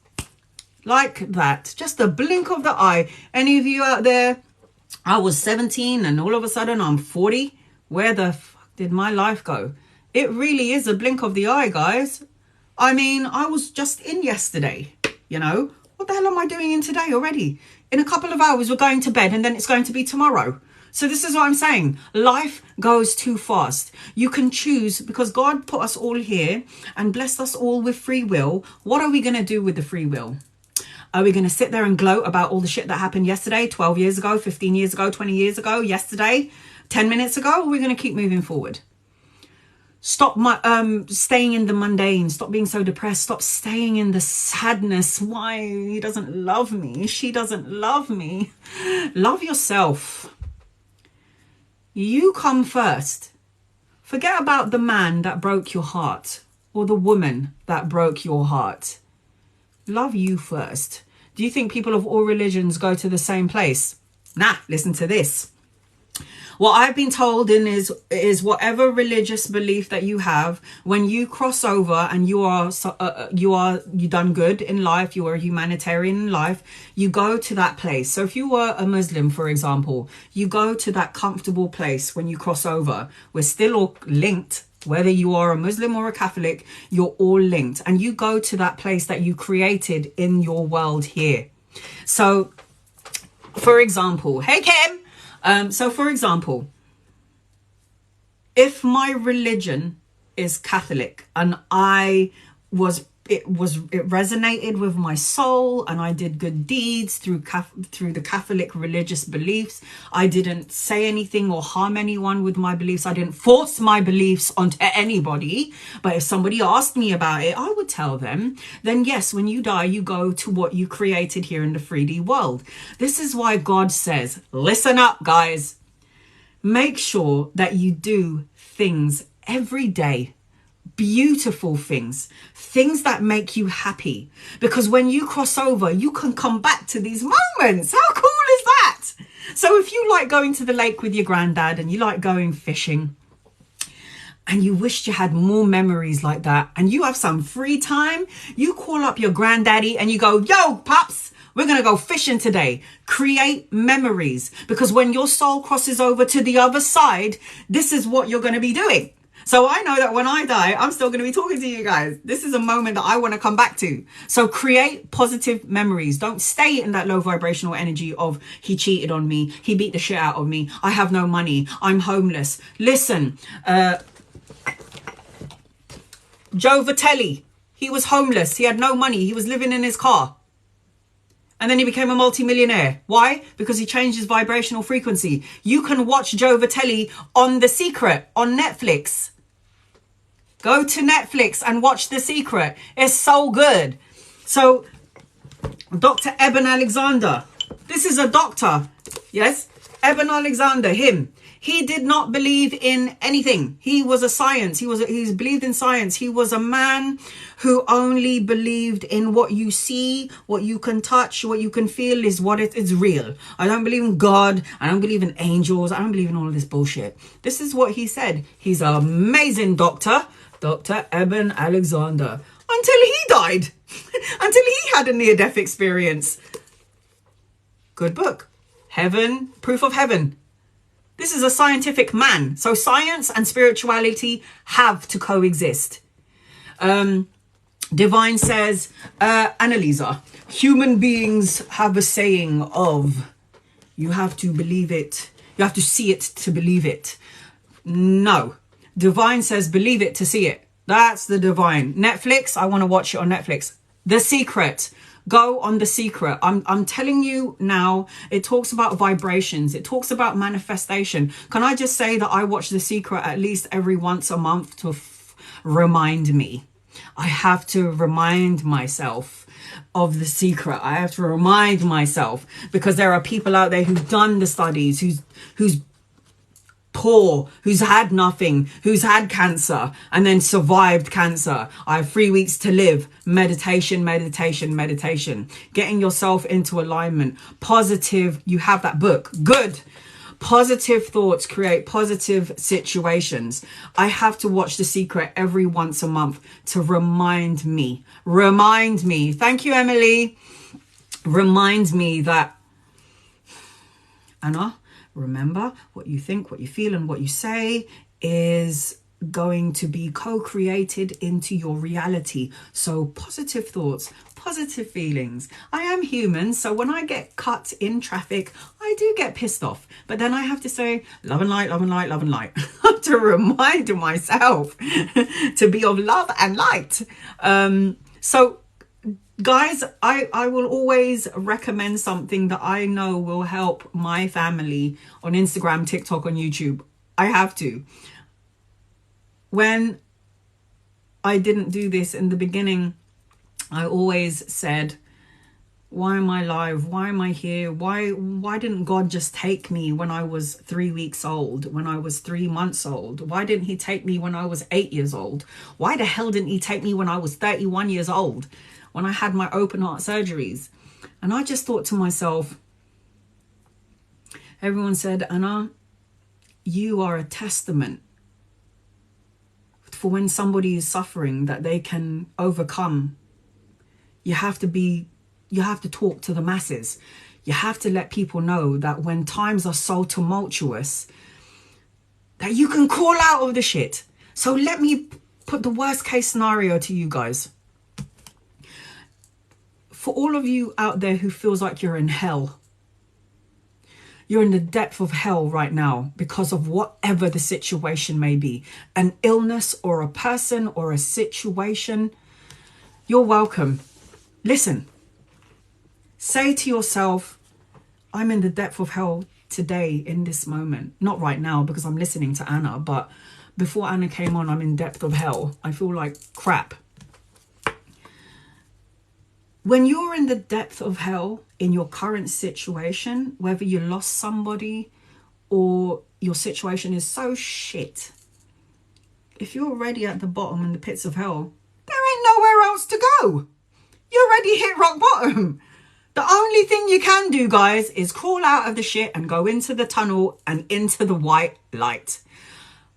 like that. Just a blink of the eye. Any of you out there, I was 17 and all of a sudden I'm 40. Where the fuck did my life go? It really is a blink of the eye, guys. I mean, I was just in yesterday, you know. What the hell am I doing in today already? In a couple of hours, we're going to bed and then it's going to be tomorrow. So this is what I'm saying. Life goes too fast. You can choose, because God put us all here and blessed us all with free will. What are we going to do with the free will? Are we going to sit there and gloat about all the shit that happened yesterday, 12 years ago, 15 years ago, 20 years ago, yesterday, 10 minutes ago? Or are we going to keep moving forward? Stop staying in the mundane. Stop being so depressed. Stop staying in the sadness. Why? He doesn't love me. She doesn't love me. Love yourself. You come first. Forget about the man that broke your heart or the woman that broke your heart. Love you first. Do you think people of all religions go to the same place? Nah, listen to this. What I've been told is whatever religious belief that you have, when you cross over and you done good in life, you are a humanitarian in life, you go to that place. So if you were a Muslim, for example, you go to that comfortable place when you cross over. We're still all linked. Whether you are a Muslim or a Catholic, you're all linked. And you go to that place that you created in your world here. So, for example, hey, Kim. So, for example, if my religion is Catholic and it resonated with my soul and I did good deeds through the Catholic religious beliefs, I didn't say anything or harm anyone with my beliefs. I didn't force my beliefs onto anybody. But if somebody asked me about it, I would tell them. Then yes, when you die, you go to what you created here in the 3D world. This is why God says, listen up, guys. Make sure that you do things every day beautiful things, things that make you happy. Because when you cross over, you can come back to these moments. How cool is that? So if you like going to the lake with your granddad and you like going fishing and you wished you had more memories like that and you have some free time, you call up your granddaddy and you go, yo, Pops, we're going to go fishing today. Create memories, because when your soul crosses over to the other side, this is what you're going to be doing. So I know that when I die, I'm still going to be talking to you guys. This is a moment that I want to come back to. So create positive memories. Don't stay in that low vibrational energy of he cheated on me. He beat the shit out of me. I have no money. I'm homeless. Listen, Joe Vitelli, he was homeless. He had no money. He was living in his car. And then he became a multimillionaire. Why? Because he changed his vibrational frequency. You can watch Joe Vitelli on The Secret on Netflix. Go to Netflix and watch The Secret. It's so good. So, Dr. Eben Alexander. This is a doctor. Yes? Eben Alexander, him. He did not believe in anything. He was a science. He believed in science. He was a man who only believed in what you see, what you can touch, what you can feel is what it is real. I don't believe in God. I don't believe in angels. I don't believe in all of this bullshit. This is what he said. He's an amazing doctor, Dr. Eben Alexander, until he died, until he had a near-death experience. Good book. Heaven, Proof of Heaven. This is a scientific man. So science and spirituality have to coexist. Divine says, Annalisa, human beings have a saying of, you have to believe it. You have to see it to believe it. No. Divine says, believe it to see it. That's the divine. Netflix, I want to watch it on Netflix. The Secret. Go on The Secret. I'm telling you now, it talks about vibrations. It talks about manifestation. Can I just say that I watch The Secret at least every once a month to remind me. I have to remind myself of The Secret. I have to remind myself, because there are people out there who've done the studies, who's poor, who's had nothing, who's had cancer and then survived cancer. I have 3 weeks to live. Meditation, meditation, meditation. Getting yourself into alignment. Positive. You have that book. Good. Positive thoughts create positive situations. I have to watch The Secret every once a month to remind me. Remind me. Thank you, Emily. Remind me that, Anna, remember, what you think, what you feel, and what you say is going to be co-created into your reality. So positive thoughts, positive feelings. I am human, so when I get cut in traffic, I do get pissed off. But then I have to say, love and light, love and light, love and light. To remind myself to be of love and light. So guys, I will always recommend something that I know will help my family on Instagram, TikTok, on YouTube. I have to. When I didn't do this in the beginning, I always said, why am I alive? Why am I here? Why didn't God just take me when I was 3 weeks old, when I was 3 months old? Why didn't he take me when I was 8 years old? Why the hell didn't he take me when I was 31 years old? When I had my open heart surgeries? And I just thought to myself, everyone said, Anna, you are a testament for when somebody is suffering that they can overcome. You have to talk to the masses. You have to let people know that when times are so tumultuous, that you can crawl out of the shit. So let me put the worst case scenario to you guys. For all of you out there who feels like you're in hell, you're in the depth of hell right now because of whatever the situation may be, an illness or a person or a situation, you're welcome. Listen, say to yourself, I'm in the depth of hell today in this moment. Not right now because I'm listening to Anna, but before Anna came on, I'm in depth of hell. I feel like crap. When you're in the depth of hell in your current situation, whether you lost somebody or your situation is so shit, if you're already at the bottom in the pits of hell, there ain't nowhere else to go. You already hit rock bottom. The only thing you can do, guys, is crawl out of the shit and go into the tunnel and into the white light.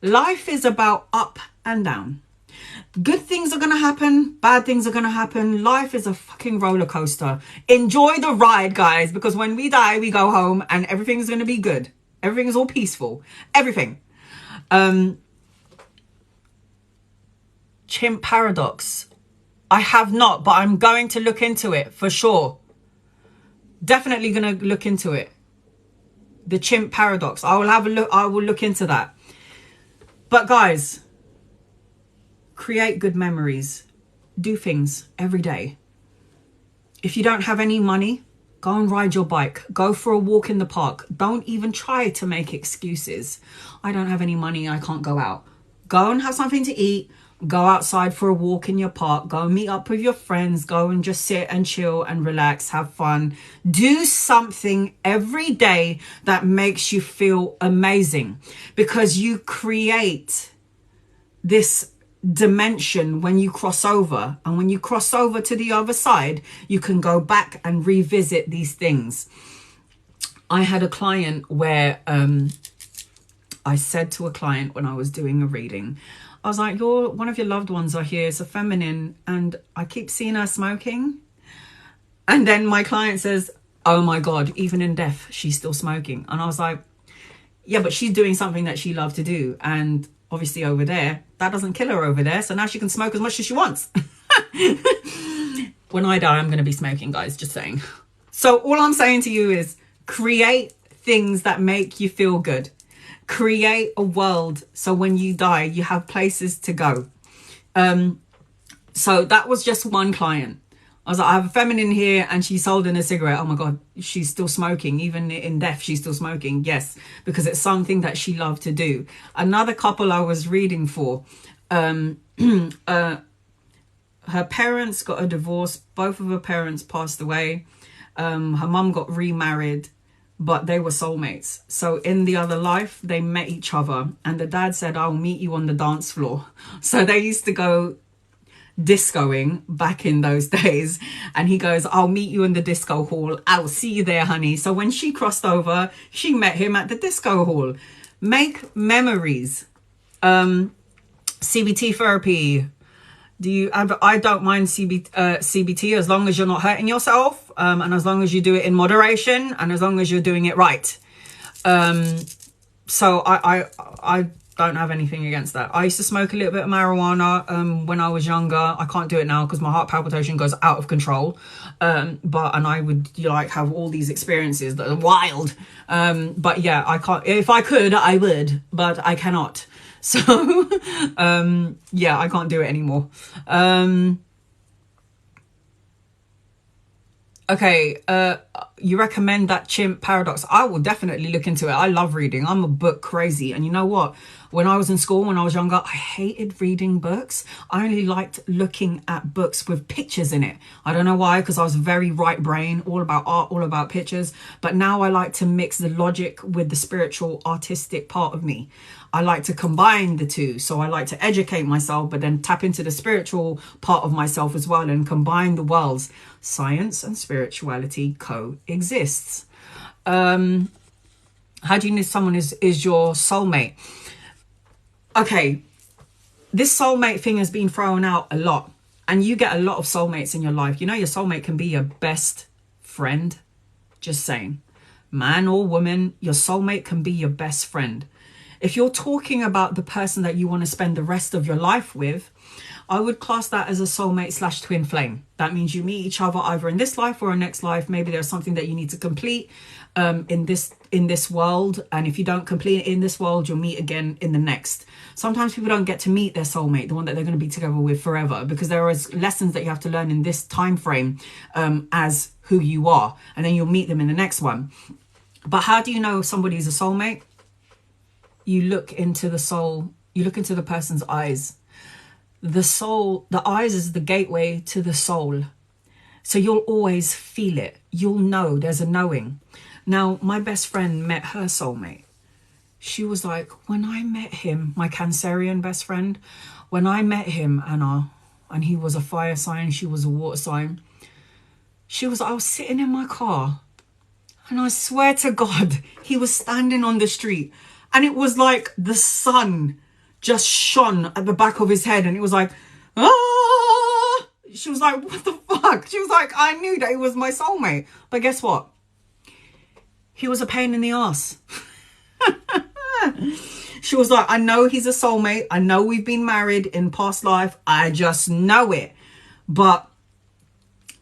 Life is about up and down. Good things are going to happen. Bad things are going to happen. Life is a fucking roller coaster. Enjoy the ride, guys, because when we die, we go home and everything's going to be good. Everything is all peaceful. Everything. Chimp paradox. I have not, but I'm going to look into it for sure. Definitely going to look into it. The chimp paradox. I will have a look. I will look into that. But guys, create good memories. Do things every day. If you don't have any money, go and ride your bike. Go for a walk in the park. Don't even try to make excuses. I don't have any money. I can't go out. Go and have something to eat. Go outside for a walk in your park. Go and meet up with your friends. Go and just sit and chill and relax. Have fun. Do something every day that makes you feel amazing, because you create this dimension when you cross over. And when you cross over to the other side, you can go back and revisit these things. I had a client where I said to a client when I was doing a reading, I was like, one of your loved ones are here. It's a feminine. And I keep seeing her smoking. And then my client says, oh my God, even in death, she's still smoking. And I was like, yeah, but she's doing something that she loved to do. And obviously over there, that doesn't kill her over there. So now she can smoke as much as she wants. When I die, I'm going to be smoking, guys, just saying. So all I'm saying to you is create things that make you feel good. Create a world so when you die, you have places to go. So that was just one client. I was like, I have a feminine here and she's holding a cigarette. Oh my God, she's still smoking. Even in death, she's still smoking. Yes, because it's something that she loved to do. Another couple I was reading for, her parents got a divorce. Both of her parents passed away. Her mum got remarried, but they were soulmates. So in the other life, they met each other. And the dad said, I'll meet you on the dance floor. So they used to go discoing back in those days. And he goes, I'll meet you in the disco hall. I'll see you there, honey. So when she crossed over, she met him at the disco hall. Make memories. CBT therapy. I don't mind CBT as long as you're not hurting yourself, and as long as you do it in moderation, and as long as you're doing it right. So I don't have anything against that. I used to smoke a little bit of marijuana when I was younger. I can't do it now because my heart palpitation goes out of control. And I would have all these experiences that are wild. But yeah, I can't. If I could, I would, but I cannot. So, yeah, I can't do it anymore. Okay, you recommend that chimp paradox? I will definitely look into it. I love reading. I'm a book crazy. And you know what? When I was in school, when I was younger, I hated reading books. I only liked looking at books with pictures in it. I don't know why, because I was very right brain, all about art, all about pictures. But now I like to mix the logic with the spiritual, artistic part of me. I like to combine the two. So I like to educate myself, but then tap into the spiritual part of myself as well and combine the worlds. Science and spirituality coexists. How do you know someone is your soulmate? Okay, this soulmate thing has been thrown out a lot. And you get a lot of soulmates in your life. You know, your soulmate can be your best friend. Just saying. Man or woman, your soulmate can be your best friend. If you're talking about the person that you want to spend the rest of your life with, I would class that as a soulmate / twin flame. That means you meet each other either in this life or a next life. Maybe there's something that you need to complete in this world. And if you don't complete it in this world, you'll meet again in the next. Sometimes people don't get to meet their soulmate, the one that they're going to be together with forever, because there is lessons that you have to learn in this time frame as who you are. And then you'll meet them in the next one. But how do you know if somebody's a soulmate? You look into the soul, you look into the person's eyes. The soul, the eyes is the gateway to the soul. So you'll always feel it. You'll know, there's a knowing. Now, my best friend met her soulmate. She was like, when I met him, my Cancerian best friend, when I met him, Anna, and he was a fire sign, she was a water sign. She was, I was sitting in my car and I swear to God, he was standing on the street and it was like the sun just shone at the back of his head and it was like, ah! She was like, what the fuck? She was like, I knew that he was my soulmate. But guess what? He was a pain in the ass. She was like, I know he's a soulmate. I know we've been married in past life. I just know it. But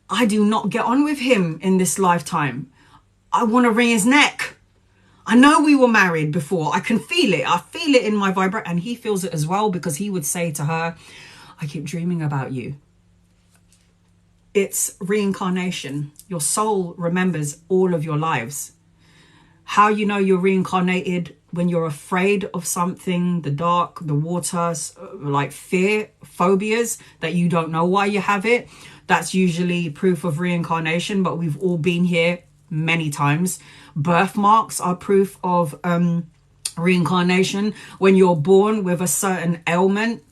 I do not get on with him in this lifetime. I want to wring his neck. I know we were married before. I can feel it. I feel it in my vibrate. And he feels it as well because he would say to her, I keep dreaming about you. It's reincarnation. Your soul remembers all of your lives. How you know you're reincarnated? When you're afraid of something, the dark, the water, like fear, phobias, that you don't know why you have it. That's usually proof of reincarnation, but we've all been here many times. Birthmarks are proof of reincarnation. When you're born with a certain ailment,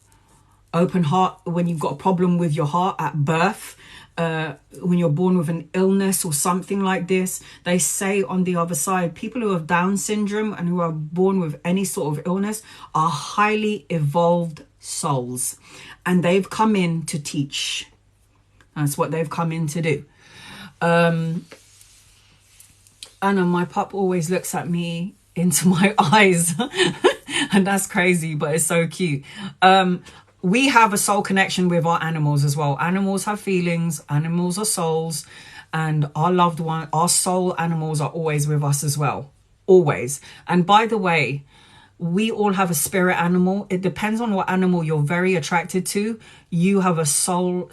open heart, when you've got a problem with your heart at birth, when you're born with an illness or something like this, they say on the other side, people who have Down syndrome and who are born with any sort of illness are highly evolved souls. And they've come in to teach. That's what they've come in to do. Anna, my pup always looks at me into my eyes. And that's crazy, but it's so cute. We have a soul connection with our animals as well. Animals have feelings. Animals are souls. And our loved one, our soul animals are always with us as well. Always. And by the way, we all have a spirit animal. It depends on what animal you're very attracted to. You have a soul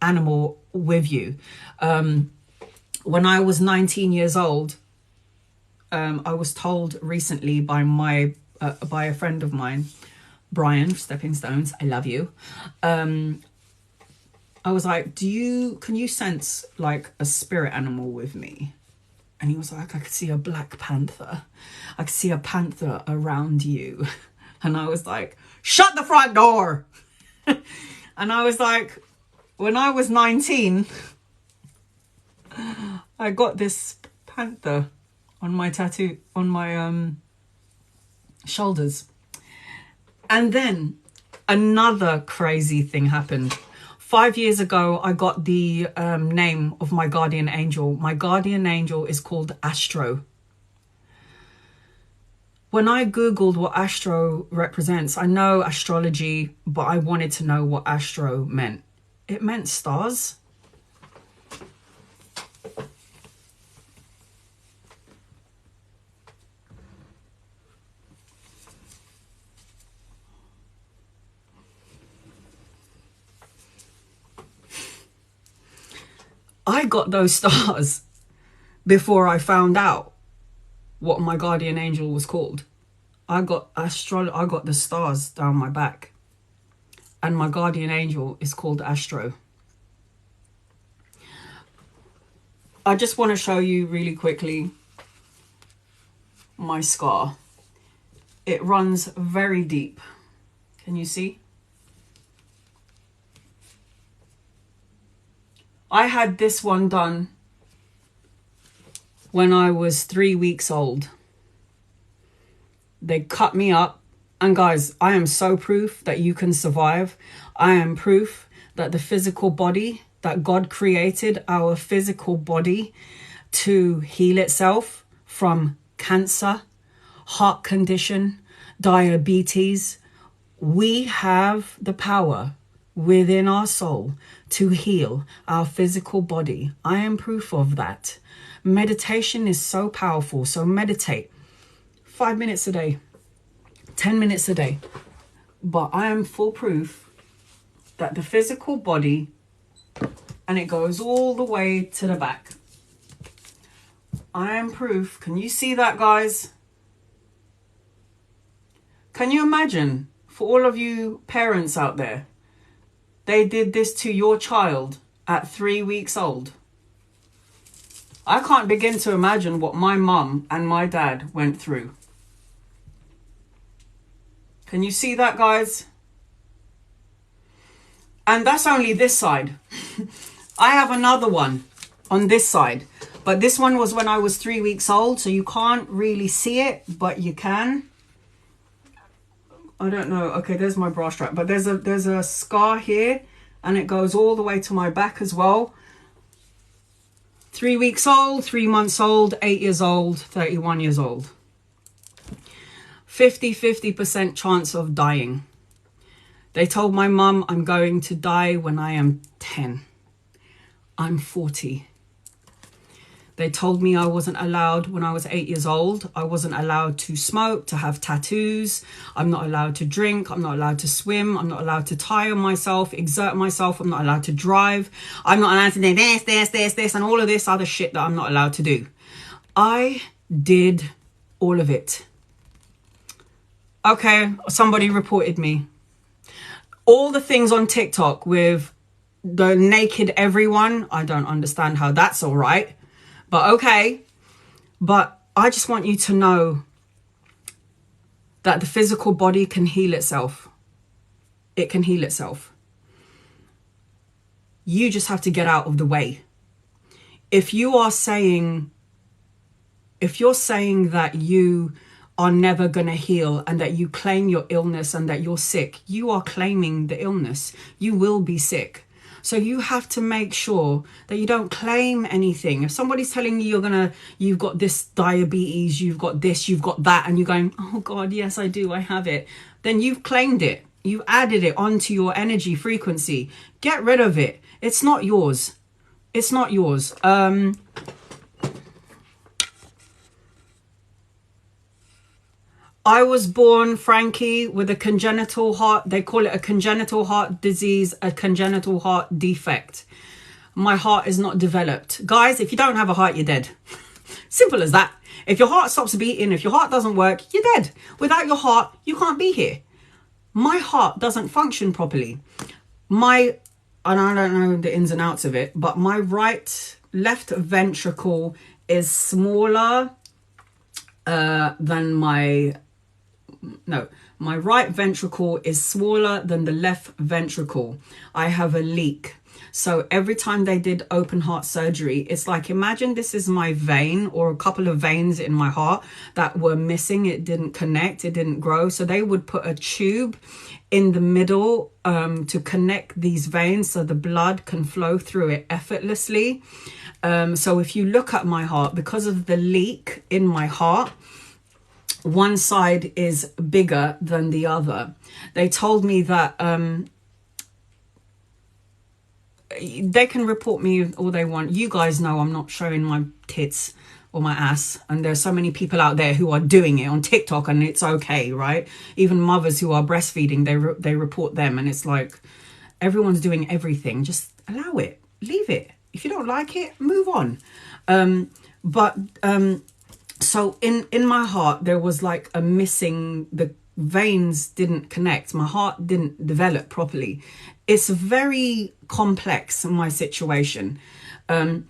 animal with you. When I was 19 years old, I was told recently by a friend of mine, Brian, Stepping Stones, I love you. I was like, can you sense like a spirit animal with me? And he was like, I could see a black panther. I could see a panther around you. And I was like, shut the front door. And I was like, when I was 19, I got this panther on my tattoo, on my shoulders. And then another crazy thing happened. 5 years ago, I got the name of my guardian angel. My guardian angel is called Astro. When I Googled what Astro represents, I know astrology, but I wanted to know what Astro meant. It meant stars. I got those stars before I found out what my guardian angel was called. I got the stars down my back. And my guardian angel is called Astro. I just want to show you really quickly my scar. It runs very deep. Can you see? I had this one done when I was 3 weeks old. They cut me up. And guys, I am so proof that you can survive. I am proof that the physical body, that God created our physical body to heal itself from cancer, heart condition, diabetes. We have the power within our soul to heal our physical body. I am proof of that. Meditation is so powerful. So meditate 5 minutes a day, 10 minutes a day. But I am full proof that the physical body, and it goes all the way to the back. I am proof. Can you see that, guys? Can you imagine, for all of you parents out there, they did this to your child at 3 weeks old? I can't begin to imagine what my mum and my dad went through. Can you see that, guys? And that's only this side. I have another one on this side, but this one was when I was 3 weeks old, so you can't really see it, but you can. I don't know. Okay, there's my bra strap, but there's a scar here, and it goes all the way to my back as well. 3 weeks old, 3 months old, 8 years old, 31 years old. 50% chance of dying. They told my mum I'm going to die when I am 10. I'm 40. They told me I wasn't allowed, when I was 8 years old, I wasn't allowed to smoke, to have tattoos. I'm not allowed to drink. I'm not allowed to swim. I'm not allowed to tire myself, exert myself. I'm not allowed to drive. I'm not allowed to do this, and all of this other shit that I'm not allowed to do. I did all of it. Okay, somebody reported me. All the things on TikTok with the naked everyone, I don't understand how that's all right. But okay. But I just want you to know that the physical body can heal itself. It can heal itself. You just have to get out of the way. If you're saying that you are never going to heal and that you claim your illness and that you're sick, you are claiming the illness. You will be sick. So you have to make sure that you don't claim anything. If somebody's telling you you've got this diabetes, you've got this, you've got that, and you're going, oh God, yes, I do, I have it. Then you've claimed it. You've added it onto your energy frequency. Get rid of it. It's not yours. It's not yours. I was born, Frankie, with a congenital heart. They call it a congenital heart disease, a congenital heart defect. My heart is not developed. Guys, if you don't have a heart, you're dead. Simple as that. If your heart stops beating, if your heart doesn't work, you're dead. Without your heart, you can't be here. My heart doesn't function properly. And I don't know the ins and outs of it, but my left ventricle is smaller than my right ventricle is smaller than the left ventricle. I have a leak. So every time they did open heart surgery, it's like, imagine this is my vein or a couple of veins in my heart that were missing. It didn't connect, it didn't grow. So they would put a tube in the middle to connect these veins so the blood can flow through it effortlessly. So if you look at my heart, because of the leak in my heart, one side is bigger than the other. They told me that they can report me all they want. You guys know I'm not showing my tits or my ass, and there's so many people out there who are doing it on TikTok, and it's okay, right? Even mothers who are breastfeeding, they report them, and it's like everyone's doing everything. Just allow it, leave it. If you don't like it, move on. So in my heart, there was like a missing, the veins didn't connect. My heart didn't develop properly. It's very complex, my situation. And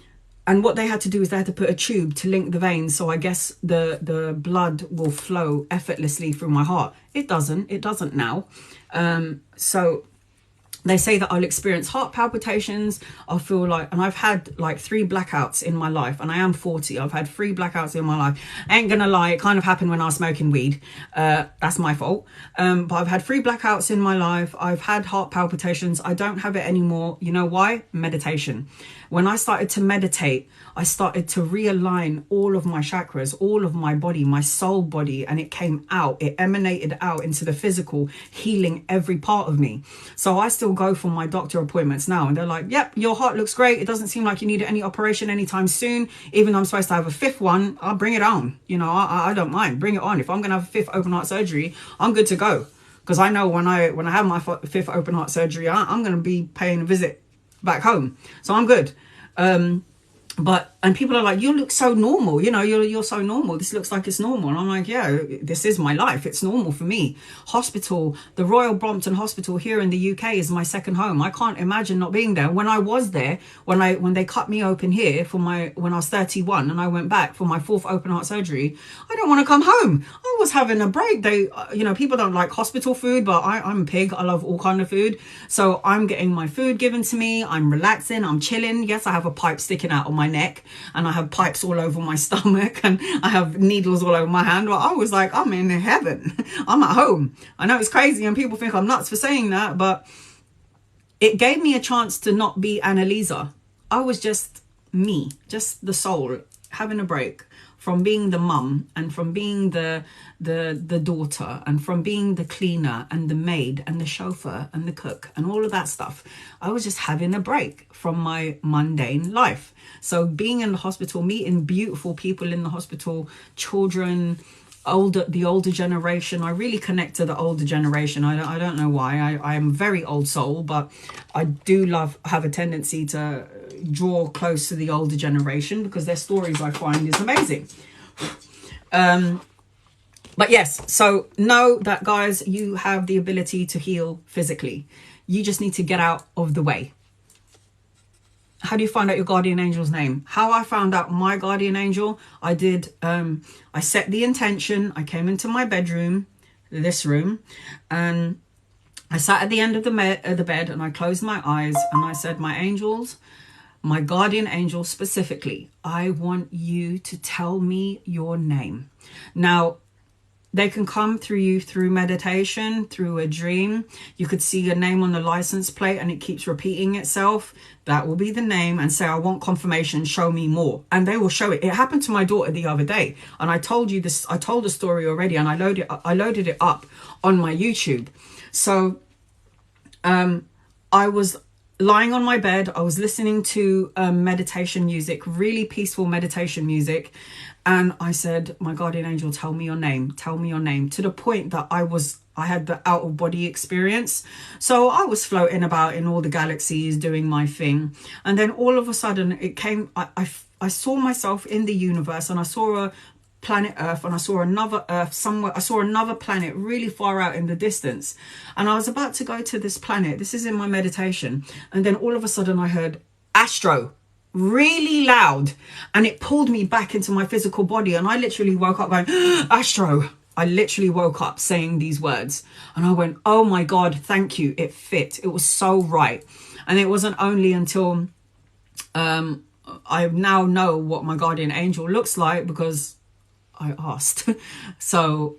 what they had to do is they had to put a tube to link the veins. So I guess the blood will flow effortlessly through my heart. It doesn't now. So they say that I'll experience heart palpitations. I'll feel like, and I've had like 3 blackouts in my life, and I am 40. I've had 3 blackouts in my life. I ain't gonna lie, it kind of happened when I was smoking weed. That's my fault. But I've had 3 blackouts in my life. I've had heart palpitations. I don't have it anymore. You know why? Meditation. When I started to meditate, I started to realign all of my chakras, all of my body, my soul body, and it came out. It emanated out into the physical, healing every part of me. So I still go for my doctor appointments now, and they're like, yep, your heart looks great. It doesn't seem like you need any operation anytime soon. Even though I'm supposed to have a 5th one, I'll bring it on. You know, I don't mind. Bring it on. If I'm going to have a 5th open heart surgery, I'm good to go. Because I know when I have my 5th open heart surgery, I'm going to be paying a visit back home. So I'm good. And people are like, you look so normal, you know, you're so normal, this looks like it's normal. And I'm like, yeah, this is my life, it's normal for me. Hospital, the Royal Brompton Hospital here in the UK is my second home. I can't imagine not being there. When I was there, when they cut me open here when I was 31 and I went back for my 4th open heart surgery, I don't want to come home. I was having a break. They, you know, people don't like hospital food, but I'm a pig. I love all kind of food. So I'm getting my food given to me. I'm relaxing. I'm chilling. Yes, I have a pipe sticking out of my neck, and I have pipes all over my stomach, and I have needles all over my hand. But I was like, I'm in heaven. I'm at home. I know it's crazy, and people think I'm nuts for saying that, but it gave me a chance to not be Annalisa. I was just me, just the soul, having a break from being the mum, and from being the daughter, and from being the cleaner and the maid and the chauffeur and the cook and all of that stuff. I was just having a break from my mundane life. So being in the hospital, meeting beautiful people in the hospital, children, the older generation. I really connect to the older generation. I don't know why. I am a very old soul, but I do have a tendency to draw close to the older generation because their stories, I find, is amazing. But yes, so know that, guys, you have the ability to heal physically. You just need to get out of the way. How do you find out your guardian angel's name? How I found out my guardian angel, I set the intention. I came into my bedroom, this room, and I sat at the end of the bed, and I closed my eyes, and I said, my angels, my guardian angel specifically, I want you to tell me your name. Now, they can come through you through meditation, through a dream. You could see your name on the license plate and it keeps repeating itself. That will be the name, and say, I want confirmation, show me more. And they will show it. It happened to my daughter the other day. And I told you this, I told the story already, and I loaded it up on my YouTube. So I was lying on my bed. I was listening to meditation music, really peaceful meditation music. And I said, my guardian angel, tell me your name. Tell me your name. To the point that I had the out of body experience. So I was floating about in all the galaxies doing my thing. And then all of a sudden it came, I saw myself in the universe, and I saw a planet Earth, and I saw another Earth somewhere. I saw another planet really far out in the distance. And I was about to go to this planet. This is in my meditation. And then all of a sudden I heard Astro, really loud, and it pulled me back into my physical body, and I literally woke up going, Astro. I literally woke up saying these words, and I went, oh my God, thank you. It fit. It was so right. And it wasn't only until I now know what my guardian angel looks like because I asked. So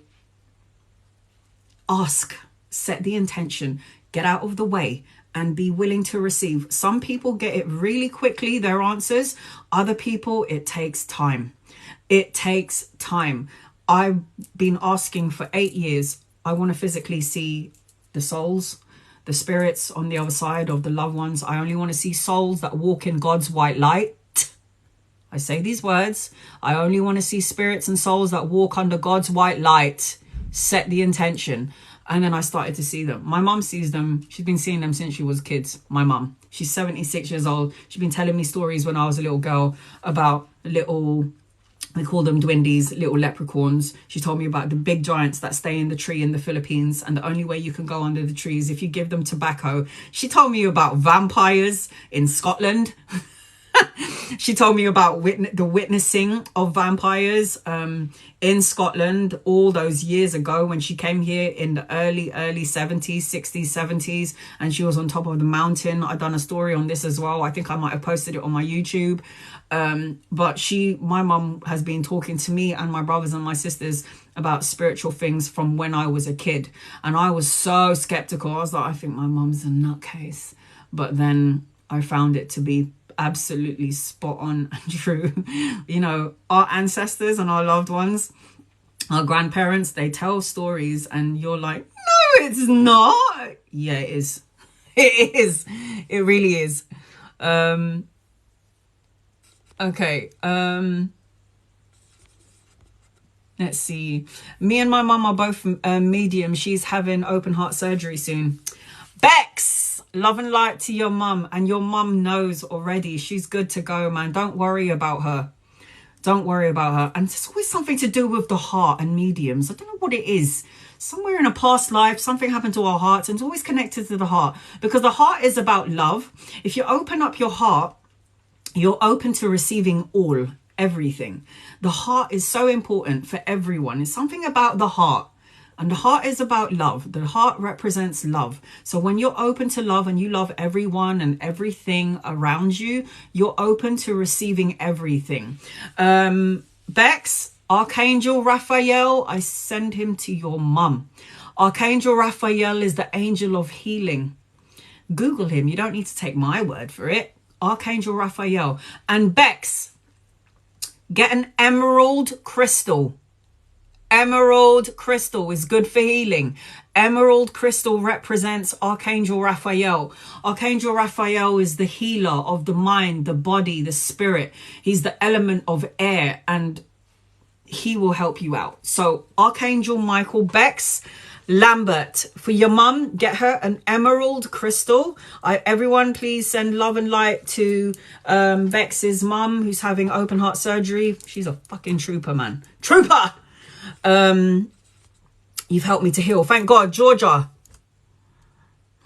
ask, set the intention, get out of the way, and be willing to receive. Some people get it really quickly, their answers. Other people, it takes time. It takes time. I've been asking for 8 years. I want to physically see the souls, the spirits on the other side of the loved ones. I only want to see souls that walk in God's white light. I say these words. I only want to see spirits and souls that walk under God's white light. Set the intention. And then I started to see them. My mum sees them. She's been seeing them since she was kids. My mum. She's 76 years old. She's been telling me stories when I was a little girl about little, we call them duendes, little leprechauns. She told me about the big giants that stay in the tree in the Philippines, and the only way you can go under the tree is if you give them tobacco. She told me about vampires in Scotland. She told me about the witnessing of vampires in Scotland all those years ago when she came here in the early 70s, 60s, 70s, and she was on top of the mountain. I've done a story on this as well. I think I might have posted it on my YouTube. But my mum has been talking to me and my brothers and my sisters about spiritual things from when I was a kid. And I was so skeptical. I was like, I think my mum's a nutcase. But then I found it to be absolutely spot on and true. You know, our ancestors and our loved ones, our grandparents, they tell stories and you're like, no, it's not. Yeah, it is. It is. It really is. Okay. Let's see. Me and my mum are both medium. She's having open heart surgery soon. Bex! Love and light to your mum, and your mum knows already. She's good to go, man. Don't worry about her. Don't worry about her. And it's always something to do with the heart and mediums. I don't know what it is. Somewhere in a past life, something happened to our hearts, and it's always connected to the heart, because the heart is about love. If you open up your heart, you're open to receiving all. everything. The heart is so important for everyone. It's something about the heart. And the heart is about love. The heart represents love. So when you're open to love and you love everyone and everything around you, you're open to receiving everything. Bex, Archangel Raphael, I send him to your mum. Archangel Raphael is the angel of healing. Google him. You don't need to take my word for it. Archangel Raphael. And Bex, get an emerald crystal. Emerald crystal is good for healing. Emerald crystal represents Archangel Raphael. Archangel Raphael is the healer of the mind, the body, the spirit. He's the element of air, and he will help you out. So Archangel Michael, Bex Lambert, for your mum, get her an emerald crystal. Everyone, please send love and light to Bex's mum, who's having open heart surgery. She's a fucking trooper, man. Trooper! You've helped me to heal. Thank God. Georgia.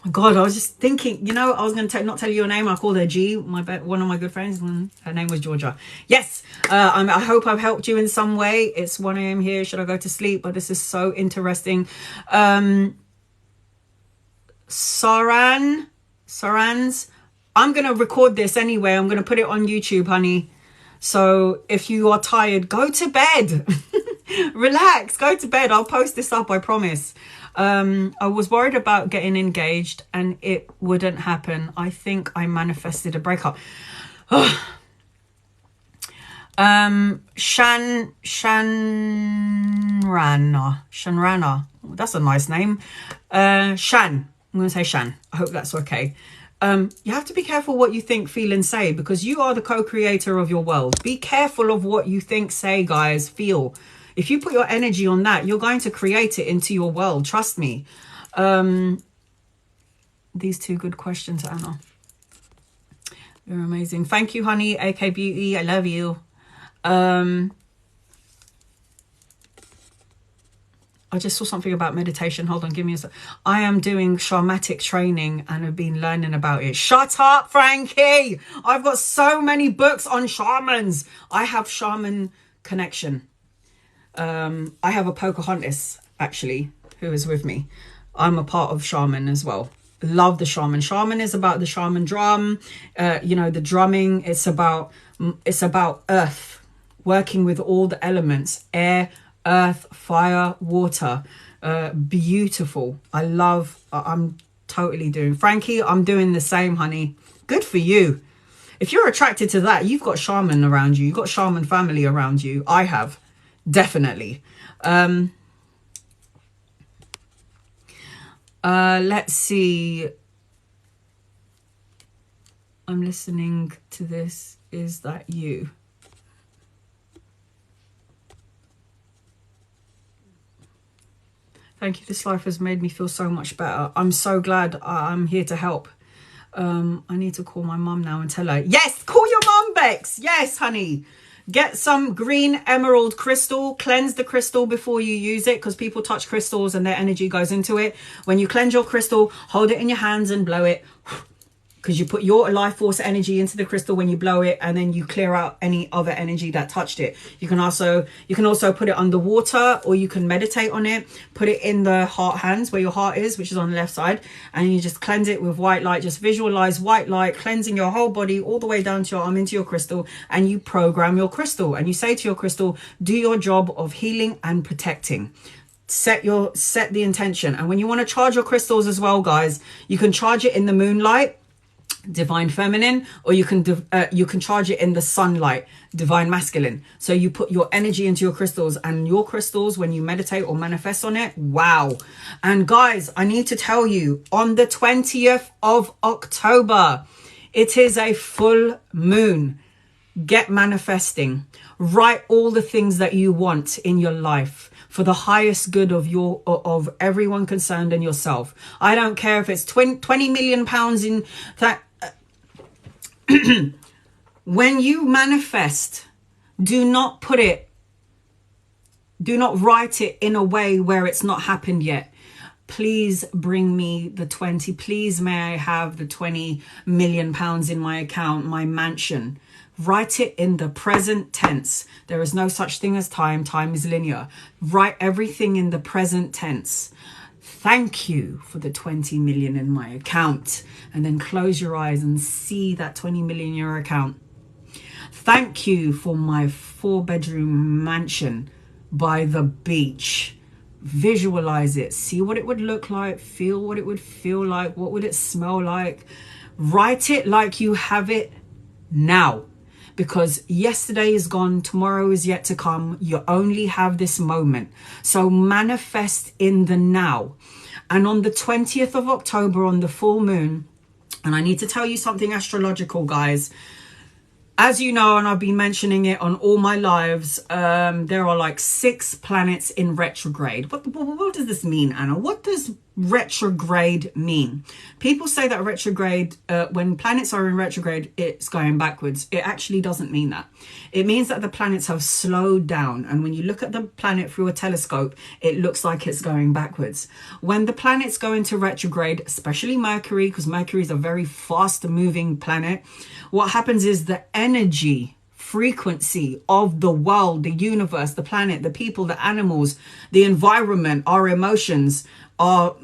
My God, I was just thinking, you know, I was going to not tell you your name. I called her G, one of my good friends. Her name was Georgia. Yes. I hope I've helped you in some way. It's 1 a.m. here. Should I go to sleep? But this is so interesting. Sarans, I'm going to record this anyway. I'm going to put it on YouTube, honey. So if you are tired, go to bed. Relax, go to bed. I'll post this up, I promise. I was worried about getting engaged and it wouldn't happen. I think I manifested a breakup. Shanrana. That's a nice name. Shan. I'm going to say Shan. I hope that's okay. You have to be careful what you think, feel, and say, because you are the co-creator of your world. Be careful of what you think, say, guys, feel. If you put your energy on that, you're going to create it into your world. Trust me. These two good questions, Anna. You're amazing. Thank you, honey. AK Beauty. I love you. I just saw something about meditation. Hold on, give me a sec. I am doing shamanic training and have been learning about it. Shut up, Frankie. I've got so many books on shamans. I have shaman connection. I have a Pocahontas, actually, who is with me. I'm a part of shaman as well. Love the shaman. Shaman is about the shaman drum, you know, the drumming. It's about earth, working with all the elements, air, earth, fire, water. Beautiful. I'm totally doing. Frankie, I'm doing the same, honey. Good for you. If you're attracted to that, you've got shaman around you. You've got shaman family around you. I have. Definitely. Let's see. I'm listening to this. Is that you? Thank you. This life has made me feel so much better. I'm so glad I'm here to help. I need to call my mum now and tell her. Yes, call your mum, Bex. Yes, honey. Get some green emerald crystal. Cleanse the crystal before you use it, because people touch crystals and their energy goes into it. When you cleanse your crystal, hold it in your hands and blow it, because you put your life force energy into the crystal when you blow it, and then you clear out any other energy that touched it. You can also put it underwater, or you can meditate on it. Put it in the heart hands where your heart is, which is on the left side, and you just cleanse it with white light. Just visualize white light cleansing your whole body all the way down to your arm into your crystal, and you program your crystal, and you say to your crystal, do your job of healing and protecting. Set the intention. And when you want to charge your crystals as well, guys, you can charge it in the moonlight, divine feminine, or you can charge it in the sunlight, divine masculine. So you put your energy into your crystals, and your crystals, when you meditate or manifest on it, wow. And guys, I need to tell you, on the 20th of October, it is a full moon. Get manifesting. Write all the things that you want in your life for the highest good of everyone concerned and yourself. I don't care if it's 20 million pounds in that. When you manifest, do not write it in a way where it's not happened yet. Please bring me the 20. Please may I have the 20 million pounds in my account, my mansion. Write it in the present tense. There is no such thing as time. Time is linear. Write everything in the present tense. Thank you for the 20 million in my account. And then close your eyes and see that 20 million in your account. Thank you for my 4-bedroom mansion by the beach. Visualize it. See what it would look like. Feel what it would feel like. What would it smell like? Write it like you have it now. Because yesterday is gone, tomorrow is yet to come. You only have this moment. So manifest in the now. And on the 20th of October, on the full moon, and I need to tell you something astrological, guys. As you know, and I've been mentioning it on all my lives, there are like 6 planets in retrograde. What does this mean, Anna? What does retrograde mean? People say that retrograde, when planets are in retrograde, it's going backwards. It actually doesn't mean that. It means that the planets have slowed down. And when you look at the planet through a telescope, it looks like it's going backwards. When the planets go into retrograde, especially Mercury, because Mercury is a very fast moving planet, what happens is the energy frequency of the world, the universe, the planet, the people, the animals, the environment, our emotions, our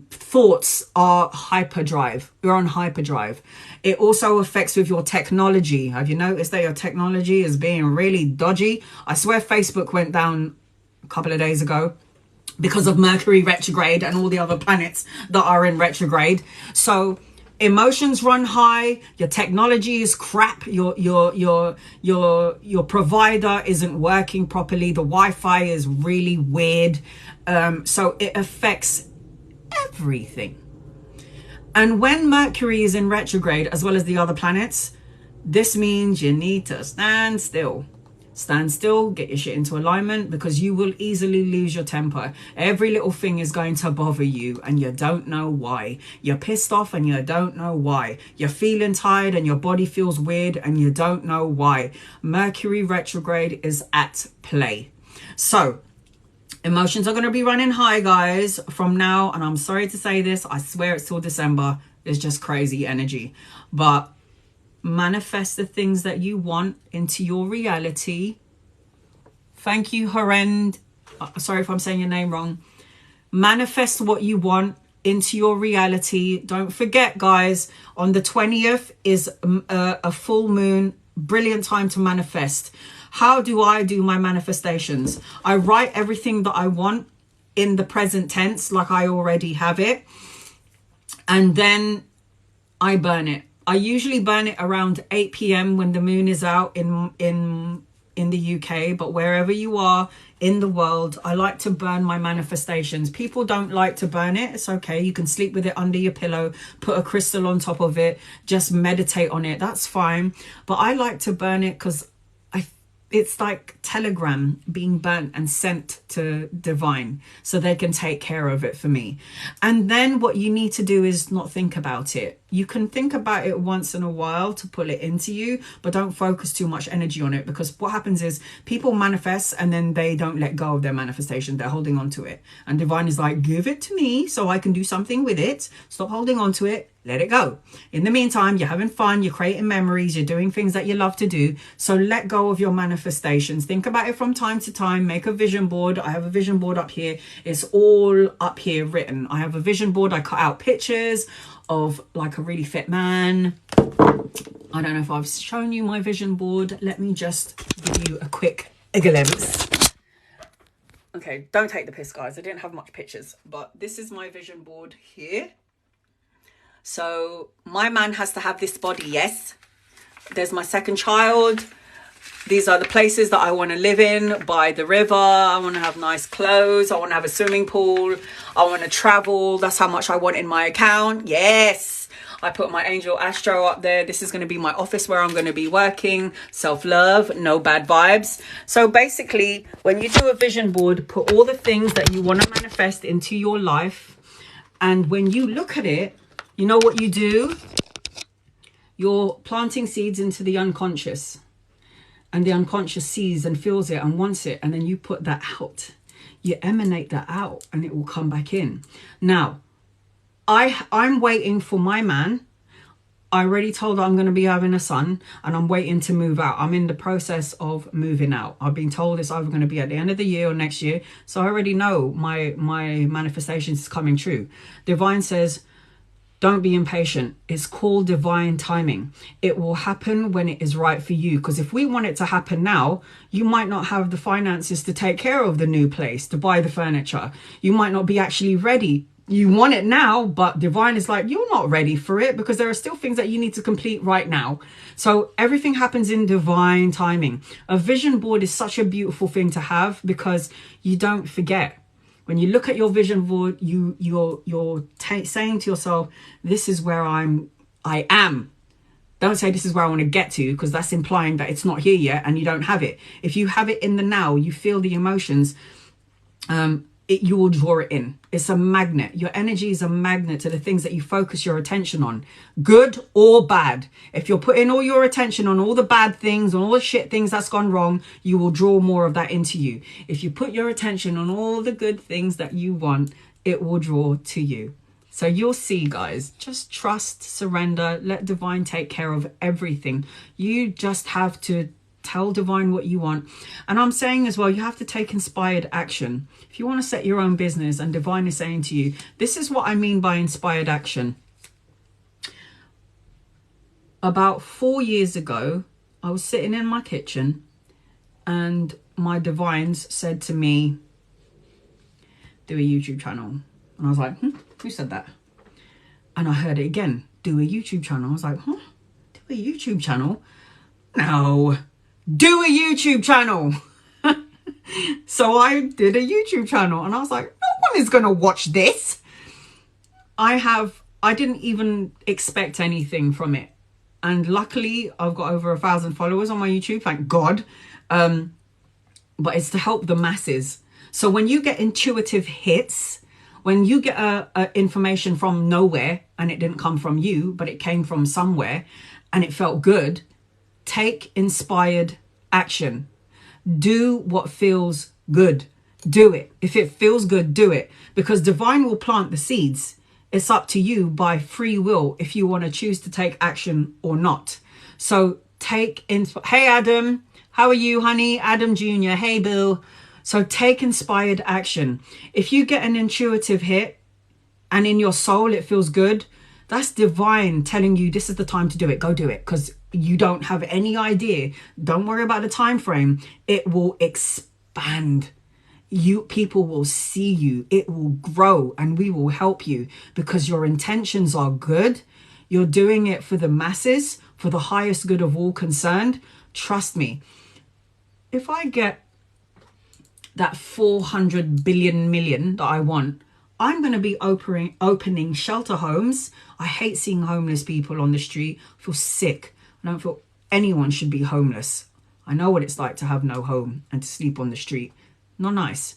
thoughts are hyperdrive. We're on hyperdrive. It also affects with your technology. Have you noticed that your technology is being really dodgy? I swear Facebook went down a couple of days ago because of Mercury retrograde and all the other planets that are in retrograde. So emotions run high, your technology is crap, your provider isn't working properly, the Wi-Fi is really weird. So it affects everything. And when Mercury is in retrograde, as well as the other planets, this means you need to stand still. Stand still, get your shit into alignment, because you will easily lose your temper. Every little thing is going to bother you and you don't know why. You're pissed off and you don't know why. You're feeling tired and your body feels weird and you don't know why. Mercury retrograde is at play. So emotions are going to be running high, guys, from now. And I'm sorry to say this. I swear it's till December. It's just crazy energy. But manifest the things that you want into your reality. Thank you, sorry if I'm saying your name wrong. Manifest what you want into your reality. Don't forget, guys, on the 20th is a full moon. Brilliant time to manifest. How do I do my manifestations? I write everything that I want in the present tense, like I already have it, and then I burn it. I usually burn it around 8 p.m. when the moon is out in the UK, but wherever you are in the world, I like to burn my manifestations. People don't like to burn it. It's okay. You can sleep with it under your pillow, put a crystal on top of it, just meditate on it. That's fine. But I like to burn it because it's like telegram being burnt and sent to divine so they can take care of it for me. And then what you need to do is not think about it. You can think about it once in a while to pull it into you, but don't focus too much energy on it, because what happens is people manifest and then they don't let go of their manifestation. They're holding on to it. And divine is like, give it to me so I can do something with it. Stop holding on to it. Let it go. In the meantime, you're having fun, you're creating memories, you're doing things that you love to do. So let go of your manifestations. Think about it from time to time. Make a vision board. I have a vision board up here. It's all up here written. I have a vision board. I cut out pictures of like a really fit man. I don't know if I've shown you my vision board. Let me just give you a quick glimpse. Okay, don't take the piss, guys. I didn't have much pictures, but this is my vision board here. So my man has to have this body, yes. There's my second child. These are the places that I want to live in, by the river. I want to have nice clothes. I want to have a swimming pool. I want to travel. That's how much I want in my account. Yes. I put my angel Astro up there. This is going to be my office where I'm going to be working. Self-love, no bad vibes. So basically, when you do a vision board, put all the things that you want to manifest into your life. And when you look at it, you know what you do? You're planting seeds into the unconscious. And the unconscious sees and feels it and wants it. And then you put that out. You emanate that out and it will come back in. Now, I'm waiting for my man. I already told her I'm going to be having a son and I'm waiting to move out. I'm in the process of moving out. I've been told it's either going to be at the end of the year or next year. So I already know my manifestations is coming true. Divine says, don't be impatient. It's called divine timing. It will happen when it is right for you. Because if we want it to happen now, you might not have the finances to take care of the new place, to buy the furniture. You might not be actually ready. You want it now, but divine is like, you're not ready for it because there are still things that you need to complete right now. So everything happens in divine timing. A vision board is such a beautiful thing to have because you don't forget. When you look at your vision board, you're saying to yourself, this is where I am. Don't say this is where I want to get to, because that's implying that it's not here yet and you don't have it. If you have it in the now, you feel the emotions, you will draw it in. It's a magnet. Your energy is a magnet to the things that you focus your attention on, good or bad. If you're putting all your attention on all the bad things, on all the shit things that's gone wrong, you will draw more of that into you. If you put your attention on all the good things that you want, it will draw to you. So you'll see, guys, just trust, surrender, let divine take care of everything. You just have to tell divine what you want. And I'm saying as well, you have to take inspired action. If you want to set your own business and divine is saying to you, this is what I mean by inspired action. About 4 years ago, I was sitting in my kitchen and my divines said to me, do a YouTube channel. And I was like, who said that? And I heard it again, do a YouTube channel. I was like, do a YouTube channel? No. Do a YouTube channel. So I did a YouTube channel and I was like, no one is going to watch this. I didn't even expect anything from it. And luckily I've got over 1,000 followers on my YouTube, thank God. But it's to help the masses. So when you get intuitive hits, when you get information from nowhere and it didn't come from you, but it came from somewhere and it felt good, take inspired action. Do what feels good. Do it. If it feels good, do it. Because divine will plant the seeds. It's up to you by free will if you want to choose to take action or not. So hey Adam, how are you, honey? Adam Jr. Hey Bill. So take inspired action. If you get an intuitive hit and in your soul it feels good, that's divine telling you this is the time to do it. Go do it, because you don't have any idea. Don't worry about the time frame. It will expand. People will see you. It will grow and we will help you because your intentions are good. You're doing it for the masses, for the highest good of all concerned. Trust me. If I get that 400 billion million that I want, I'm going to be opening shelter homes. I hate seeing homeless people on the street. I feel sick. I don't feel anyone should be homeless. I know what it's like to have no home and to sleep on the street. Not nice.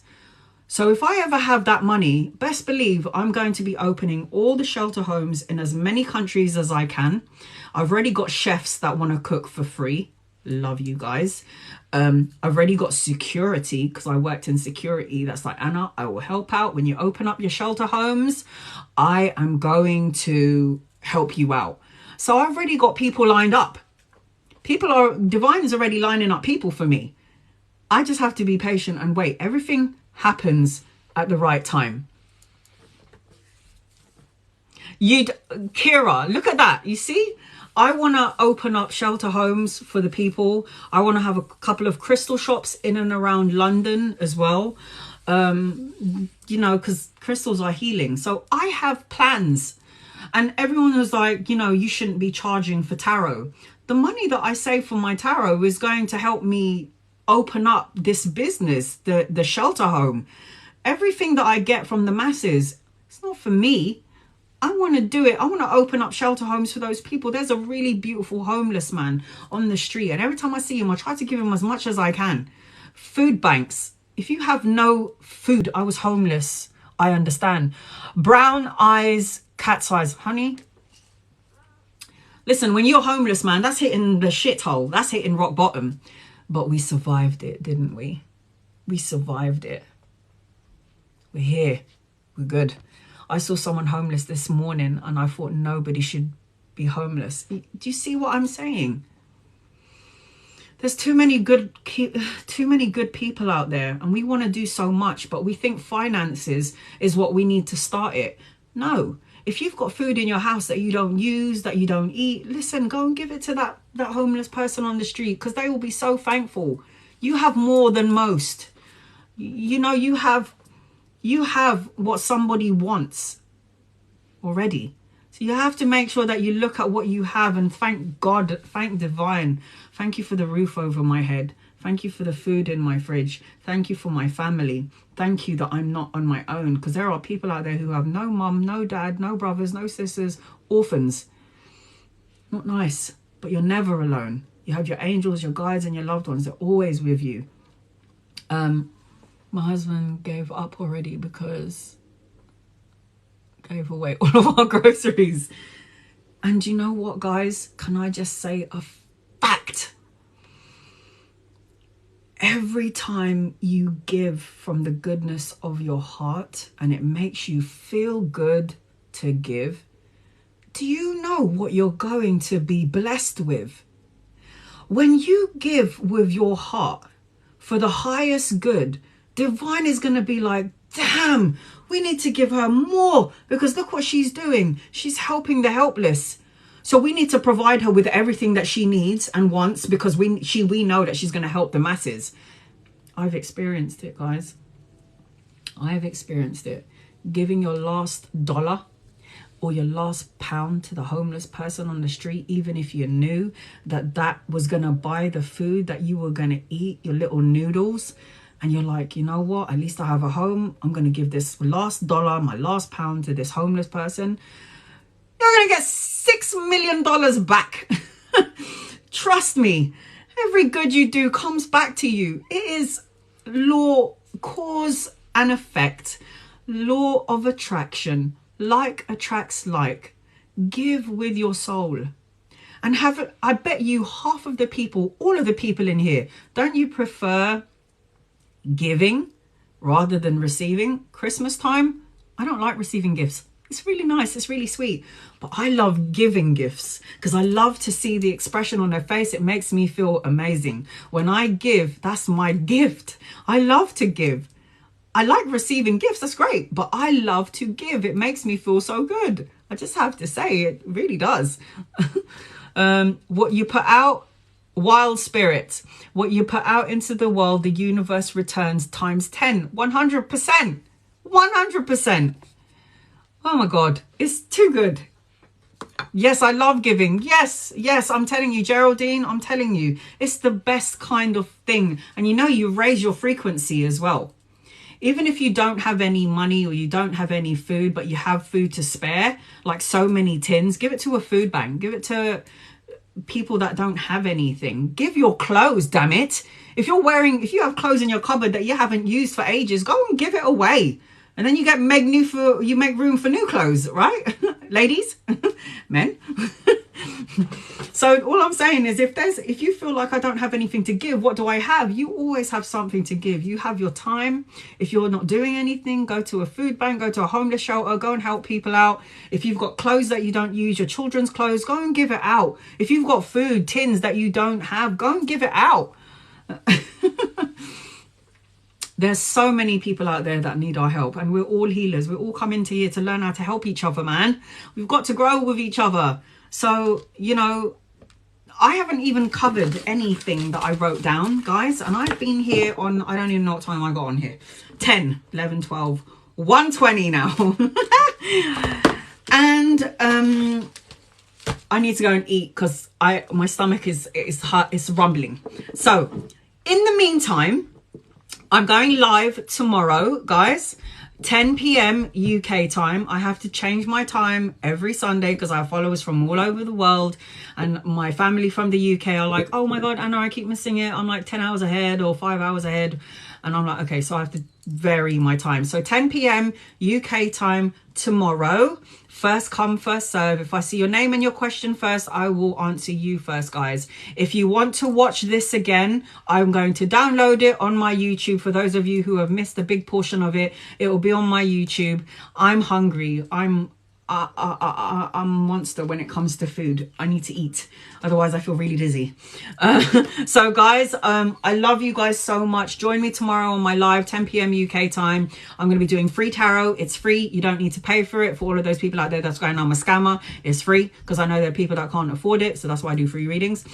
So if I ever have that money, best believe I'm going to be opening all the shelter homes in as many countries as I can. I've already got chefs that want to cook for free. Love you guys. I've already got security because I worked in security. That's like, Anna, I will help out when you open up your shelter homes. I am going to help you out. So I've already got people lined up. Divine is already lining up people for me. I just have to be patient and wait. Everything happens at the right time. Kira, look at that. You see? I want to open up shelter homes for the people. I want to have a couple of crystal shops in and around London as well. Because crystals are healing. So I have plans. And everyone was like, you shouldn't be charging for tarot. The money that I save from my tarot is going to help me open up this business, the shelter home. Everything that I get from the masses, it's not for me. I want to do it. I want to open up shelter homes for those people. There's a really beautiful homeless man on the street. And every time I see him, I try to give him as much as I can. Food banks. If you have no food, I was homeless. I understand. Brown eyes, cat's eyes. Honey, listen, when you're homeless, man, that's hitting the shithole. That's hitting rock bottom. But we survived it, didn't we? We survived it. We're here. We're good. I saw someone homeless this morning and I thought nobody should be homeless. Do you see what I'm saying? There's too many good people out there, and we want to do so much, but we think finances is what we need to start it. No. If you've got food in your house that you don't use, that you don't eat, listen, go and give it to that homeless person on the street, because they will be so thankful. You have more than most. You know, you have what somebody wants already. So you have to make sure that you look at what you have and thank God, thank divine. Thank you for the roof over my head. Thank you for the food in my fridge. Thank you for my family. Thank you that I'm not on my own, because there are people out there who have no mum, no dad, no brothers, no sisters, orphans. Not nice, but you're never alone. You have your angels, your guides, and your loved ones. They're always with you. My husband gave up already because gave away all of our groceries. And you know what, guys? Can I just say a fact? Every time you give from the goodness of your heart and it makes you feel good to give, do you know what you're going to be blessed with? When you give with your heart for the highest good, divine is going to be like, damn, we need to give her more, because look what she's doing. She's helping the helpless. So we need to provide her with everything that she needs and wants, because we know that she's going to help the masses. I've experienced it, guys. I have experienced it. Giving your last dollar or your last pound to the homeless person on the street, even if you knew that that was going to buy the food that you were going to eat, your little noodles. And you're like, you know what? At least I have a home. I'm going to give this last dollar, my last pound to this homeless person. You're going to get $6 million back. Trust me. Every good you do comes back to you. It is law, cause and effect, law of attraction. Like attracts like. Give with your soul. And I bet you half of the people, all of the people in here, don't you prefer giving rather than receiving? Christmas time, I don't like receiving gifts. It's really nice, it's really sweet, but I love giving gifts because I love to see the expression on their face. It makes me feel amazing. When I give, that's my gift. I love to give. I like receiving gifts, that's great, but I love to give. It makes me feel so good. I just have to say, it really does. What you put out, wild spirit. What you put out into the world, the universe returns times 10, 100%. 100%. Oh my God, it's too good. Yes, I love giving. Yes, I'm telling you, Geraldine, I'm telling you, it's the best kind of thing. And you know, you raise your frequency as well. Even if you don't have any money or you don't have any food, but you have food to spare, like so many tins, give it to a food bank. Give it to people that don't have anything. Give your clothes, damn it. If you have clothes in your cupboard that you haven't used for ages, go and give it away. And then you make room for new clothes, right? Ladies, men. So all I'm saying is, if you feel like I don't have anything to give, what do I have? You always have something to give. You have your time. If you're not doing anything, go to a food bank, go to a homeless shelter, go and help people out. If you've got clothes that you don't use, your children's clothes, go and give it out. If you've got food, tins that you don't have, go and give it out. There's so many people out there that need our help, and we're all healers. We're all coming to here to learn how to help each other, man. We've got to grow with each other. So, you know, I haven't even covered anything that I wrote down, guys. And I've been here on, I don't even know what time I got on here. 10, 11, 12, 1:20 now. And I need to go and eat because my stomach is rumbling. So in the meantime, I'm going live tomorrow, guys, 10 p.m. UK time. I have to change my time every Sunday because I have followers from all over the world, and my family from the UK are like, oh my God, Anna, I keep missing it. I'm like 10 hours ahead or 5 hours ahead. And I'm like, okay, so I have to vary my time. So 10 p.m. UK time tomorrow. First come, first serve. If I see your name and your question first, I will answer you first, guys. If you want to watch this again, I'm going to download it on my YouTube. For those of you who have missed a big portion of it, it will be on my YouTube. I'm hungry. I'm I'm a monster when it comes to food. I need to eat, otherwise I feel really dizzy. So guys, I love you guys so much. Join me tomorrow on my live 10 p.m. UK time. I'm going to be doing free tarot. It's free. You don't need to pay for it. For all of those people out there that's going, I'm a scammer, it's free, because I know there are people that can't afford it, so that's why I do free readings.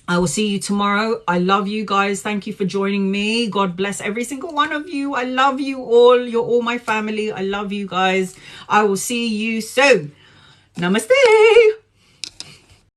I will see you tomorrow. I love you guys. Thank you for joining me. God bless every single one of you. I love you all. You're all my family. I love you guys. I will see you soon. Namaste.